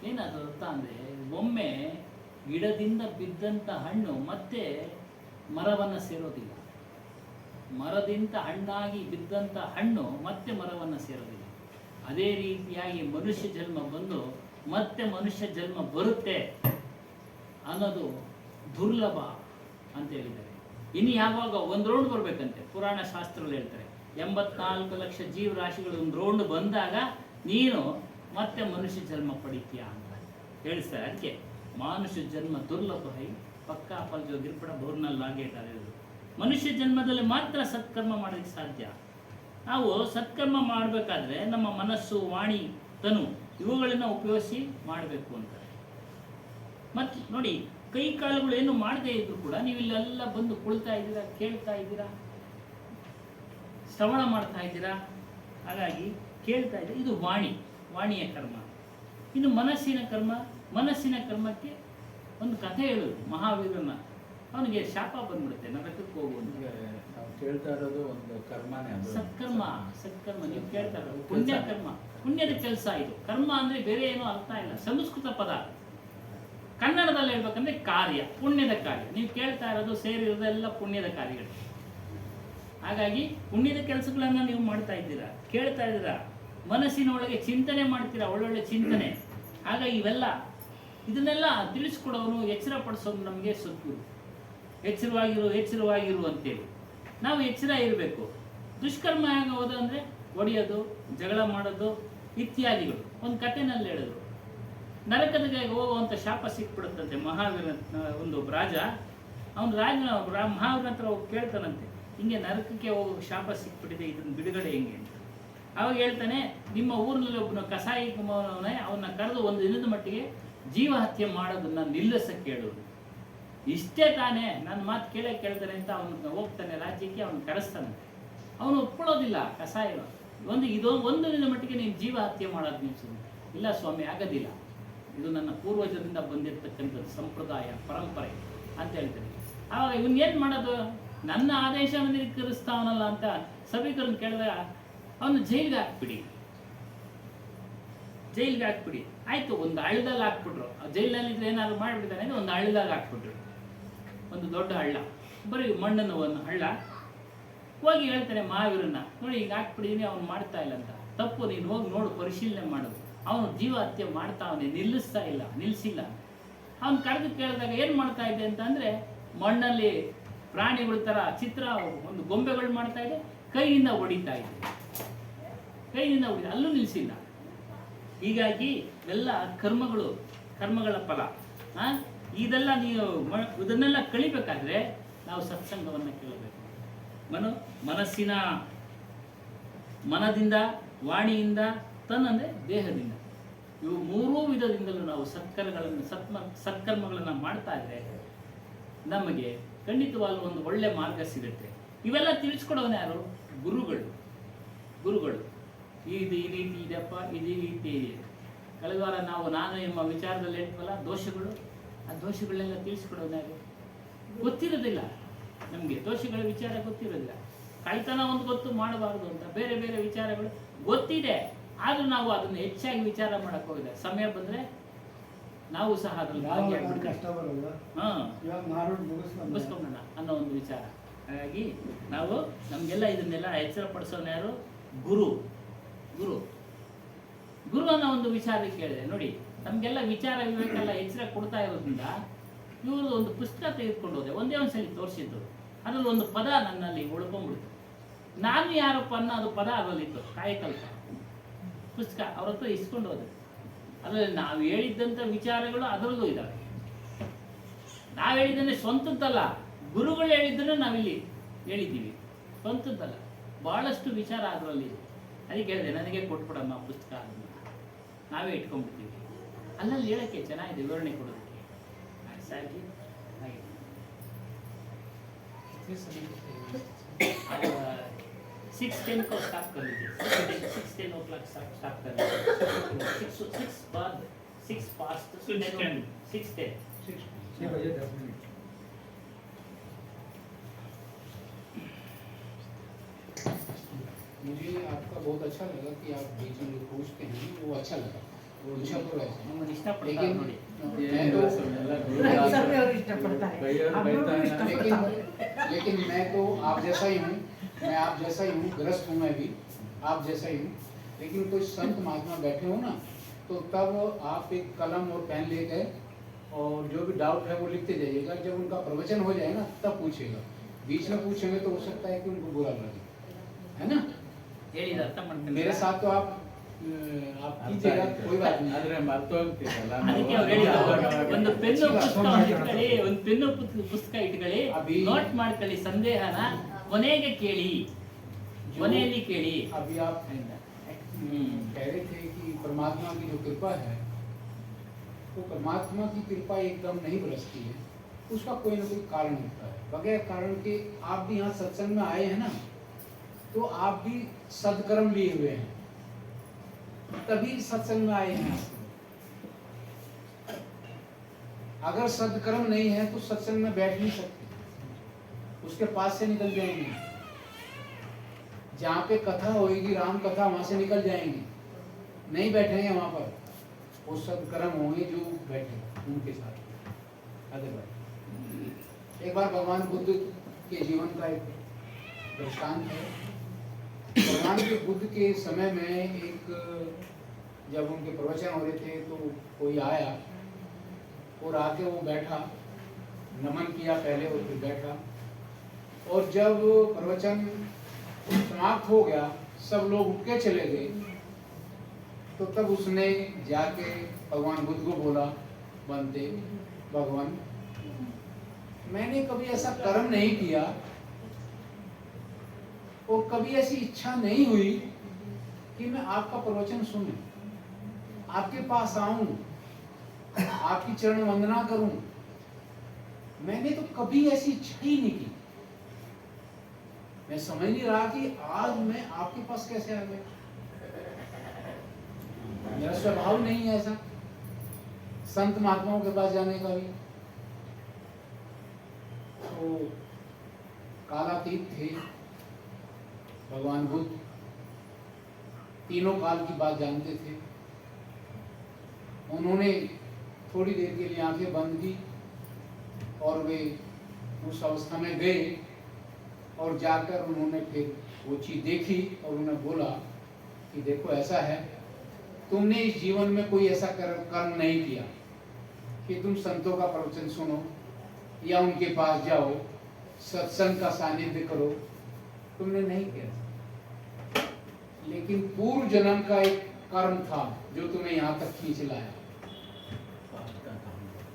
ಏನದು ಅರ್ಥ ಅಂದರೆ, ಒಮ್ಮೆ ಗಿಡದಿಂದ ಬಿದ್ದಂಥ ಹಣ್ಣು ಮತ್ತೆ ಮರವನ್ನು ಸೇರೋದಿಲ್ಲ, ಮರದಿಂದ ಹಣ್ಣಾಗಿ ಬಿದ್ದಂಥ ಹಣ್ಣು ಮತ್ತೆ ಮರವನ್ನು ಸೇರೋದಿಲ್ಲ. ಅದೇ ರೀತಿಯಾಗಿ ಮನುಷ್ಯ ಜನ್ಮ ಬಂದು ಮತ್ತೆ ಮನುಷ್ಯ ಜನ್ಮ ಬರುತ್ತೆ ಅನ್ನೋದು ದುರ್ಲಭ ಅಂತ ಹೇಳಿದ್ದಾರೆ. ಇನ್ನು ಯಾವಾಗ ಒಂದು ರೌಂಡ್ ಬರಬೇಕಂತೆ, ಪುರಾಣ ಶಾಸ್ತ್ರದಲ್ಲಿ ಹೇಳ್ತಾರೆ 84 ಲಕ್ಷ ಜೀವರಾಶಿಗಳು ಒಂದು ರೌಂಡ್ ಬಂದಾಗ ನೀನು ಮತ್ತೆ ಮನುಷ್ಯ ಜನ್ಮ ಪಡಿತೀಯ ಅಂತ ಹೇಳಿಸ್ತಾರೆ. ಅದಕ್ಕೆ ಮಾನುಷ್ಯ ಜನ್ಮ ದುರ್ಲಭ ಹೈ ಪಕ್ಕಾ ಪಲ್ಜೋ ಗಿರ್ಪಡ ಬಹುರ್ನಲ್ಲಾಗೇಟ ಹೇಳಿದ್ರು. ಮನುಷ್ಯ ಜನ್ಮದಲ್ಲಿ ಮಾತ್ರ ಸತ್ಕರ್ಮ ಮಾಡೋದಕ್ಕೆ ಸಾಧ್ಯ. ನಾವು ಸತ್ಕರ್ಮ ಮಾಡಬೇಕಾದ್ರೆ ನಮ್ಮ ಮನಸ್ಸು, ವಾಣಿ, ತನು ಇವುಗಳನ್ನ ಉಪಯೋಗಿಸಿ ಮಾಡಬೇಕು ಅಂತಾರೆ. ಮತ್ತು ನೋಡಿ, ಕೈ ಕಾಲುಗಳು ಏನು ಮಾಡದೇ ಇದ್ರು ಕೂಡ ನೀವು ಇಲ್ಲೆಲ್ಲ ಬಂದು ಕುಳ್ತಾ ಇದ್ದೀರಾ, ಕೇಳ್ತಾ ಇದ್ದೀರಾ, ಶ್ರವಣ ಮಾಡ್ತಾ ಇದ್ದೀರಾ. ಹಾಗಾಗಿ ಕೇಳ್ತಾ ಇದ್ದೀರಾ, ಇದು ವಾಣಿಯ ಕರ್ಮ. ಇನ್ನು ಮನಸ್ಸಿನ ಕರ್ಮ, ಮನಸ್ಸಿನ ಕರ್ಮಕ್ಕೆ ಒಂದು ಕಥೆ ಹೇಳೋದು. ಮಹಾವೀರನ, ಅವನಿಗೆ ಶಾಪ ಬಂದ್ಬಿಡುತ್ತೆ, ನರಕಕ್ಕೆ ಹೋಗುವಂತ. ನಾವು ಕೇಳ್ತಾ ಇರೋದು ಒಂದು ಕರ್ಮನೇ, ಅದು ಸತ್ಕರ್ಮ. ನೀವು ಕೇಳ್ತಾ ಇರೋದು ಪುಣ್ಯಕರ್ಮ, ಪುಣ್ಯದ ಕೆಲಸ ಇದು. ಕರ್ಮ ಅಂದ್ರೆ ಬೇರೆ ಏನೋ ಅರ್ಥ ಇಲ್ಲ, ಸಂಸ್ಕೃತ ಪದ. ಕನ್ನಡದಲ್ಲಿ ಹೇಳ್ಬೇಕಂದ್ರೆ ಕಾರ್ಯ, ಪುಣ್ಯದ ಕಾರ್ಯ. ನೀವು ಕೇಳ್ತಾ ಇರೋದು ಸೇರಿರೋದೆಲ್ಲ ಪುಣ್ಯದ ಕಾರ್ಯಗಳು. ಹಾಗಾಗಿ ಪುಣ್ಯದ ಕೆಲಸಗಳನ್ನ ನೀವು ಮಾಡ್ತಾ ಇದ್ದೀರಾ, ಕೇಳ್ತಾ ಇದ್ದೀರಾ, ಮನಸ್ಸಿನ ಒಳಗೆ ಚಿಂತನೆ ಮಾಡ್ತೀರಾ, ಒಳ್ಳೊಳ್ಳೆ ಚಿಂತನೆ. ಹಾಗಾಗಿ ಇದನ್ನೆಲ್ಲ ತಿಳಿಸ್ಕೊಡೋನು, ಎಚ್ಚರ ಪಡಿಸೋನು ನಮಗೆ ಸದ್ಗುರು. ಎಚ್ಚರವಾಗಿರು ಅಂತೇಳಿ ನಾವು ಎಚ್ಚರ ಇರಬೇಕು. ದುಷ್ಕರ್ಮ ಆಗೋದು ಅಂದರೆ ಹೊಡೆಯೋದು, ಜಗಳ ಮಾಡೋದು ಇತ್ಯಾದಿಗಳು. ಒಂದು ಕಥೆನಲ್ಲಿ ಹೇಳಿದ್ರು, ನರಕದ ಹೋಗುವಂಥ ಶಾಪ ಸಿಕ್ಬಿಡುತ್ತಂತೆ. ಮಹಾವೀರ ಒಂದು ರಾಜ, ಅವನು ಮಹಾವೀರನ ಹತ್ರ ಹೋಗಿ ಕೇಳ್ತಾನಂತೆ, ಹಿಂಗೆ ನರಕಕ್ಕೆ ಹೋಗೋ ಶಾಪ ಸಿಕ್ಬಿಟ್ಟಿದೆ, ಇದನ್ನು ಬಿಡುಗಡೆ ಹೆಂಗೆ ಅಂತ. ಅವಾಗ ಹೇಳ್ತಾನೆ, ನಿಮ್ಮ ಊರಿನಲ್ಲಿ ಒಬ್ಬನ ಕಸಾಯಿ ಅವನ್ನ ಕರೆದು ಒಂದು ದಿನದ ಮಟ್ಟಿಗೆ ಜೀವ ಹತ್ಯೆ ಮಾಡೋದನ್ನ ನಿಲ್ಲಿಸಕ್ಕೆ ಹೇಳೋದು. ಇಷ್ಟೇ ತಾನೇ, ನನ್ನ ಮಾತು ಕೇಳ್ತಾನೆ ಅಂತ ಅವನು ಹೋಗ್ತಾನೆ ರಾಜ್ಯಕ್ಕೆ, ಅವನು ಕರೆಸ್ತಾನಂತೆ. ಅವನು ಒಪ್ಕೊಳ್ಳೋದಿಲ್ಲ ಕಸಾಯ. ಒಂದು ದಿನದ ಮಟ್ಟಿಗೆ ನೀನು ಜೀವ ಹತ್ಯೆ ಮಾಡೋದು ನಿಲ್ಸೋದು. ಇಲ್ಲ ಸ್ವಾಮಿ, ಆಗೋದಿಲ್ಲ, ಇದು ನನ್ನ ಪೂರ್ವಜರಿಂದ ಬಂದಿರತಕ್ಕಂಥದ್ದು ಸಂಪ್ರದಾಯ, ಪರಂಪರೆ ಅಂತ ಹೇಳ್ತಾನೆ. ಆವಾಗ ಇವನ್ ಏನ್ ಮಾಡೋದು, ನನ್ನ ಆದೇಶವನ್ನು ನಿರಾಕರಿಸ್ತಾವನಲ್ಲ ಅಂತ ಸಭಿಕರನ್ನು ಕೇಳಿದಾಗ ಅವನು ಜೈಲಿಗೆ ಹಾಕ್ಬಿಡಿ, ಜೈಲಿಗೆ ಹಾಕ್ಬಿಡಿ. ಆಯ್ತು, ಒಂದು ಹಳ್ಳದಲ್ಲಿ ಹಾಕ್ಬಿಟ್ರು. ಜೈಲಿನಲ್ಲಿ ಇದ್ರೆ ಏನಾದ್ರು ಮಾಡಿಬಿಡ್ತಾನೆ ಅಂದ್ರೆ ಒಂದು ಹಳ್ಳದಾಗ ಹಾಕ್ಬಿಟ್ರು, ಒಂದು ದೊಡ್ಡ ಹಳ್ಳ, ಬರೀ ಮಣ್ಣನ್ನು ಒಂದು ಹಳ್ಳ. ಹೋಗಿ ಹೇಳ್ತಾನೆ ಮಹಾವೀರನ್ನ, ನೋಡಿ ಈಗ ಹಾಕ್ಬಿಟ್ಟಿದೀನಿ, ಅವ್ನು ಮಾಡ್ತಾ ಇಲ್ಲ ಅಂತ. ತಪ್ಪು, ನೀನು ಹೋಗಿ ನೋಡು, ಪರಿಶೀಲನೆ ಮಾಡೋದು. ಅವನು ಜೀವ ಹತ್ಯೆ ಮಾಡ್ತಾವನೆ, ನಿಲ್ಲಿಸಿಲ್ಲ. ಅವ್ನು ಕರೆದು ಕೇಳಿದಾಗ ಏನು ಮಾಡ್ತಾ ಇದೆ ಅಂತಂದ್ರೆ, ಮಣ್ಣಲ್ಲಿ ಪ್ರಾಣಿಗಳ ಥರ ಚಿತ್ರ ಒಂದು ಗೊಂಬೆಗಳು ಮಾಡ್ತಾ ಇದೆ, ಕೈಯಿಂದ ಹೊಡಿತಾ ಇದೆ, ಅಲ್ಲೂ ನಿಲ್ಲಿಸಿಲ್ಲ. ಹೀಗಾಗಿ ಎಲ್ಲ ಕರ್ಮಗಳ ಫಲ. ಇದೆಲ್ಲ ನೀವು ಇದನ್ನೆಲ್ಲ ಕಳಿಬೇಕಾದ್ರೆ ನಾವು ಸತ್ಸಂಗವನ್ನು ಕೇಳಬೇಕು. ಮನದಿಂದ, ವಾಣಿಯಿಂದ, ತನ್ನಂದ್ರೆ ದೇಹದಿಂದ, ಇವು ಮೂರೂ ವಿಧದಿಂದಲೂ ನಾವು ಸತ್ಕರ್ಮಗಳನ್ನು ಮಾಡ್ತಾ ಇದ್ರೆ ನಮಗೆ ಖಂಡಿತವಾಗ್ಲೂ ಒಂದು ಒಳ್ಳೆ ಮಾರ್ಗ ಸಿಗುತ್ತೆ. ಇವೆಲ್ಲ ತಿಳಿಸ್ಕೊಡೋನು ಯಾರು? ಗುರುಗಳು. ಇದು ಈ ರೀತಿ ಇದೆಪ್ಪ, ಇದು ಈ ರೀತಿ ಇದೆ. ಕಳೆದ ವಾರ ನಾನು ಎಂಬ ವಿಚಾರದಲ್ಲಿ ಹೇಳ್ತವಲ್ಲ, ದೋಷಗಳು, ಆ ದೋಷಗಳನ್ನೆಲ್ಲ ತಿಳಿಸ್ಕೊಡೋನು ಯಾರು? ಗೊತ್ತಿರೋದಿಲ್ಲ ನಮಗೆ, ದೋಷಗಳ ವಿಚಾರ ಗೊತ್ತಿರೋದಿಲ್ಲ. ಕಳ್ತನ ಒಂದು ಗೊತ್ತು, ಮಾಡಬಾರ್ದು ಅಂತ ಬೇರೆ ಬೇರೆ ವಿಚಾರಗಳು ಗೊತ್ತಿದೆ, ಆದ್ರೂ ನಾವು ಅದನ್ನು ಹೆಚ್ಚಾಗಿ ವಿಚಾರ ಮಾಡಕ್ ಹೋಗಿದೆ. ಸಮಯ ಬಂದ್ರೆ ನಾವು ಸಹ ಅದ್ರಲ್ಲಿ ಕಷ್ಟ ಬರಲ್ಲ, ಮುಗಿಸ್ಕೊಂಡ ಅನ್ನೋ ಒಂದು ವಿಚಾರ. ಹಾಗಾಗಿ ನಾವು ನಮ್ಗೆಲ್ಲ ಇದನ್ನೆಲ್ಲ ಎಚ್ಚರ ಪಡಿಸೋನು ಯಾರು? ಗುರು ಅನ್ನೋ ಒಂದು ವಿಚಾರ ಕೇಳಿದೆ ನೋಡಿ. ನಮ್ಗೆಲ್ಲ ವಿಚಾರ ವಿವೇಕೆಲ್ಲ ಎಚ್ಚರ ಕೊಡ್ತಾ ಇರೋದ್ರಿಂದ ಇವರು ಒಂದು ಪುಸ್ತಕ ತೆಗೆದುಕೊಂಡು ಹೋದೆ, ಒಂದೇ ಒಂದ್ಸಲಿ ತೋರಿಸಿದ್ದು. ಅದ್ರಲ್ಲಿ ಒಂದು ಪದ ನನ್ನಲ್ಲಿ ಉಳ್ಕೊಂಡ್ಬಿಡ್ತು. ನಾನು ಯಾರಪ್ಪ ಅನ್ನೋ ಅದು ಪದ ಅದರಲ್ಲಿತ್ತು, ಕಾಯಕಲ್ಪ ಪುಸ್ತಕ. ಅವ್ರ ಹತ್ರ ಇಸ್ಕೊಂಡು ಹೋದೆ. ಅದರಲ್ಲಿ ನಾವು ಹೇಳಿದ್ದಂಥ ವಿಚಾರಗಳು ಅದರಲ್ಲೂ ಇದ್ದಾವೆ. ನಾವು ಹೇಳಿದ್ದನ್ನೇ ಸ್ವಂತದ್ದಲ್ಲ, ಗುರುಗಳು ಹೇಳಿದ್ದನ್ನು ನಾವಿಲ್ಲಿ ಹೇಳಿದ್ದೀವಿ, ಸ್ವಂತದ್ದಲ್ಲ. ಬಹಳಷ್ಟು ವಿಚಾರ ಅದರಲ್ಲಿ. ಅದಕ್ಕೆ ಹೇಳಿದೆ, ನನಗೆ ಕೊಟ್ಬಿಡಮ್ಮ ಪುಸ್ತಕ, ಅದನ್ನು ನಾವೇ ಇಟ್ಕೊಂಡ್ಬಿಡ್ತೀವಿ. ಅಲ್ಲಲ್ಲಿ ಹೇಳೋಕ್ಕೆ ಚೆನ್ನಾಗಿದೆ, ವಿವರಣೆ ಕೊಡೋದಕ್ಕೆ ಸಾಕಿ. ಹಾಗೆ 6:10 को स्टार्ट कर लीजिए, 6:10 o'clock स्टार्ट कर लीजिए, 6 past 6:10 6 बजे 10 मिनट। मुझे आपका बहुत अच्छा लगा कि आप बीच में जो पूछते हैं वो अच्छा लगा, वो अच्छा तो है। ನಮ್ಮನ್ನು ಇಷ್ಟಪಡ್ತಾರೆ लेकिन ನೋಡಿ. लेकिन मैं तो आप जैसा ही हूँ, मैं आप जैसा ही हूँ, ग्रस्त हूँ मैं भी आप जैसा ही हूँ। लेकिन कोई संत महात्मा बैठे हो ना, तो तब आप एक कलम और पेन लेकर और जो भी डाउट है वो लिखते जाइएगा। जब उनका प्रवचन हो जाए ना तब पूछेगा, बीच में पूछेंगे तो हो सकता है कि उनको बुरा लगे, है ना। ಹೇಳಿದ ಅರ್ಥ ಮಾಡ್ಕೊಂಡು मेरे साथ तो आप कीजिएगा, कोई बात नहीं। ಆದ್ರೆ ಮರ್ತೋಗ್ತಿರಲ್ಲ, ಅದಕ್ಕೆ ಅವ್ರು ಹೇಳಿದ್ರು, ಒಂದು ಪೆನ್ನು ಪುಸ್ತಕ ಇಟ್ಕೊಳ್ಳಿ, ಒಂದು ಪೆನ್ನು ಪುಸ್ತಕ ಇಟ್ಕೊಳ್ಳಿ, ನೋಟ್ ಮಾಡ್ಕೊಳ್ಳಿ, ಸಂದೇಹನ ಕೊನೆಗೆ ಕೇಳಿ, ಕೊನೆಯಲ್ಲಿ ಕೇಳಿ. अभी आप कह रहे थे कि परमात्मा की जो कृपा है, तो परमात्मा की कृपा एकदम नहीं बरसती है, उसका कोई ना कोई कारण होता है। बगैर कारण के आप भी यहाँ सत्संग में आए हैं ना, तो आप भी सदकर्म लिए हुए हैं, तभी सत्संग में आए हैं। अगर सदकर्म नहीं है तो सत्संग में बैठ नहीं सकते, उसके पास से निकल जाएंगे। जहाँ पे कथा होगी, राम कथा, वहां से निकल जाएंगे, नहीं बैठेंगे वहां पर। वो सदकर्म होंगे जो बैठे उनके साथ। अदरवाइज एक बार भगवान बुद्ध के जीवन का एक दृष्टांत है। भगवान के बुद्ध के समय में एक, जब उनके प्रवचन हो रहे थे तो कोई आया और आके वो बैठा, नमन किया पहले और फिर बैठा। और जब प्रवचन समाप्त हो गया, सब लोग उठ के चले गए, तो तब उसने जाके भगवान बुद्ध को बोला, बनते भगवान, मैंने कभी ऐसा कर्म नहीं किया और कभी ऐसी इच्छा नहीं हुई कि मैं आपका प्रवचन सुनूं, आपके पास आऊं, आपकी चरण वंदना करूं। मैंने तो कभी ऐसी इच्छा ही नहीं की। मैं समझ नहीं रहा कि आज मैं आपके पास कैसे आ गया। मेरा स्वभाव नहीं है ऐसा संत महात्माओं के पास जाने का भी। वो कालातीत थे। भगवान बुद्ध तीनों काल की बात जानते थे। उन्होंने थोड़ी देर के लिए आंखें बंद की और वे उस अवस्था में गए और जाकर उन्होंने फिर वो चीज़ देखी और उन्हें बोला कि देखो ऐसा है, तुमने इस जीवन में कोई ऐसा कर्म नहीं किया कि तुम संतों का प्रवचन सुनो या उनके पास जाओ, सत्संग का सानिध्य करो, तुमने नहीं किया। लेकिन पूर्व जन्म का एक कर्म था जो तुम्हें यहाँ तक खींच लाया,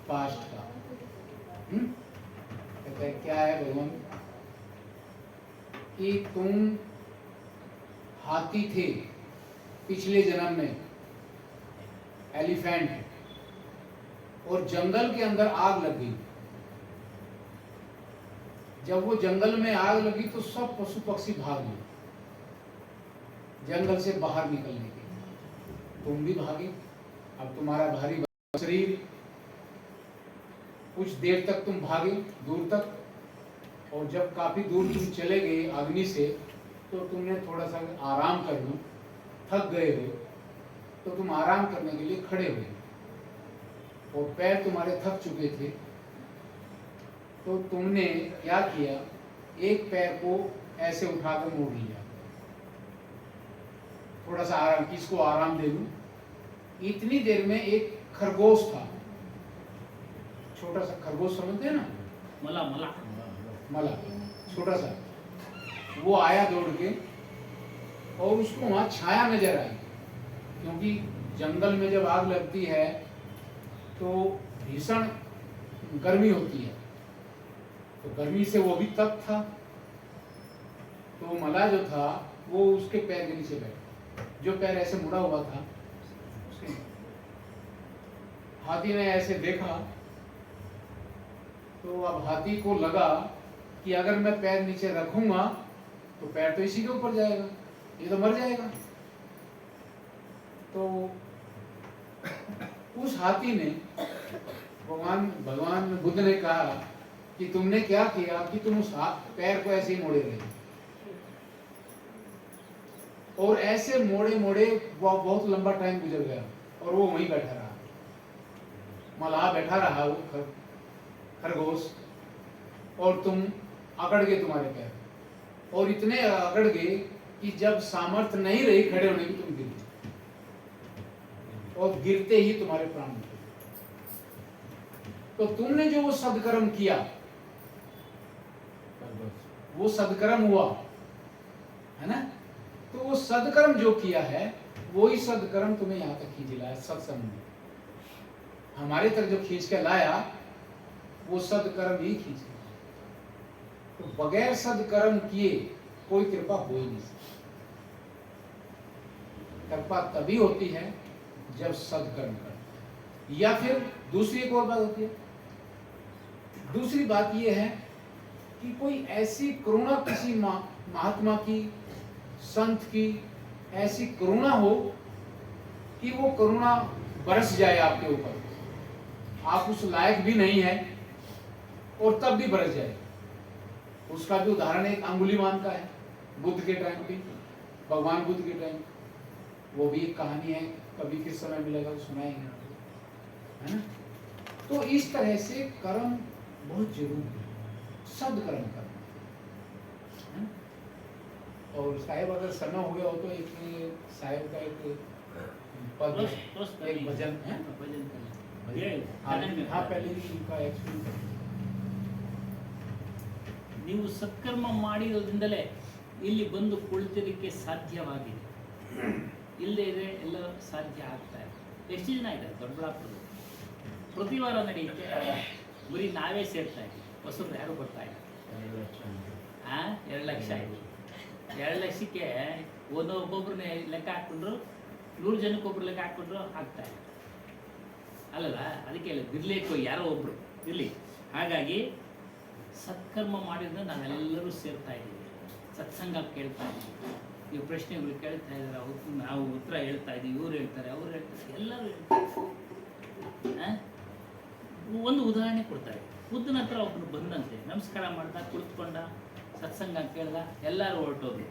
पास्ट का। कहता है क्या है भगवान, कि तुम हाथी थे पिछले जन्म में, एलिफेंट, और जंगल के अंदर आग लग गई। जब वो जंगल में आग लगी तो सब पशु पक्षी भाग गए जंगल से बाहर निकलने के लिए। तुम भी भागे। अब तुम्हारा भारी शरीर, कुछ देर तक तुम भागे दूर तक, और जब काफी दूर तुम चले गए अग्नि से, तो तुमने थोड़ा सा आराम कर लो, थक गए हो, तो तुम आराम करने के लिए खड़े हुए और पैर तुम्हारे थक चुके थे, तो तुमने क्या किया, एक पैर को ऐसे उठाकर मोड़ लिया, थोड़ा सा आराम, किसको आराम दे दूं। इतनी देर में एक खरगोश था, छोटा सा खरगोश, समझते हैं ना, मला मला मला, छोटा सा, वो आया दौड़ के और उसको वहां छाया नजर आई, क्योंकि जंगल में जब आग लगती है तो भीषण गर्मी होती है, तो गर्मी से वो भी तप था। तो मला जो था वो उसके पैर के नीचे बैठा, जो पैर ऐसे मुड़ा हुआ था उसके। हाथी ने ऐसे देखा तो अब हाथी को लगा कि अगर मैं पैर नीचे रखूंगा तो पैर तो इसी के ऊपर जाएगा, ये तो मर जाएगा। तो उस हाथी ने, भगवान बुद्ध ने कहा कि तुमने क्या किया कि तुम उस पैर को ऐसे ही मोड़े रहे, और ऐसे मोड़े मोड़े बहुत लंबा टाइम गुजर गया और वो वहीं बैठा रहा, मलाह बैठा रहा, वो खरगोश, और तुम अकड़ गए, तुम्हारे पैर, और इतने अकड़ गए कि जब सामर्थ्य नहीं रही खड़े होने की, तुम गिर गए, और गिरते ही तुम्हारे प्राण निकले। तो तुमने जो वो सदकर्म किया, वो सदकर्म हुआ है ना, तो वो सदकर्म जो किया है वही सदकर्म तुम्हें यहां तक खींच लाया। सत्संग में हमारे तक जो खींच के लाया वो सदकर्म ही खींच लाया। तो बगैर सदकर्म किए कोई कृपा हो ही नहीं सकती। कृपा तभी होती है जब सदकर्म कर। या फिर दूसरी एक और बात होती है, दूसरी बात यह है कि कोई ऐसी करुणा किसी महात्मा की, संत की ऐसी करुणा हो कि वो करुणा बरस जाए आपके ऊपर, आप उस लायक भी नहीं है और तब भी बरस जाए। उसका भी उदाहरण एक अंगुलीमाल का है, बुद्ध के टाइम पे, भगवान बुद्ध के टाइम, वो भी एक कहानी है, कभी किस समय मिलेगा तो सुनाएंगे, है ना। तो इस तरह से कर्म बहुत जरूरी है, सदकर्म करना। और साहेब अगर समय हो गया हो तो एक साहेब का एक पद, एक भजन है, हाँ पहले भी उनका एक्सपीरियंस। ನೀವು ಸತ್ಕರ್ಮ ಮಾಡಿರೋದ್ರಿಂದಲೇ ಇಲ್ಲಿ ಬಂದು ಕುಳಿತಿದ್ದಕ್ಕೆ ಸಾಧ್ಯವಾಗಿದೆ, ಇಲ್ಲದೆ ಇದ್ರೆ ಎಲ್ಲ ಸಾಧ್ಯ ಆಗ್ತಾ ಇದೆ. ಎಷ್ಟು ಜನ ಇದ್ದಾರೆ ದೊಡ್ಡಬಳ್ಳಾಪುರದಲ್ಲಿ? ಪ್ರತಿ ವಾರ ನಡೆಯುತ್ತೆ, ಬರೀ ನಾವೇ ಸೇರ್ತಾ ಇದ್ದೀವಿ, ಹೊಸಬ್ರು ಯಾರು ಬರ್ತಾ ಇಲ್ಲ. 2 ಲಕ್ಷ ಆಯಿತು. 2 ಲಕ್ಷಕ್ಕೆ ಒಬ್ಬೊಬ್ರನ್ನೇ ಲೆಕ್ಕ ಹಾಕ್ಕೊಂಡ್ರು, 100 ಜನಕ್ಕೊಬ್ರು ಲೆಕ್ಕ ಹಾಕ್ಕೊಂಡ್ರು ಆಗ್ತಾ ಇಲ್ಲ ಅಲ್ಲಲ್ಲ. ಅದಕ್ಕೆ ಬಿರ್ಲೇಕು ಯಾರೋ ಒಬ್ರು ಇರಲಿ. ಹಾಗಾಗಿ ಸತ್ಕರ್ಮ ಮಾಡಿದ್ರೆ ನಾವೆಲ್ಲರೂ ಸೇರ್ತಾ ಇದ್ದೀವಿ, ಸತ್ಸಂಗ ಕೇಳ್ತಾ ಇದ್ದೀವಿ, ನೀವು ಪ್ರಶ್ನೆಗಳು ಕೇಳ್ತಾ ಇದ್ದಾರೆ, ಅವ್ರು ನಾವು ಉತ್ತರ ಹೇಳ್ತಾ ಇದ್ದೀವಿ, ಇವ್ರು ಹೇಳ್ತಾರೆ, ಅವ್ರು ಹೇಳ್ತಾರೆ, ಎಲ್ಲರೂ ಹೇಳ್ತಾರೆ. ಒಂದು ಉದಾಹರಣೆ ಕೊಡ್ತಾರೆ. ಬುದ್ಧನ ಹತ್ರ ಒಬ್ಬನು ಬಂದಂತೆ, ನಮಸ್ಕಾರ ಮಾಡ್ದ, ಕುಳಿತುಕೊಂಡ, ಸತ್ಸಂಗ ಕೇಳ್ದ, ಎಲ್ಲರೂ ಹೊರಟೋದು.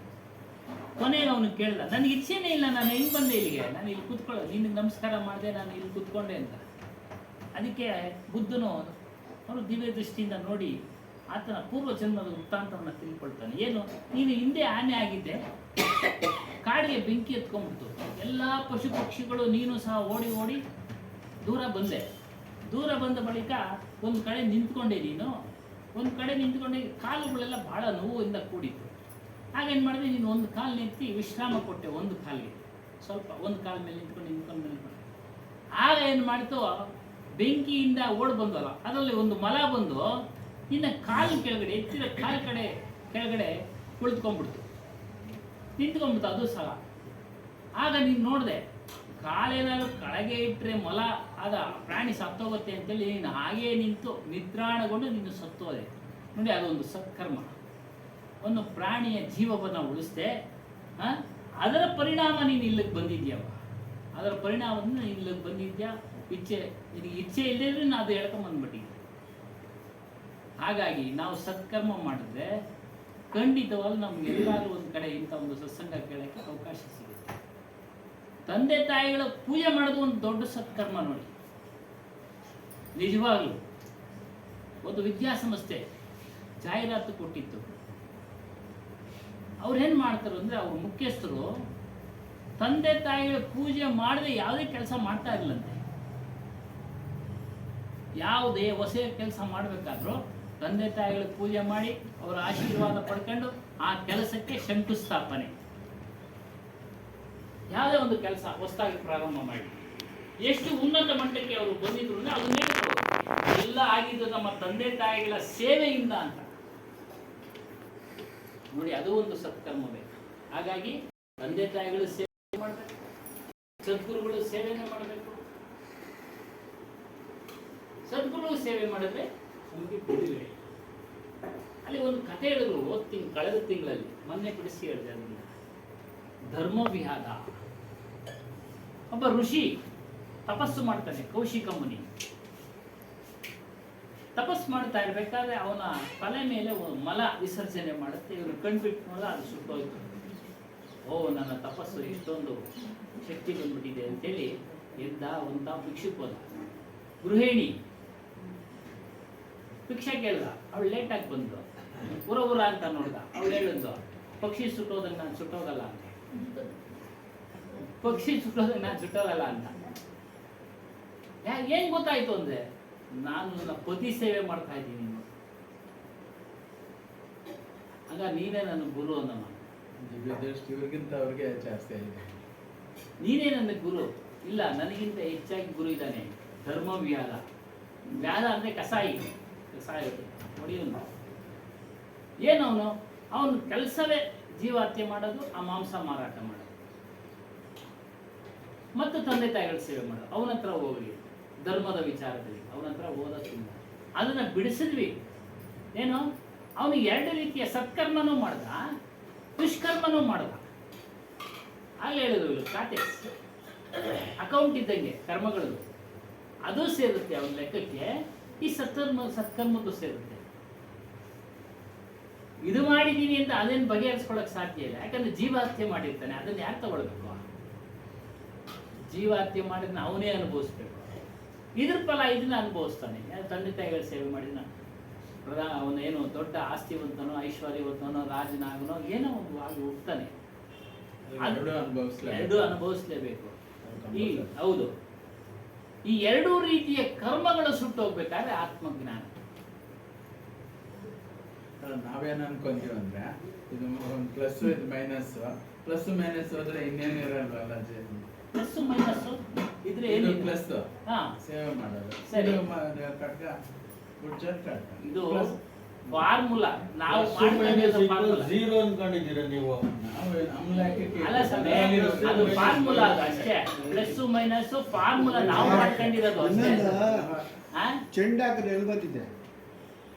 ಕೊನೆಗೆ ಅವನು ಕೇಳ್ದ, ನನಗೆ ಇಚ್ಛೆನೇ ಇಲ್ಲ, ನಾನು ಹೆಂಗೆ ಬಂದೆ ಇಲ್ಲಿಗೆ, ನಾನು ಇಲ್ಲಿ ಕೂತ್ಕೊಳ್ಳೋದು, ನಿನಗೆ ನಮಸ್ಕಾರ ಮಾಡಿದೆ, ನಾನು ಇಲ್ಲಿ ಕೂತ್ಕೊಂಡೆ ಅಂತ. ಅದಕ್ಕೆ ಬುದ್ಧನು ಅವನು ದಿವ್ಯ ದೃಷ್ಟಿಯಿಂದ ನೋಡಿ ಆತನ ಪೂರ್ವ ಜನ್ಮದ ವೃತ್ತಾಂತವನ್ನು ತಿಳ್ಕೊಳ್ತಾನೆ. ಏನು, ನೀನು ಹಿಂದೆ ಆನೆ ಆಗಿದ್ದೆ, ಕಾಡಿಗೆ ಬೆಂಕಿ ಎತ್ಕೊಂಡ್ಬಿಡ್ತು, ಎಲ್ಲ ಪಶು ಪಕ್ಷಿಗಳು, ನೀನು ಸಹ ಓಡಿ ಓಡಿ ದೂರ ಬಂದೆ. ದೂರ ಬಂದ ಬಳಿಕ ಒಂದು ಕಡೆ ನಿಂತ್ಕೊಂಡೆ, ನೀನು ಒಂದು ಕಡೆ ನಿಂತ್ಕೊಂಡೆ, ಕಾಲುಗಳೆಲ್ಲ ಬಹಳ ನೋವಿಂದ ಕೂಡಿತ್ತು. ಹಾಗೇನು ಮಾಡಿದೆ, ನೀನು ಒಂದು ಕಾಲು ನೆತ್ತಿ ವಿಶ್ರಾಮ ಕೊಟ್ಟೆ, ಒಂದು ಕಾಲಿಗೆ ಸ್ವಲ್ಪ, ಒಂದು ಕಾಲ ಮೇಲೆ ನಿಂತ್ಕೊಂಡು ಆಗ ಏನು ಮಾಡಿತು, ಬೆಂಕಿಯಿಂದ ಓಡ್ ಬಂದಲ್ಲ, ಅದರಲ್ಲಿ ಒಂದು ಮಲ ಬಂದು ನಿನ್ನ ಕಾಲು ಕೆಳಗಡೆ, ಎತ್ತಿದ ಕಾಲು ಕಡೆ ಕೆಳಗಡೆ ಕುಳಿತುಕೊಂಡ್ಬಿಡ್ತು, ನಿಂತ್ಕೊಂಡ್ಬಿಡ್ತು ಅದು ಸಹ. ಆಗ ನೀನು ನೋಡಿದೆ, ಕಾಲೇನಾದ್ರು ಕೆಳಗೆ ಇಟ್ಟರೆ ಮೊಲ ಆದ ಪ್ರಾಣಿ ಸತ್ತೋಗುತ್ತೆ ಅಂತೇಳಿ ನೀನು ಹಾಗೇ ನಿಂತು ನಿದ್ರಾಣಗೊಂಡು ನೀನು ಸತ್ತೋದೆ. ನೋಡಿ, ಅದೊಂದು ಸತ್ಕರ್ಮ. ಒಂದು ಪ್ರಾಣಿಯ ಜೀವವನ್ನು ಉಳಿಸ್ದೆ, ಅದರ ಪರಿಣಾಮ ನೀನು ಇಲ್ಲಿಗೆ ಬಂದಿದ್ಯಾವ, ಅದರ ಪರಿಣಾಮದಿಂದ ನೀನು ಇಲ್ಲಿಗೆ ಬಂದಿದ್ಯಾ. ನಿನಗೆ ಇಚ್ಛೆ ಇಲ್ಲದೇ ನಾನು ಅದು ಹೇಳ್ಕೊಂಬಂದ್ಬಿಟ್ಟಿದ್ದೆ. ಹಾಗಾಗಿ ನಾವು ಸತ್ಕರ್ಮ ಮಾಡಿದ್ರೆ ಖಂಡಿತವಾಗ್ಲೂ ನಮ್ಗೆಲ್ಲರೂ ಒಂದು ಕಡೆ ಇಂಥ ಒಂದು ಸತ್ಸಂಗ ಕೇಳೋಕ್ಕೆ ಅವಕಾಶ ಸಿಗುತ್ತೆ. ತಂದೆ ತಾಯಿಗಳ ಪೂಜೆ ಮಾಡೋದು ಒಂದು ದೊಡ್ಡ ಸತ್ಕರ್ಮ ನೋಡಿ. ನಿಜವಾಗ್ಲೂ ಒಂದು ವಿದ್ಯಾಸಂಸ್ಥೆ ಜಾಹೀರಾತು ಕೊಟ್ಟಿತ್ತು. ಅವ್ರೇನು ಮಾಡ್ತಾರೆ ಅಂದರೆ, ಅವ್ರ ಮುಖ್ಯಸ್ಥರು ತಂದೆ ತಾಯಿಗಳ ಪೂಜೆ ಮಾಡದೆ ಯಾವುದೇ ಕೆಲಸ ಮಾಡ್ತಾ ಇರಲಿಲ್ಲಂತೆ. ಯಾವುದೇ ಹೊಸ ಕೆಲಸ ಮಾಡಬೇಕಾದ್ರೂ ತಂದೆ ತಾಯಿಗಳ ಪೂಜೆ ಮಾಡಿ ಅವರ ಆಶೀರ್ವಾದ ಪಡ್ಕೊಂಡು ಆ ಕೆಲಸಕ್ಕೆ ಶಂಕುಸ್ಥಾಪನೆ. ಯಾವುದೇ ಒಂದು ಕೆಲಸ ಹೊಸದಾಗಿ ಪ್ರಾರಂಭ ಮಾಡಿ ಎಷ್ಟು ಉನ್ನತ ಮಟ್ಟಕ್ಕೆ ಅವರು ಬಂದಿದ್ರು ಅಂದರೆ ಅದನ್ನೇ ಎಲ್ಲ ಆಗಿದ್ದು ನಮ್ಮ ತಂದೆ ತಾಯಿಗಳ ಸೇವೆಯಿಂದ ಅಂತ ನೋಡಿ. ಅದು ಒಂದು ಸತ್ಕರ್ಮವೇ. ಹಾಗಾಗಿ ತಂದೆ ತಾಯಿಗಳು ಸೇವೆ ಮಾಡಬೇಕು, ಸದ್ಗುರುಗಳು ಸೇವೆನೇ ಮಾಡಬೇಕು. ಸದ್ಗುರು ಸೇವೆ ಮಾಡಿದ್ರೆ ನಮಗೆ ಬಿಡುಗಡೆ. ಅಲ್ಲಿ ಒಂದು ಕಥೆ ಹೇಳಿದ್ರು, ಕಳೆದ ತಿಂಗಳಲ್ಲಿ, ಮೊನ್ನೆ ಬಿಡಿಸಿ ಹೇಳಿದೆ ಅದನ್ನ. ಧರ್ಮವಿಹಾದ ಒಬ್ಬ ಋಷಿ ತಪಸ್ಸು ಮಾಡ್ತಾನೆ, ಕೌಶಿಕ ಮುನಿ. ತಪಸ್ಸು ಮಾಡ್ತಾ ಇರ್ಬೇಕಾದ್ರೆ ಅವನ ತಲೆ ಮೇಲೆ ಮಲ ವಿಸರ್ಜನೆ ಮಾಡುತ್ತೆ. ಇವರು ಕಣ್ಬಿಟ್ಟು ನೋಡಿದ್ರೆ ಅದು ಸುಟ್ಟೋಯ್ತು. ಓ, ನನ್ನ ತಪಸ್ಸು ಇಷ್ಟೊಂದು ಶಕ್ತಿ ಬಂದ್ಬಿಟ್ಟಿದೆ ಅಂತೇಳಿ ಎದ್ದ ಒಂದ ಭಿಕ್ಷುಕ ಹೋದ. ಗೃಹಿಣಿ ಭಿಕ್ಷೆ ಕೇಳ್ದ, ಅವಳು ಲೇಟಾಗಿ ಬಂದು ಉರ ಅಂತ ನೋಡ್ದ. ಅವಳು ಹೇಳಿದ್ಲು, ಪಕ್ಷಿ ಸುಟ್ಟೋದಂಗೆ ನಾನು ಸುಟ್ಟೋಗಲ್ಲ ಅಂತ. ಪಕ್ಷಿ ಸುಟ್ಟೋದಂಗೆ ನಾನು ಸುಟ್ಟೋಗಲ್ಲ ಅಂತ. ಏನ್ ಗೊತ್ತಾಯ್ತು ಅಂದ್ರೆ, ನಾನು ನನ್ನ ಪತಿ ಸೇವೆ ಮಾಡ್ತಾ ಇದ್ದೀನಿ, ಆಗ ನೀನೇ ನನ್ನ ಗುರು ಅನ್ನಮ್ಮ. ಇವ್ರಿಗಿಂತ ಅವ್ರಿಗೆ ಜಾಸ್ತಿ ಆಗಿದೆ. ನೀನೇ ನನ್ನ ಗುರು. ಇಲ್ಲ, ನನಗಿಂತ ಹೆಚ್ಚಾಗಿ ಗುರು ಇದ್ದಾನೆ. ಧರ್ಮ ವ್ಯಾದ. ವ್ಯಾದ ಅಂದ್ರೆ ಕಸಾಯಿ, ಕಸಾಯ ಹೊಡಿಯೋನು. ಏನವನು, ಅವನು ಕೆಲಸವೇ ಜೀವಹತ್ಯೆ ಮಾಡೋದು, ಆ ಮಾಂಸ ಮಾರಾಟ ಮಾಡೋದು, ಮತ್ತು ತಂದೆ ತಾಯಿಗಳ ಸೇವೆ ಮಾಡೋದು. ಅವನ ಹತ್ರ ಹೋಗ್ಲಿ, ಧರ್ಮದ ವಿಚಾರದಲ್ಲಿ ಅವನ ಹತ್ರ ಓದೋದ್ರಿಂದ ಅದನ್ನ ಬಿಡಿಸಿದ್ವಿ. ಏನು, ಅವನು ಎರಡು ರೀತಿಯ ಸತ್ಕರ್ಮನೂ ಮಾಡ್ದ, ದುಷ್ಕರ್ಮನೂ ಮಾಡ್ದ. ಅಲ್ಲಿ ಹೇಳಿದ್ರು, ಖಾತೆ ಅಕೌಂಟ್ ಇದ್ದಂಗೆ ಕರ್ಮಗಳು ಅದು ಸೇರುತ್ತೆ ಅವನ ಲೆಕ್ಕಕ್ಕೆ. ಈ ಸತ್ಕರ್ಮದ್ದು ಸೇರುತ್ತೆ. ಇದು ಮಾಡಿದ್ದೀನಿ ಅಂತ ಅದೇನು ಬಗೆಹರಿಸ್ಕೊಳಕ್ ಸಾಧ್ಯ ಇಲ್ಲ. ಯಾಕಂದ್ರೆ ಜೀವಹತ್ಯೆ ಮಾಡಿರ್ತಾನೆ, ಅದನ್ನ ಯಾರು ತಗೊಳ್ಬೇಕು? ಜೀವಹತ್ಯೆ ಮಾಡಿದ್ನ ಅವನೇ ಅನುಭವಿಸ್ಬೇಕು. ಇದ್ರ ಫಲ ಇದನ್ನ ಅನುಭವಿಸ್ತಾನೆ. ತಂದೆ ತಾಯಿಗಳ ಸೇವೆ ಮಾಡಿದ್ನ ಅವನು ಏನು ದೊಡ್ಡ ಆಸ್ತಿವಂತನೋ, ಐಶ್ವರ್ಯವಂತನೋ, ರಾಜನಾಗನೋ ಏನೋ ಒಂದು ಆಗಿ ಹೋಗ್ತಾನೆ. ಎರಡು ಅನುಭವಿಸ್ಲೇಬೇಕು. ಹೌದು, ಈ ಎರಡೂ ರೀತಿಯ ಕರ್ಮಗಳು ಸುಟ್ಟೋಗ್ಬೇಕಾದ್ರೆ ಆತ್ಮಜ್ಞಾನ. ನಾವೇನು ಅನ್ಕೊಂತೀವಿ ಅಂದ್ರೆ, ಇದು ಒಂದು ಪ್ಲಸ್ ಇದು ಮೈನಸ್, ಪ್ಲಸ್ ಮೈನಸ್ ಹೋದ್ರೆ ಇನ್ನೇನು ಇರಲ್ವಲ್ಲ. ಪ್ಲಸ್ ಮೈನಸ್ ಇದ್ರೆ ಏನು? ಪ್ಲಸ್ ಸೇವೆ ಮಾಡೋದು. ಇದು ಫಾರ್ಮುಲಾ. ನಾವು ಜೀರೋ ಅನ್ಕೊಂಡಿದ್ದೀರಾ ನೀವು? ಅಲ್ಲ ಸಮಯ, ಅದು ಫಾರ್ಮುಲಾ ಅಷ್ಟೇ. ಪ್ಲಸ್ ಮೈನಸ್ ಫಾರ್ಮುಲಾ ನಾವು ಮಾಡ್ಕೊಂಡಿರೋದು ಅಷ್ಟೇ. ಚೆಂಡ ಹಾಕಿದ್ರೆ ಎಲ್ಲಿ ಬಂದಿದೆ?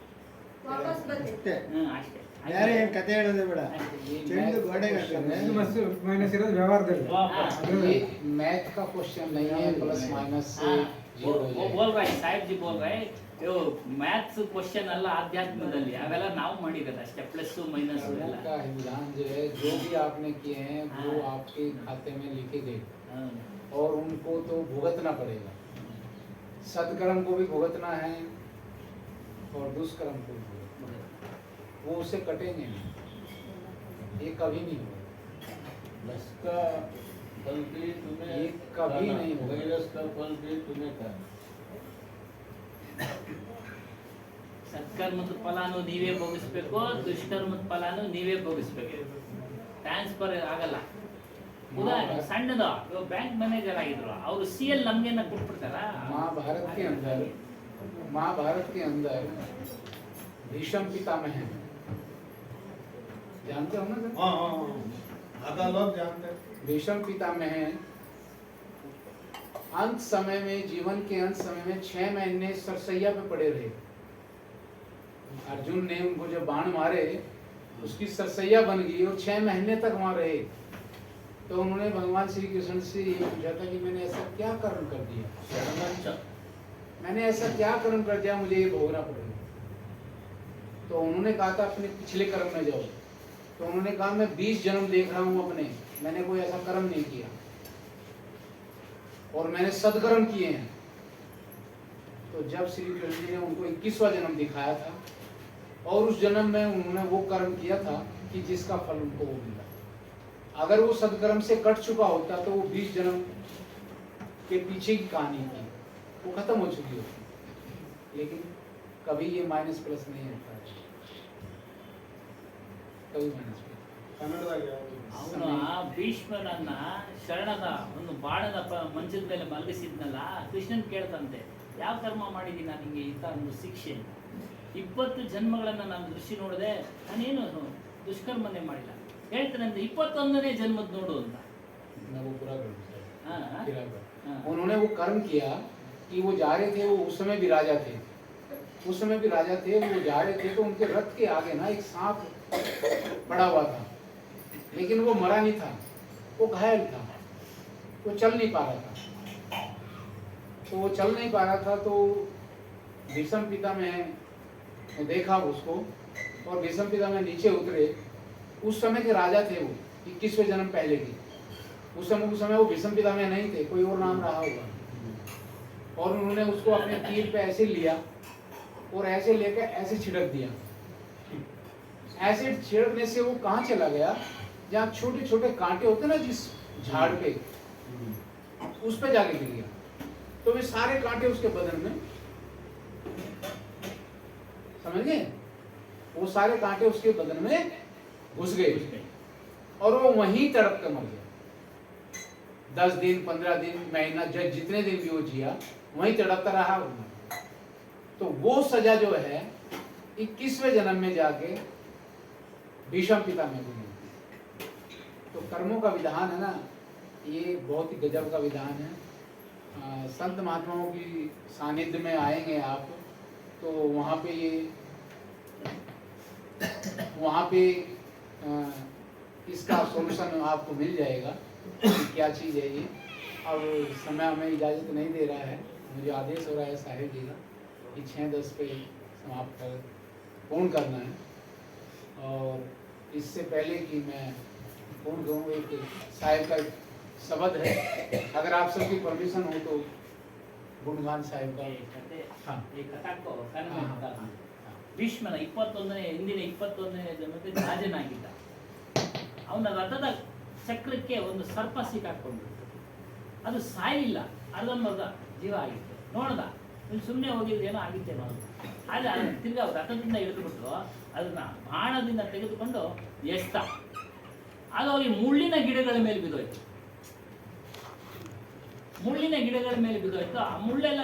ಅಷ್ಟೇ ಬೇರೆ ಏನು ಕತೆ ಹೇಳೋದೇ ಬೇಡ, ಚೆಂಡು ಗೋಡೆಗೆ माइनस इरोದು ವ್ಯವಹಾರದಲ್ಲಿ ये मैथ का क्वेश्चन नहीं है, प्लस माइनस से वो जीरो हो बोल रहे साहेब जी बोल रहे ಇದು ಮ್ಯಾಥ್ಸ್ ಕ್ವಶನ್ ಅಲ್ಲ ಆಧ್ಯಾತ್ಮದಲ್ಲಿ ಅವೆಲ್ಲ ನಾವು ಮಾಡಿರೋದು ಅಷ್ಟೇ ಪ್ಲಸ್ ಮೈನಸ್ ಎಲ್ಲ का विधान जो है, जो भी आपने किए हैं वो आपके खाते में लिखे गए और उनको तो भुगतना पड़ेगा। सत्कर्म को भी भुगतना है और दुष्कर्म को भी भुगतना है। वो उससे कटेंगे नहीं, ये कभी नहीं होगा, प्लस का फल भी तुम्हें ये कभी नहीं होगा। माइनस का फल भी तुम्हें खाना। ಸತ್ಕರ್ಮದ ಫಲಾನು ನೀವೇ ಭೋಗಿಸ್ಬೇಕು, ದುಷ್ಕರ್ಮದ ಫಲಾನು ನೀವೇ ಭೋಗಿಸ್ಬೇಕು. ಟ್ರಾನ್ಸ್ಫರ್ ಆಗಲ್ಲ. ಉದಾಹರಣೆ ಸಣ್ಣದ ಬ್ಯಾಂಕ್ ಮ್ಯಾನೇಜರ್ ಆಗಿದ್ರು, ಅವರು CL ನಮ್ಗೇನ ಕೊಟ್ಬಿಡ್ತಾರ? महाभारत के अंदर भीष्म पितामह हैं, जानते हो ना सर? आधा लोग जानते हैं। भीष्म पितामह हैं। अंत समय में, जीवन के अंत समय में 6 महीने सरसैया पे पड़े रहे। अर्जुन ने उनको जब बाण मारे, उसकी सरसैया बन गई और 6 महीने तक वहां रहे। तो उन्होंने भगवान श्री कृष्ण से ये पूछा था कि मैंने ऐसा क्या कर्म कर दिया, मैंने ऐसा क्या कर्म कर दिया मुझे ये भोगना पड़ेगा। तो उन्होंने कहा था अपने पिछले कर्म में जाओ। तो उन्होंने कहा मैं 20 जन्म देख रहा हूँ अपने, मैंने कोई ऐसा कर्म नहीं किया और मैंने सदकर्म किए हैं। तो जब श्री कृष्ण जी ने उनको 21वां जन्म दिखाया था और उस जन्म में उन्होंने वो कर्म किया था कि जिसका फल उनको वो मिला। अगर वो सदकर्म से कट चुका होता तो वो 20 जन्म के पीछे की कहानी थी, वो खत्म हो चुकी होती। लेकिन कभी ये माइनस प्लस नहीं होता है, कभी माइनस प्लस। ಕನ್ನಡದಾಗ ಯಾವುದು? ಅವನು ಆ ಭೀಷ್ಮನನ್ನ ಶರಣದ ಒಂದು ಬಾಣದ ಮಂಚದ ಮೇಲೆ ಮಲಗಿಸಿದ್ನಲ್ಲ, ಕೃಷ್ಣನ್ ಕೇಳ್ತಂತೆ ಯಾವ ಕರ್ಮ ಮಾಡಿದ್ದೀನಿ ನಾನು ಹಿಂಗೆ ಇಂಥ ಒಂದು ಶಿಕ್ಷೆ. 20 ಜನ್ಮಗಳನ್ನ ನಾನು ದೃಷ್ಟಿ ನೋಡಿದೆ, ನಾನೇನು ದುಷ್ಕರ್ಮನೇ ಮಾಡಿಲ್ಲ. ಹೇಳ್ತಾನೆ 21ನೇ ಜನ್ಮದ ನೋಡು ಅಂತ. मैं वो पूरा करूँ सर। हाँ, हाँ। पूरा करूँ। हाँ। उन्होंने वो कर्म किया कि वो जा रहे थे, वो उस समय भी राजा थे, उस समय भी राजा थे, वो जा रहे थे तो उनके रथ के आगे ना एक सांप पड़ा हुआ था, लेकिन वो मरा नहीं था, वो घायल था, वो चल नहीं पा रहा था। तो वो चल नहीं पा रहा था तो भीष्म पितामह ने देखा उसको और भीष्म पितामह नीचे उतरे। उस समय के राजा थे वो, 21वें जन्म पहले के। उस समय वो भीष्म पितामह नहीं थे, कोई और नाम रहा होगा। और उन्होंने उसको अपने तीर पे ऐसे लिया और ऐसे लेकर ऐसे छिड़क दिया। ऐसे छिड़कने से वो कहाँ चला गया, जहाँ छोटे छोटे कांटे होते ना जिस झाड़ पे, उस पे जाके गिर गया। तो वे सारे कांटे उसके बदन में, समझ गए, वो सारे कांटे उसके बदन में घुस गए और वो वहीं तड़प कर मर गया। 10 दिन 15 दिन महीना जितने दिन भी वो जिया वहीं तड़पता रहा। तो वो सजा जो है 21वें जन्म में जाके भीष्म पितामह को मिलती। तो कर्मों का विधान है ना, ये बहुत ही गजब का विधान है। संत महात्माओं की सानिध्य में आएंगे आप तो वहाँ पे इसका सॉल्यूशन आपको मिल जाएगा कि क्या चीज़ है ये। अब समय हमें इजाज़त नहीं दे रहा है, मुझे आदेश हो रहा है साहिब जी का कि 6:10 पे समाप्त कर पूर्ण करना है। और इससे पहले कि मैं पूर्ण करूँ, एक साहिब का शब्द है, अगर आप सबकी परमिशन हो तो गुणगान साहिब का। हाँ। ಈ ಕಥಾಕ್ಕೋ ಕನ್ನಡ हाँ, ಕಥಾ. हाँ, हाँ। ಭೀಷ್ಮನ 21ನೇ ಹಿಂದಿನ 21ನೇ ಜನ್ಮಕ್ಕೆ ರಾಜನಾಗಿದ್ದ. ಅವನ ರಥದ ಚಕ್ರಕ್ಕೆ ಒಂದು ಸರ್ಪ ಸಿಕ್ಕಾಕೊಂಡು ಅದು ಸಾಯಿಲ್ಲ, ಅರ್ಧಂಬರ್ಧ ಜೀವ ಆಗಿತ್ತು. ನೋಡ್ದ ಇಲ್ಲಿ ಸುಮ್ಮನೆ ಹೋಗಿದ್ದೇನೋ ಆಗಿತ್ತೇನೋ ಅಂತ. ಆದರೆ ಅದನ್ನ ತಿರ್ಗಾ ರಥದಿಂದ ಹಿಡಿದುಬಿಟ್ಟು ಅದನ್ನ ಬಾಣದಿಂದ ತೆಗೆದುಕೊಂಡು ಎಸ್ತ. ಅದು ಅವರಿಗೆ ಮುಳ್ಳಿನ ಗಿಡಗಳ ಮೇಲೆ ಬಿದ್ದೋಯ್ತು. ಮುಳ್ಳಿನ ಗಿಡಗಳ ಮೇಲೆ ಬಿದ್ದೋಯ್ತು. ಆ ಮುಳ್ಳೆಲ್ಲ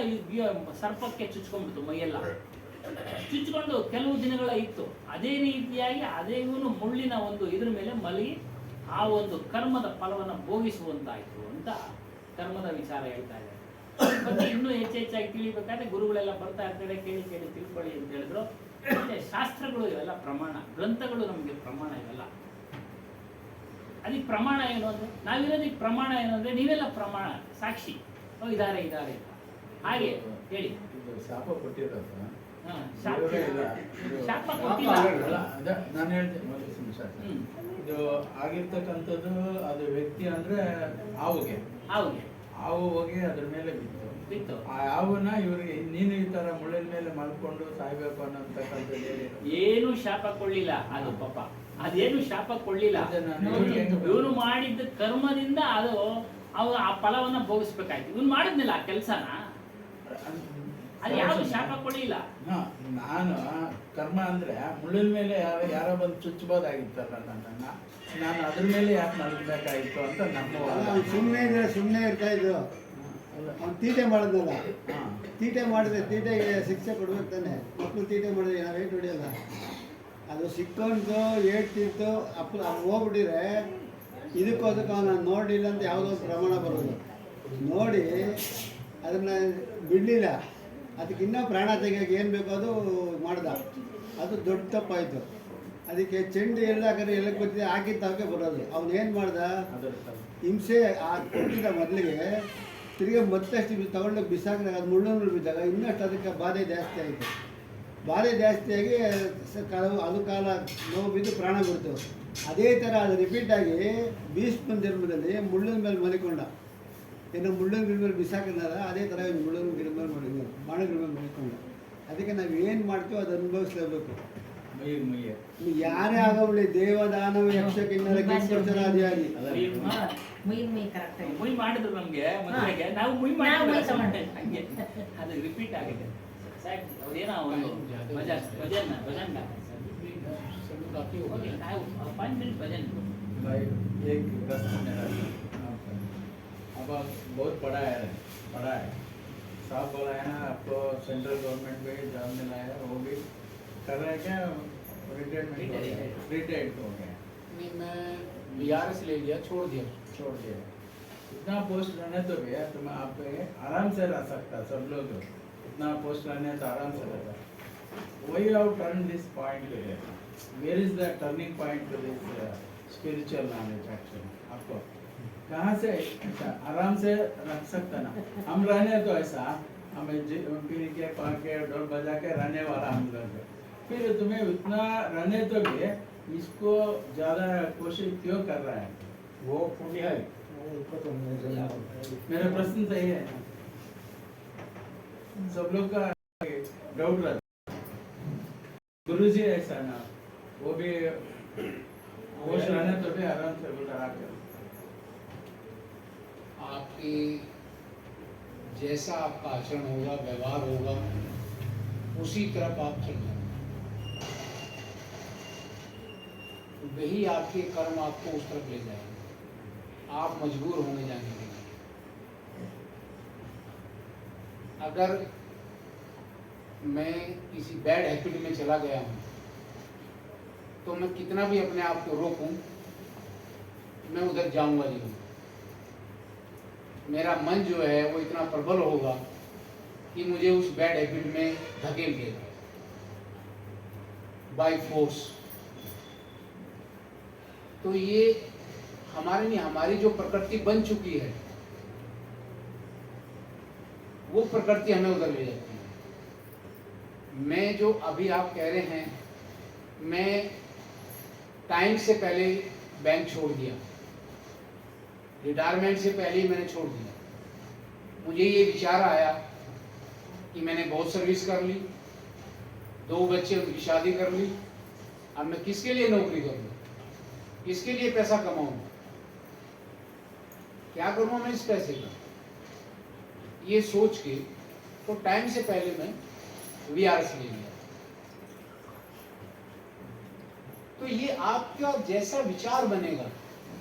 ಸರ್ಪಕ್ಕೆ ಚುಚ್ಕೊಂಡ್ಬಿಡ್ತು, ಮೈಯೆಲ್ಲ ಚುಚ್ಕೊಂಡು ಕೆಲವು ದಿನಗಳ ಇತ್ತು. ಅದೇ ರೀತಿಯಾಗಿ ಅದೇ ಇವನು ಮುಳ್ಳಿನ ಒಂದು ಇದ್ರ ಮೇಲೆ ಮಲಗಿ ಆ ಒಂದು ಕರ್ಮದ ಫಲವನ್ನು ಭೋಗಿಸುವಂತಾಯ್ತು ಅಂತ ಕರ್ಮದ ವಿಚಾರ ಹೇಳ್ತಾ ಇದ್ದಾರೆ. ಬಗ್ಗೆ ಇನ್ನೂ ಹೆಚ್ಚೆಚ್ಚಾಗಿ ತಿಳಿಬೇಕಾದ್ರೆ ಗುರುಗಳೆಲ್ಲ ಬರ್ತಾ ಇರ್ತಾರೆ, ಕೇಳಿ ಕೇಳಿ ತಿಳ್ಕೊಳ್ಳಿ ಅಂತ ಹೇಳಿದ್ರು. ಮತ್ತೆ ಶಾಸ್ತ್ರಗಳು ಇವೆಲ್ಲ ಪ್ರಮಾಣ, ಗ್ರಂಥಗಳು ನಮಗೆ ಪ್ರಮಾಣ ಇವೆಲ್ಲ. ಅದಕ್ಕೆ ಪ್ರಮಾಣ ಏನು ಅಂದ್ರೆ ನಾವಿರೋದಕ್ಕೆ ಪ್ರಮಾಣ ಏನು ಅಂದ್ರೆ ನೀವೆಲ್ಲ ಪ್ರಮಾಣ ಸಾಕ್ಷಿ. ಇದಾರೆ ಇದಾರೆ ಅಂತ. ಹಾಗೆ ಹೇಳಿ. ಇದು ಶಾಪ ಕೊಟ್ಟಿರೋದು ಹಾ, ಶಾಪ ಇಲ್ಲ. ಶಾಪ ಕೊಟ್ಟಿಲ್ಲ. ಅಲ್ಲ, ನಾನು ಹೇಳ್ತೇನೆ ಒಂದು ನಿಮಿಷ. ಇದು ಆಗಿರ್ತಕ್ಕಂಥದ್ದು ಅದು ವ್ಯಕ್ತಿ ಅಂದ್ರೆ ಹಾವುಗೆ ಹೌದು ಹಾವು ಹೋಗಿ ಅದ್ರ ಮೇಲೆ ಬಿತ್ತು. ಬಿತ್ತು. ಆ ಹಾವನ್ನ ಇವ್ರಿಗೆ ನೀನು ಈ ತರ ಮುಳ್ಳಿನ ಮೇಲೆ ಮಲ್ಕೊಂಡು ಸಾಯ್ಬೇಕು ಅನ್ನೋತಕ್ಕಂಥದ್ದು ಹೇಳಿ ಏನು ಶಾಪ ಕೊಳ್ಳಿಲ್ಲ ಅದು ಪಾಪ. ಅದೇನು ಶಾಪ ಕೊಳ್ಳಿಲ್ಲ. ಇವನು ಮಾಡಿದ್ದ ಕರ್ಮದಿಂದ ಅದು ಅವ ಆ ಫಲವನ್ನ ಭೋಗಿಸ್ಬೇಕಾಯ್ತು. ಇವನು ಮಾಡಿದ್ನಿಲ್ಲ ಆ ಕೆಲಸನ, ಅದು ಯಾವುದು ಶಾಪ ಕೊಳ್ಳಿಲ್ಲ. ನಾನು ಕರ್ಮ ಅಂದ್ರೆ ಮುಳ್ಳಿನ ಮೇಲೆ ಯಾರೋ ಬಂದು ಚುಚ್ಚಬಹುದಾಗಿತ್ತಲ್ಲ ನನ್ನನ್ನ, ನಾನು ಅದ್ರ ಮೇಲೆ ಯಾಕೆ ಮಲಗಬೇಕಾಗಿತ್ತು ಅಂತ ನಮ್ಮ ಸುಮ್ಮನೆ ಇರ್ತಾ ಇದ್ದು. ಅವ್ನು ತೀಟೆ ಮಾಡಿದ್ನಲ್ಲ, ತೀಟೆ ಮಾಡಿದ್ರೆ ತೀಟೆಗೆ ಶಿಕ್ಷೆ ಕೊಡ್ಬೇಕು ತಾನೆ. ಮಕ್ಕಳು ತೀಟೆ ಮಾಡಿದ್ರೆ ನಾವು ಏಟು ಹೊಡಿಯಲ್ಲ. ಅದು ಸಿಕ್ಕೊಂಡು ಏಟ್ತಿತ್ತು ಹೋಗ್ಬಿಟ್ಟಿದ್ರೆ ಇದಕ್ಕೂ ಅದಕ್ಕೆ ಅವನು ನೋಡಲಿಲ್ಲ ಅಂತ ಯಾವುದೋ ಒಂದು ಪ್ರಮಾಣ ಬರೋದು. ನೋಡಿ ಅದನ್ನು ಬಿಡಲಿಲ್ಲ, ಅದಕ್ಕೆ ಇನ್ನೂ ಪ್ರಾಣ ತೆಗಿಯೋಕೆ ಏನು ಬೇಕೋ ಅದು ಮಾಡ್ದ. ಅದು ದೊಡ್ಡ ತಪ್ಪಾಯಿತು. ಅದಕ್ಕೆ ಚೆಂಡು ಎಲ್ಲಾಕರೆ ಎಲ್ಲ ಗೊತ್ತಿದೆ ಹಾಕಿದ ತವಕ್ಕೆ ಬರೋದು. ಅವನೇನು ಮಾಡ್ದ, ಹಿಂಸೆ ಕೊಟ್ಟಿದ್ದ ಮೊದಲಿಗೆ ತಿರುಗಿ ಮತ್ತಷ್ಟು ತಗೊಂಡೋಗಿ ಬಿಸಾಕಿದಾಗ ಅದು ಮುಳ್ಳು ಬಿದ್ದಾಗ ಇನ್ನಷ್ಟು ಅದಕ್ಕೆ ಬಾಧೆ ಜಾಸ್ತಿ ಆಯಿತು. ಬಾಧೆ ಜಾಸ್ತಿಯಾಗಿ ಅದು ಕಾಲ ನೋವು ಬಿದ್ದು ಪ್ರಾಣ ಬಿಡ್ತು. ಅದೇ ಥರ ಅದು ರಿಪೀಟಾಗಿ ಭೀಷ್ಮನ ಜನ್ಮದಲ್ಲಿ ಮುಳ್ಳಿನ ಮೇಲೆ ಮಲಿಕೊಂಡ. ಇನ್ನು ಮುಳ್ಳಿನ ಗಿಡ ಮೇಲೆ ಬಿಸಾಕಿದಾಗ ಅದೇ ಥರ ಮುಳ್ಳಿನ ಗಿಡ ಮೇಲೆ ಮಲಿಕೊಂಡ, ಬಾಣಗಳ ಮೇಲೆ ಮಲಿಕೊಂಡ. ಅದಕ್ಕೆ ನಾವು ಏನು ಮಾಡ್ತೀವೋ ಅದು ಅನುಭವಿಸಲೇಬೇಕು. ಯಾರೇ ಆಗೋಗ್ಲಿ, ದೇವದಾನವ ಯಕ್ಷ ಕಿನ್ನರ ಕಿಂಕರ್ಷರಾದಿಯಾಗಿ ಮುಯ್ ಮಾಡಿದ್ರು ನಮ್ಗೆ ಮದುವೆಗೆ, ನಾವು ಮುಯ್ ಮಾಡಿದ್ರೆ ಹಂಗೆ ಅದು ರಿಪೀಟ್ ಆಗಿದೆ. ಅವ್ರೇನೋ ಒಂದು ಭಜನ್ काफी हो गया। 5 मिनट भजन। भाई एक प्रश्न मेरा, अब बहुत बड़ा है साहब बोला है ना आपको सेंट्रल गवर्नमेंट में जॉब मिला है, वो भी कर रहे हैं क्या? रिटायर्ड हो गया? नहीं, मैं बीआरएस ले लिया, छोड़ दिया। इतना पोस्ट रहने तो भैया तुम आप आराम से रह सकता, सब लोग इतना पोस्ट रहने तो आराम से रहता. Why you have turned this point here? Where is the turning point to this spiritual knowledge actually? आपको कहाँ से ऐसा आराम से रख सकता ना? हम रहने तो ऐसा हमें पी के पा के ढोल बजा के रहने वाला हम लोग, फिर तुम्हें उतना रहने तो भी इसको ज्यादा कोशिश क्यों कर रहा है? वो पुण्य है। मेरा प्रश्न सही है, सब लोग का डाउट रहता है. गुरुजी ऐसा ना, वो भी होश रहने तो भी आराम से गुजारा कर. आपकी जैसा आपका आचरण होगा, व्यवहार होगा, उसी तरफ आप चल जाएंगे. वही आपके कर्म आपको उस तरफ ले जाएंगे. आप मजबूर होंगे जाने के लिए. अगर मैं किसी बैड हैबिट में चला गया हूँ तो मैं कितना भी अपने आप को रोकूं, मैं उधर जाऊंगा नहीं. मेरा मन जो है वो इतना प्रबल होगा कि मुझे उस बैड हैबिट में धकेल देगा बाय फोर्स. तो ये हमारे नहीं, हमारी जो प्रकृति बन चुकी है वो प्रकृति हमें उधर ले जाती है. मैं जो अभी आप कह रहे हैं, मैं टाइम से पहले बैंक छोड़ दिया, रिटायरमेंट से पहले ही मैंने छोड़ दिया. मुझे ये विचार आया कि मैंने बहुत सर्विस कर ली, 2 बच्चे, उनकी शादी कर ली, अब मैं किसके लिए नौकरी करूँ, किसके लिए पैसा कमाऊँ, क्या करूँ मैं इस पैसे का. ये सोच के तो टाइम से पहले मैं वीआरएस ले लिया. तो ये आपका जैसा विचार बनेगा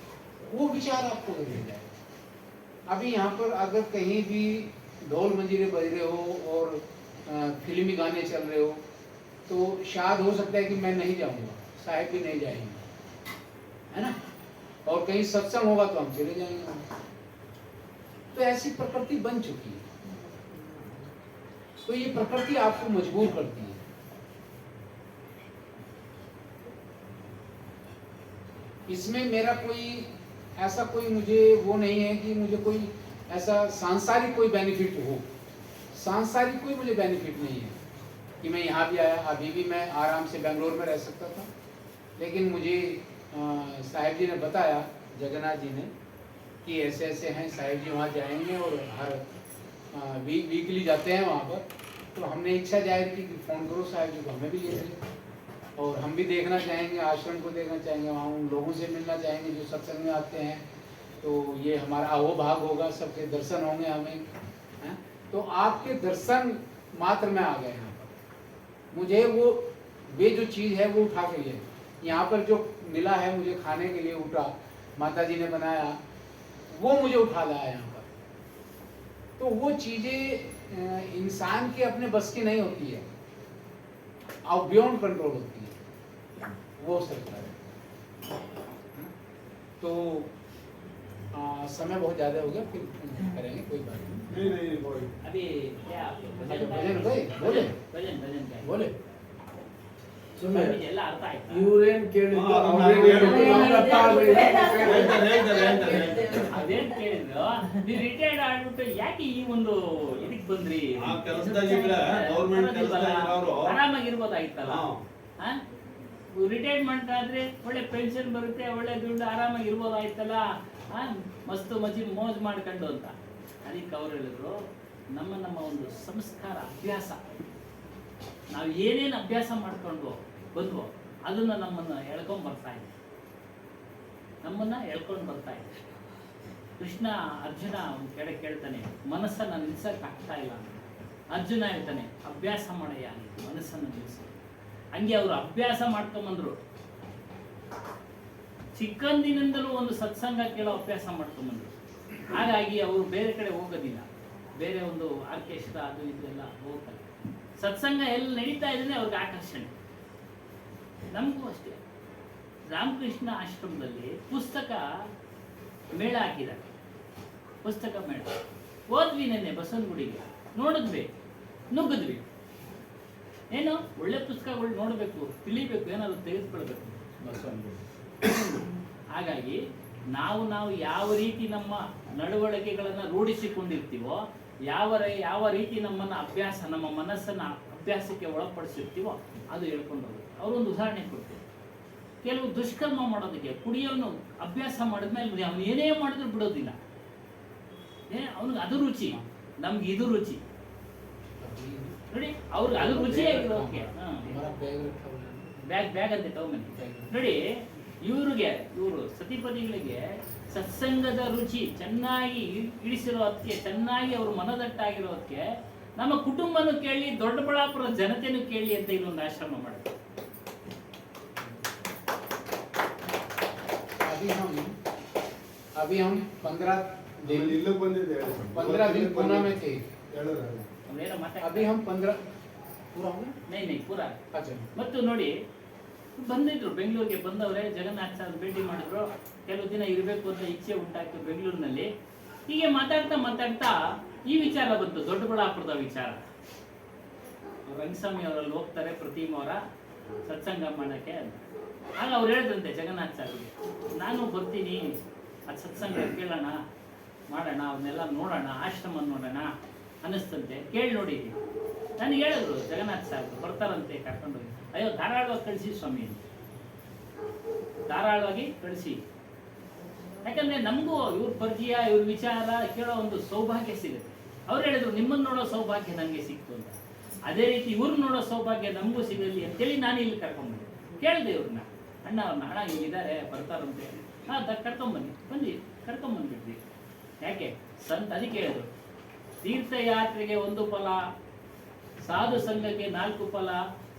वो विचार आपको ले जाएगा. अभी यहाँ पर अगर कहीं भी ढोल मंजीरे बज रहे हो और फिल्मी गाने चल रहे हो तो शायद हो सकता है कि मैं नहीं जाऊँगा, साहिब भी नहीं जाएंगे, है ना. और कहीं सत्संग होगा तो हम चले जाएंगे. तो ऐसी प्रकृति बन चुकी है. तो ये प्रकृति आपको मजबूर करती है। इसमें मेरा कोई ऐसा कोई मुझे वो नहीं है कि मुझे कोई ऐसा सांसारिक कोई बेनिफिट हो। सांसारिक कोई मुझे बेनिफिट नहीं है कि मैं यहाँ भी आया, अभी भी मैं आराम से बेंगलोर में रह सकता था, लेकिन मुझे साहिब जी ने बताया, जगन्नाथ जी ने, कि ऐसे ऐसे हैं साहिब जी, वहाँ जाएंगे और हर वीकली जाते हैं वहाँ पर। तो हमने इच्छा जाहिर की कि फ़ोन करो साहिब जी को, हमें भी ले चले और हम भी देखना चाहेंगे, आश्रम को देखना चाहेंगे, वहाँ उन लोगों से मिलना चाहेंगे जो सत्संग में आते हैं। तो ये हमारा अहोभाग होगा, सबके दर्शन होंगे हमें, हैं? तो आपके दर्शन मात्र में आ गए यहाँ पर। मुझे वो वे जो चीज़ है वो उठा के लिए यहाँ पर जो मिला है, मुझे खाने के लिए उठा, माता जी ने बनाया, वो मुझे उठा लाया यहाँ पर। तो वो चीज़ें इंसान के अपने बस की नहीं होती है, आउट बियॉन्ड कंट्रोल होती है, वो हो सकता है। तो समय बहुत ज़्यादा हो गया, फिर करेंगे, कोई बात नहीं। नहीं कोई अभी क्या भजन भाई बोले, भजन भजन क्या बोले ಸ್ವಾಮೀಜಿ ಎಲ್ಲ ಅರ್ಥ ಆಯ್ತಾ? ಇವ್ರೇನ್ ಕೇಳಿದ್ರು ಅದೇನ್ ಕೇಳಿದ್ರು, ನೀವು ರಿಟೈರ್ಡ್ ಆಗ್ಬಿಟ್ಟು ಯಾಕೆ ಈ ಒಂದು ಇದಕ್ ಬಂದ್ರಿ? ಆ ಕೆಲಸದಾಗಿದ್ರೆ ಗೌರ್ಮೆಂಟ್ ಕೆಲಸದಾಗಿರೋರು ಆರಾಮಾಗಿರ್ಬೋದಾಗಿತ್ತಲ್ಲ. ರಿಟೈರ್ಮೆಂಟ್ ಆದ್ರೆ ಒಳ್ಳೆ ಪೆನ್ಷನ್ ಬರುತ್ತೆ, ಒಳ್ಳೆ ದುಡ್ಡು, ಆರಾಮಾಗಿ ಇರ್ಬೋದಾಯ್ತಲ್ಲ, ಮಸ್ತು ಮಜಿ ಮೋಜ್ ಮಾಡ್ಕೊಂಡು ಅಂತ. ಅದಕ್ಕೆ ಅವ್ರು ಹೇಳಿದ್ರು, ನಮ್ಮ ಒಂದು ಸಂಸ್ಕಾರ ಅಭ್ಯಾಸ, ನಾವು ಏನೇನು ಅಭ್ಯಾಸ ಮಾಡ್ಕೊಂಡು ಬಂದ್ವೋ ಅದನ್ನ ನಮ್ಮನ್ನ ಎಳ್ಕೊಂಡು ಬರ್ತಾ ಇದೆ, ನಮ್ಮನ್ನ ಎಳ್ಕೊಂಡು ಬರ್ತಾ ಇದೆ. ಕೃಷ್ಣ ಅರ್ಜುನ ಒಂದು ಕಡೆ ಕೇಳ್ತಾನೆ, ಮನಸ್ಸನ್ನ ನಿಲ್ಸಕ್ ಆಗ್ತಾ ಇಲ್ಲ. ಅರ್ಜುನ ಹೇಳ್ತಾನೆ, ಅಭ್ಯಾಸ ಮಾಡಯ್ಯ ಮನಸ್ಸನ್ನು ನಿಲ್ಸ. ಹಂಗೆ ಅವರು ಅಭ್ಯಾಸ ಮಾಡ್ಕೊಂಬಂದ್ರು. ಚಿಕ್ಕಂದಿನಿಂದಲೂ ಒಂದು ಸತ್ಸಂಗ ಕೇಳೋ ಅಭ್ಯಾಸ ಮಾಡ್ಕೊಂಬಂದ್ರು. ಹಾಗಾಗಿ ಅವರು ಬೇರೆ ಕಡೆ ಹೋಗೋದಿಲ್ಲ, ಬೇರೆ ಒಂದು ಆರ್ಕೆಸ್ಟ್ರಾ ಅದು ಇದೆಲ್ಲ ಹೋಗ್ತಾರೆ. ಸತ್ಸಂಗ ಎಲ್ಲಿ ನಡೀತಾ ಇದೆ ಅವ್ರಿಗೆ ಆಕರ್ಷಣೆ. ನಮಗೂ ಅಷ್ಟೇ, ರಾಮಕೃಷ್ಣ ಆಶ್ರಮದಲ್ಲಿ ಪುಸ್ತಕ ಮೇಳ ಹಾಕಿದ್ದಾರೆ, ಪುಸ್ತಕ ಮೇಳ. ಹೋದ್ವಿ ನೆನ್ನೆ ಬಸವನಗುಡಿಗೆ, ನೋಡಿದ್ವಿ, ನುಗ್ಗಿದ್ವಿ. ಏನು ಒಳ್ಳೆ ಪುಸ್ತಕಗಳು ನೋಡಬೇಕು, ತಿಳಿಬೇಕು, ಏನಾದ್ರು ತೆಗೆದುಕೊಳ್ಬೇಕು ಬಸವನಗುಡಿ. ಹಾಗಾಗಿ ನಾವು ಯಾವ ರೀತಿ ನಮ್ಮ ನಡವಳಿಕೆಗಳನ್ನು ರೂಢಿಸಿಕೊಂಡಿರ್ತೀವೋ, ಯಾವ ರೀತಿ ನಮ್ಮ ಮನಸ್ಸನ್ನ ಅಭ್ಯಾಸಕ್ಕೆ ಒಳಪಡಿಸಿರ್ತೀವೋ ಅದು ಹೇಳ್ಕೊಂಡು ಹೋಗುತ್ತೆ. ಅವರೊಂದು ಉದಾಹರಣೆ ಕೊಡ್ತೀವಿ. ಕೆಲವು ದುಷ್ಕರ್ಮ ಮಾಡೋದಕ್ಕೆ ಕುಡಿಯೋನು ಅಭ್ಯಾಸ ಮಾಡಿದ್ಮೇಲೆ ಅವನು ಏನೇ ಮಾಡಿದ್ರು ಬಿಡೋದಿಲ್ಲ. ಅವನಿಗೆ ಅದು ರುಚಿ, ನಮ್ಗೆ ಇದು ರುಚಿ ನೋಡಿ. ಅವ್ರಿಗೆ ಅದು ರುಚಿಯಾಗಿರೋಕೆ ಬ್ಯಾಗ್ ಅಂತ ತಗೊಂಬನ್ನಿ ನೋಡಿ. ಇವರು ಸತಿಪತಿಗಳಿಗೆ ಸತ್ಸಂಗದ ರುಚಿ ಚೆನ್ನಾಗಿ ಇಳಿಸಿರೋದಕ್ಕೆ, ಚೆನ್ನಾಗಿ ಅವರು ಮನದಟ್ಟಾಗಿರೋದಕ್ಕೆ ನಮ್ಮ ಕುಟುಂಬನೂ ಕೇಳಿ, ದೊಡ್ಡಬಳ್ಳಾಪುರ ಜನತೆನೂ ಕೇಳಿ ಅಂತ ಇಲ್ಲೊಂದು ಆಶ್ರಮ ಮಾಡಿದ್ರು. अभी हम 15 दिन ಇಲ್ಲಿಗೆ ಬಂದಿದೆ 15 दिन पूना में थे। ಅವ್ರೇನೋ ಮಾತಾಡ್ತಾರೆ. अभी हम 15 पूरा हो गया? ನೈ ಪೂರ. अच्छा ಮತ್ತು ನೋಡಿ, ಬಂದಿದ್ರು ಬೆಂಗಳೂರಿಗೆ ಬಂದವರೇ, ಜಗನ್ನಾಥ್ ಸರ್ ಭೇಟಿ ಮಾಡಿದ್ರು. ಕೆಲವು ದಿನ ಇರಬೇಕು ಅಂತ ಇಚ್ಛೆ ಉಂಟಾಯ್ತು ಬೆಂಗಳೂರಿನಲ್ಲಿ. ಹೀಗೆ ಮಾತಾಡ್ತಾ ಈ ವಿಚಾರ ಬಂತು, ದೊಡ್ಡಬಳ್ಳಾಪುರದ ವಿಚಾರ. ರಂಗಸ್ವಾಮಿ ಅವರಲ್ಲಿ ಹೋಗ್ತಾರೆ ಪ್ರತಿಮಾ ಅವರ ಸತ್ಸಂಗ ಮಾಡಕ್ಕೆ. ಆಗ ಅವ್ರು ಹೇಳಿದ್ರಂತೆ ಜಗನ್ನಾಥ್ ಸರ್ಗೆ, ನಾನು ಬರ್ತೀನಿ, ಅದು ಸತ್ಸಂಗ ಕೇಳೋಣ, ಮಾಡೋಣ, ಅವನ್ನೆಲ್ಲ ನೋಡೋಣ, ಆಶ್ರಮ ನೋಡೋಣ ಅನ್ನಿಸ್ತಂತೆ. ಕೇಳಿ ನೋಡಿದ್ವಿ. ನನಗೆ ಹೇಳಿದ್ರು ಜಗನ್ನಾಥ್ ಸರ್ ಬರ್ತಾರಂತೆ, ಕರ್ಕೊಂಡೋಗಿ. ಅಯ್ಯೋ ಧಾರಾಳವಾಗಿ ಕಳಿಸಿ ಸ್ವಾಮಿ, ಧಾರಾಳವಾಗಿ ಕಳಿಸಿ. ಯಾಕಂದ್ರೆ ನಮಗೂ ಇವ್ರ ಪರಿಚಯ, ಇವ್ರ ವಿಚಾರ ಕೇಳೋ ಒಂದು ಸೌಭಾಗ್ಯ ಸಿಗುತ್ತೆ. ಅವ್ರು ಹೇಳಿದ್ರು, ನಿಮ್ಮನ್ನು ನೋಡೋ ಸೌಭಾಗ್ಯ ನನಗೆ ಸಿಕ್ತು ಅಂತ. ಅದೇ ರೀತಿ ಇವ್ರನ್ನ ನೋಡೋ ಸೌಭಾಗ್ಯ ನಮಗೂ ಸಿಗಲಿ ಅಂತೇಳಿ ನಾನು ಇಲ್ಲಿ ಕರ್ಕೊಂಡ್ಬಂದೆ. ಕೇಳಿದೆ ಇವ್ರನ್ನ, ಅಣ್ಣ ಇಲ್ಲಿದ್ದಾರೆ, ಬರ್ತಾರಂತೆ. ಕರ್ಕೊಂಡ್ಬಂದ್ಬಿಟ್ವಿ. ಯಾಕೆ ಅದಕ್ಕೆ ಹೇಳಿದ್ರು, ತೀರ್ಥಯಾತ್ರೆಗೆ 1 ಫಲ, ಸಾಧು ಸಂಘಕ್ಕೆ 4 ಫಲ,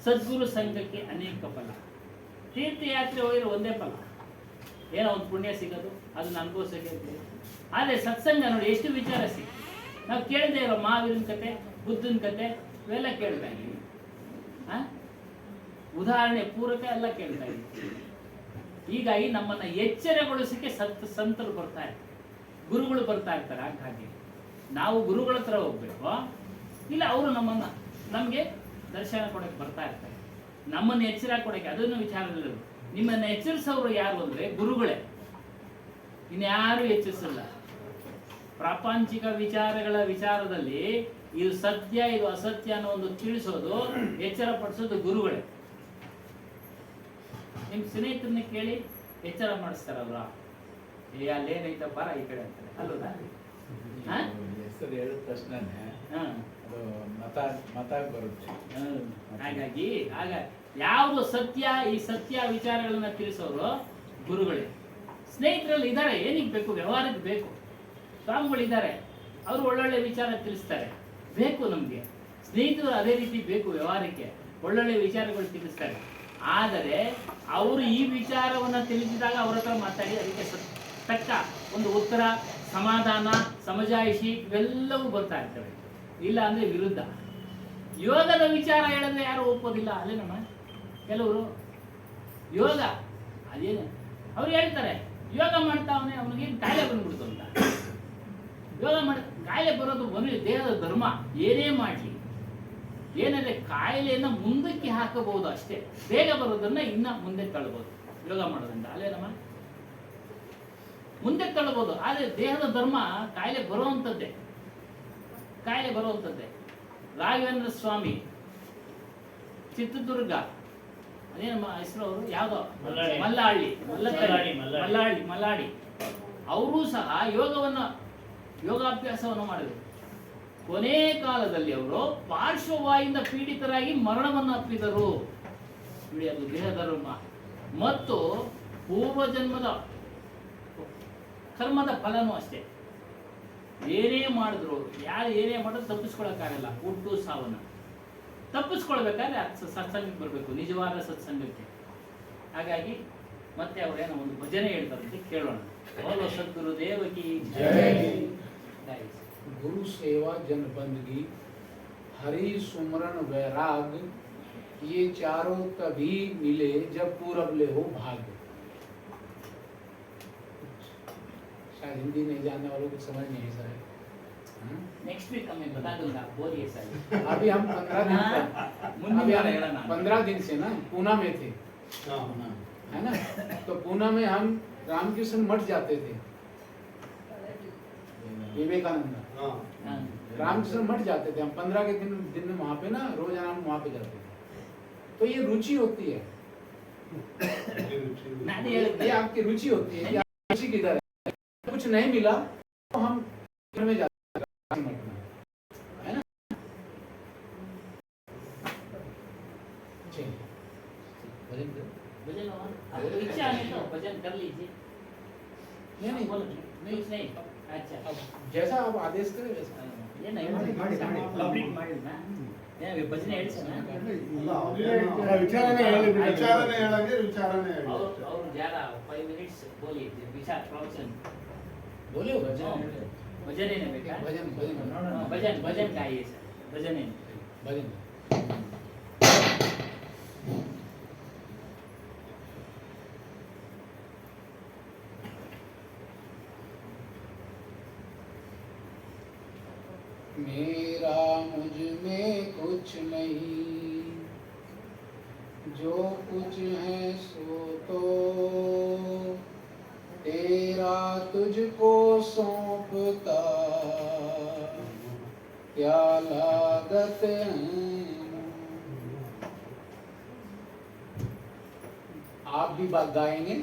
ಸದ್ಗುರು ಸಂಘಕ್ಕೆ ಅನೇಕ ಫಲ. ತೀರ್ಥಯಾತ್ರೆ ಹೋಗಿರೋ ಒಂದೇ ಫಲ, ಏನೋ ಒಂದು ಪುಣ್ಯ ಸಿಗೋದು, ಅದನ್ನ ಅನುಭವಿಸೋಕೆ. ಆದರೆ ಸತ್ಸಂಗ ನೋಡಿ ಎಷ್ಟು ವಿಚಾರ ಸಿಗುತ್ತೆ. ನಾವು ಕೇಳದೆ ಇರೋ ಮಹಾವೀರನ ಕತೆ, ಬುದ್ಧನ ಕತೆ ಇವೆಲ್ಲ ಕೇಳ್ತಾ ಇದ್ದೀವಿ. ಉದಾಹರಣೆ ಪೂರಕ ಎಲ್ಲ ಕೇಳ್ತಾ ಇದ್ದೀವಿ. ಹೀಗಾಗಿ ನಮ್ಮನ್ನ ಎಚ್ಚರಗೊಳಿಸಕ್ಕೆ ಸಂತರು ಬರ್ತಾ ಇರ್ತಾರೆ, ಗುರುಗಳು ಬರ್ತಾ ಇರ್ತಾರೆ. ಹಾಗಾಗಿ ನಾವು ಗುರುಗಳ ಹತ್ರ ಹೋಗ್ಬೇಕು, ಇಲ್ಲ, ಅವರು ನಮಗೆ ದರ್ಶನ ಕೊಡಕ್ಕೆ ಬರ್ತಾ ಇರ್ತಾರೆ, ನಮ್ಮನ್ನು ಎಚ್ಚರ ಕೊಡಕ್ಕೆ. ಅದನ್ನು ವಿಚಾರದಲ್ಲಿ ನಿಮ್ಮನ್ನು ಎಚ್ಚರಿಸೋರು ಯಾರು ಅಂದ್ರೆ ಗುರುಗಳೇ, ಇನ್ಯಾರು ಎಚ್ಚರಿಸಲ್ಲ. ಪ್ರಾಪಂಚಿಕ ವಿಚಾರಗಳ ವಿಚಾರದಲ್ಲಿ ಇದು ಸತ್ಯ ಇದು ಅಸತ್ಯ ಅನ್ನೋ ಒಂದು ತಿಳಿಸೋದು, ಎಚ್ಚರ ಪಡಿಸೋದು ಗುರುಗಳೇ. ನಿಮ್ ಸ್ನೇಹಿತರನ್ನ ಕೇಳಿ ಎಚ್ಚರ ಮಾಡಿಸ್ತಾರಲ್ವ, ಅಲ್ಲೇನೈತ ಬರ ಈ ಕಡೆ ಅಂತಾರೆ ಅಲ್ವಾ? ಹೆಸರು ಹೇಳಿದ ತಕ್ಷಣನೇ ಅದು ಮತ ಬರುತ್ತೆ. ಹಾಗಾಗಿ ಯಾವುದು ಸತ್ಯ, ಈ ಸತ್ಯ ವಿಚಾರಗಳನ್ನ ತಿಳಿಸೋರು ಗುರುಗಳೇ. ಸ್ನೇಹಿತರಲ್ಲಿ ಇದ್ದಾರೆ, ಏನಿಗೆ ಬೇಕು, ವ್ಯವಹಾರಕ್ಕೆ ಬೇಕು. ಸ್ವಾಮಿಗಳಿದ್ದಾರೆ, ಅವರು ಒಳ್ಳೊಳ್ಳೆ ವಿಚಾರ ತಿಳಿಸ್ತಾರೆ, ಬೇಕು ನಮಗೆ. ಸ್ನೇಹಿತರು ಅದೇ ರೀತಿ ಬೇಕು, ವ್ಯವಹಾರಕ್ಕೆ ಒಳ್ಳೊಳ್ಳೆ ವಿಚಾರಗಳು ತಿಳಿಸ್ತಾರೆ. ಆದರೆ ಅವರು ಈ ವಿಚಾರವನ್ನ ತಿಳಿಸಿದಾಗ ಅವ್ರ ಹತ್ರ ಮಾತಾಡಿ ಅದಕ್ಕೆ ತಕ್ಕ ಒಂದು ಉತ್ತರ, ಸಮಾಧಾನ, ಸಮಜಾಯಿಷಿ ಇವೆಲ್ಲವೂ ಬರ್ತಾ ಇರ್ತವೆ. ಇಲ್ಲ ಅಂದ್ರೆ ವಿರುದ್ಧ. ಯೋಗದ ವಿಚಾರ ಹೇಳಿದ್ರೆ ಯಾರು ಒಪ್ಪೋದಿಲ್ಲ. ಅಲ್ಲೇ ನಮ್ಮ ಕೆಲವರು ಯೋಗ ಅದೇನು ಅವ್ರು ಹೇಳ್ತಾರೆ, ಯೋಗ ಮಾಡ್ತಾವನೆ ಅವನಿಗೆ ಕಾಯಿಲೆ ಬಂದ್ಬಿಡ್ತು ಅಂತ. ಯೋಗ ಕಾಯಿಲೆ ಬರೋದು ಒಂದು ದೇಹದ ಧರ್ಮ. ಏನೇ ಮಾಡಲಿ, ಏನಂದ್ರೆ ಕಾಯಿಲೆಯನ್ನ ಮುಂದಕ್ಕೆ ಹಾಕಬಹುದು ಅಷ್ಟೇ, ಬೇಗ ಬರೋದನ್ನ ಇನ್ನ ಮುಂದೆ ತಳ್ಳಬಹುದು ಯೋಗ ಮಾಡೋದ್ರಿಂದ. ಅಲ್ಲೇ ನಮ್ಮ ಮುಂದೆ ತಳ್ಳಬಹುದು. ಆದ್ರೆ ದೇಹದ ಧರ್ಮ ಕಾಯಿಲೆ ಬರುವಂಥದ್ದೇ. ರಾಘವೇಂದ್ರ ಸ್ವಾಮಿ ಚಿತ್ರದುರ್ಗ, ಅದೇನಮ್ಮ ಹೆಸರು ಅವರು, ಯಾವ್ದೋ ಮಲ್ಲಾಡಿ, ಅವರು ಸಹ ಯೋಗಾಭ್ಯಾಸವನ್ನು ಮಾಡಿದರು. ಕೊನೆ ಕಾಲದಲ್ಲಿ ಅವರು ಪಾರ್ಶ್ವವಾಯಿಂದ ಪೀಡಿತರಾಗಿ ಮರಣವನ್ನು ಅಪ್ಪಿದರು. ಅದು ದೇಹಧರ್ಮ ಮತ್ತು ಪೂರ್ವಜನ್ಮದ ಕರ್ಮದ ಫಲನೂ ಅಷ್ಟೇ. ಏನೇ ಮಾಡಿದ್ರು, ಏನೇ ಮಾಡಿದ್ರು ತಪ್ಪಿಸ್ಕೊಳಕ್ಕಾಗಲ್ಲ. ಹುಟ್ಟು ಸಾವನ್ನ ತಪ್ಪಿಸ್ಕೊಳ್ಬೇಕಾದ್ರೆ ಸತ್ಸಂಗಕ್ಕೆ ಬರಬೇಕು, ನಿಜವಾದ ಸತ್ಸಂಗಕ್ಕೆ. ಹಾಗಾಗಿ ಮತ್ತೆ ಅವರೇನೋ ಒಂದು ಭಜನೆ ಹೇಳ್ತಾರಂತೆ, ಕೇಳೋಣ. बोलो सद्गुरुदेव की जय। गुरु सेवा जन बंदगी हरि सुमरन वैराग, ये चारों तभी मिले जब पूरब ले हो भाग। शायद हिंदी नहीं जानने वालों को समझ नहीं सर। नेक्स्ट वीक मैं बता दूंगा, बोलिए सर। अभी हम 15 दिन से ना पूना में थे, है ना? तो पूना में हम रामकृष्ण मठ जाते थे, विवेकानंद रामकृष्ण मठ जाते थे हम। 15 के दिन में वहाँ पे ना रोजाना हम वहाँ पे जाते थे। तो ये रुचि होती है, ये आपकी रुचि होती है कि रुचि किधर है। कुछ नहीं मिला तो हम घर में जाते हैं मठ में, है ना? भजन आपको इच्छा है तो भजन कर लीजिए। नहीं नहीं अच्छा, अब जैसा आप आदेश करें वैसा। ये नहीं ಪಬ್ಲಿಕ್ ಮಾಡಿದ್ನ ಏನು ಭಜನೆ ಹೇಳ್ಸನ ವಿಚಾರನೆ ಹೇಳಿ और ज्यादा 5 मिनट्स बोलिए विचार प्रवचन बोलिए भजन ही नहीं बेटा, भजन गाइए सर, भजन ही भजन। मेरा मुझ में कुछ नहीं, जो कुछ है सो तो तेरा तुझको सौंपता, क्या लागत है। आप भी बात गाएंगे,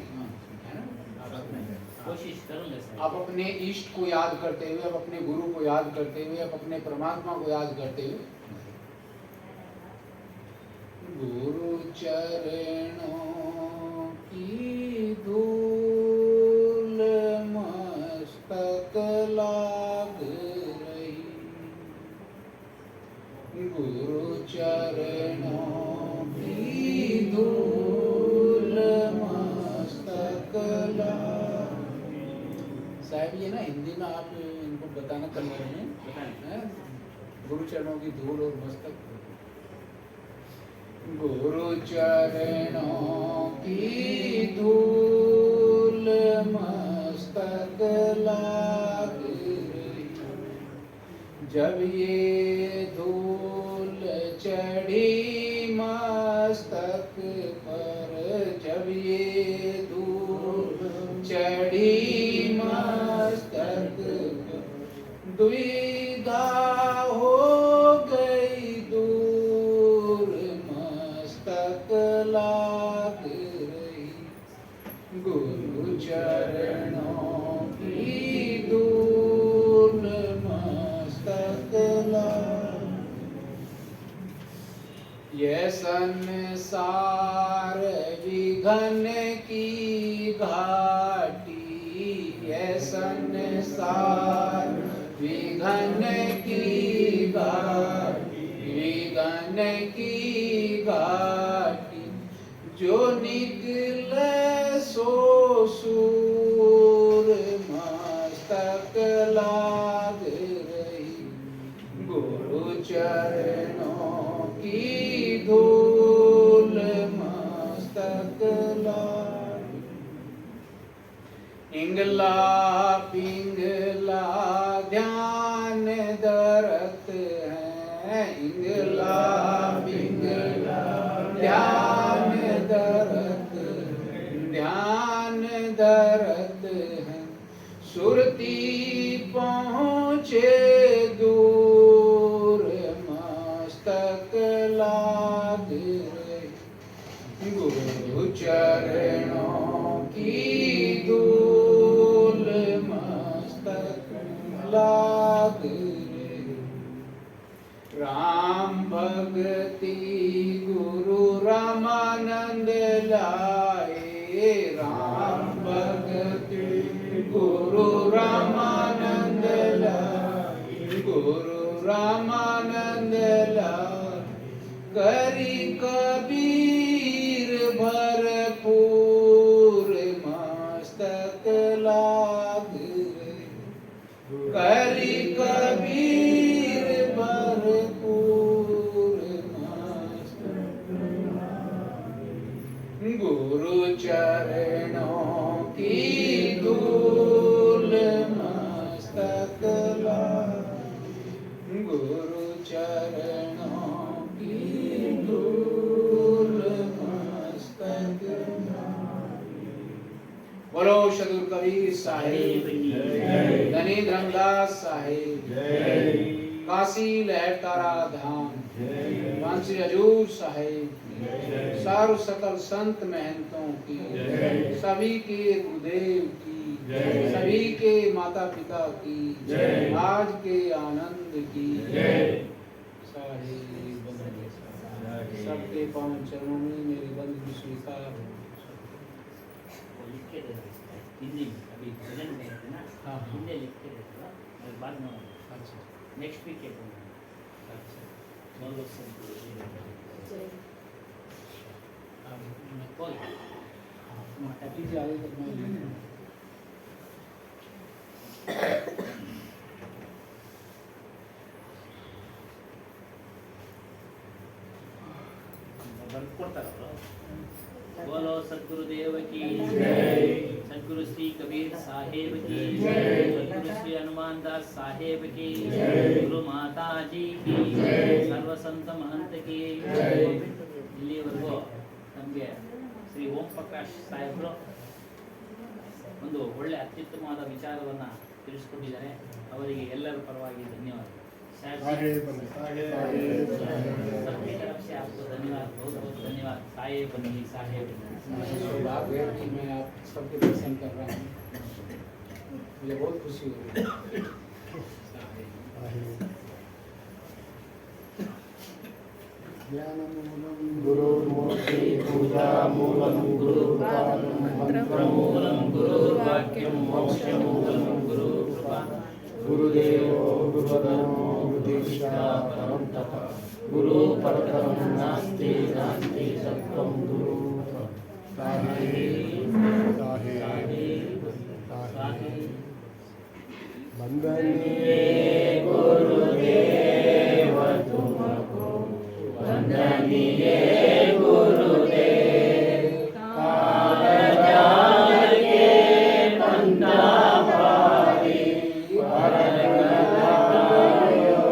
कोशिश करूंगा सर। आप अपने इष्ट को याद करते हुए, आप अपने गुरु को याद करते हुए, आप अपने परमात्मा को याद करते हुए, गुरु चरणों की धूल मस्तक लाग रही, गुरु चरणों की धूल मस्तक लाग। साहब ये ना हिंदी में आप इनको बताना करने में गुरु चरणों की धूल और मस्तक। गुरु चरणों की धूल मस्तक लाग रही, जब ये धूल चढ़ी मस्तक पर, जब ये धूल चढ़ी मस्तक पर, दुविधा हो गई दूर, मस्तक लाग रही गुरु चरणों की धूल, मस्तक लाग। यह संसार विघन की घाटी, यह संसार विघन की घाटी, विघन की घाटी, जो निकले सो सूर, मस्तक लाग रही गुरु चरणों की धूल, मस्तक लाग। इंगला पिंगला ध्यान धरत है, इंगला पिंगला ध्यान धरत, ध्यान धरत है, सुरती पहुँचे दूर, मस्तक लाग रही गुरु चरणों की धूल, मस्तक लाग रही। राम भगति गुरु रामानंद लाए, राम भगति गुरु रामानंद लाए, गुरु रामानंद लाए, करी कबीर भरपूर, मस्तक लाग रही करी कबीर भरपूर, मस्तक लाग। गुरु चरणों की धूल, मस्तक लाग, गुरु चरणों की धूल, मस्तक लाग। बोलो सदगुरु कबीर साहिब की जय, धनी धर्मदास साहिब जय, काशी लहरतारा धाम जय, श्री हजूर साहिब जय, सारु सकल संत महंतों की जय, सभी के गुरुदेव की जय, सभी के माता पिता की जय, आज के आनंद की जय। सारे बंधु सबके पांव चरणों में मेरे बंधु स्वीकार हो। वो लिख के दे देता है हिंदी में, अभी भजन में है ना, हाँ, हाँ। हिंदी लिख के देता है, मैं बाद में अच्छा नेक्स्ट वीक के बोलूँगा। अच्छा बोलो सब अब मैं बोल हैप्पी जी आगे तक मैं बोलो सद्गुरुदेव की जय, सद्गुरु श्री कबीर साहेब की जय, सद्गुरु श्री हनुमान दास साहेब की जय, गुरु माता जी की जय, सर्व संत महंत की जय। ಇಲ್ಲಿವರೆಗೂ ನಮಗೆ ಶ್ರೀ ಓಂ ಪ್ರಕಾಶ್ ಸಾಹೇಬರು ಒಂದು ಒಳ್ಳೆ ಅತ್ಯುತ್ತಮವಾದ ವಿಚಾರವನ್ನು ತಿಳಿಸ್ಕೊಟ್ಟಿದ್ದಾರೆ. ಅವರಿಗೆ ಎಲ್ಲರ ಪರವಾಗಿ ಧನ್ಯವಾದ. साहेब सबकी तरफ से आपको धन्यवाद, बहुत बहुत धन्यवाद। साहेब बनी साहेब सौभाग्य है कि मैं आप सबके दर्शन कर रहा हूँ, मुझे बहुत खुशी हो रही है। गुरुर्मूर्ति पूजा मूलं गुरुर्पादं मंत्रमूलं गुरुर्वाक्यं मोक्षमूलं गुरुर्कृपा गुरुदेवो गुरुवदनो गुरुदीक्षा परं तपः गुरु परतरं नास्ति नास्ति सत्त्वं गुरु साहेब वंदनीय गुरुदेव तुमको वंदनीय गुरुदेव काल जाल के पंथा पारी परगलायो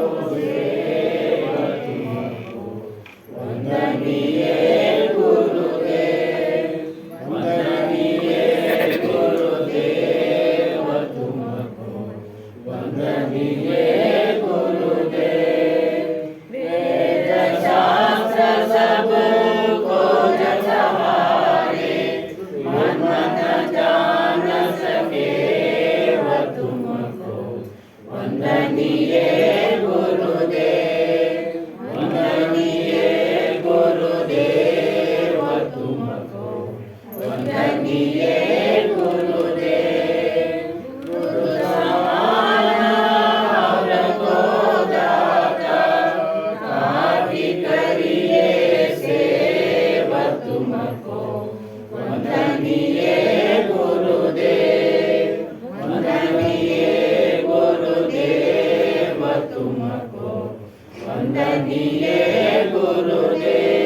वंदनीय गुरुदेव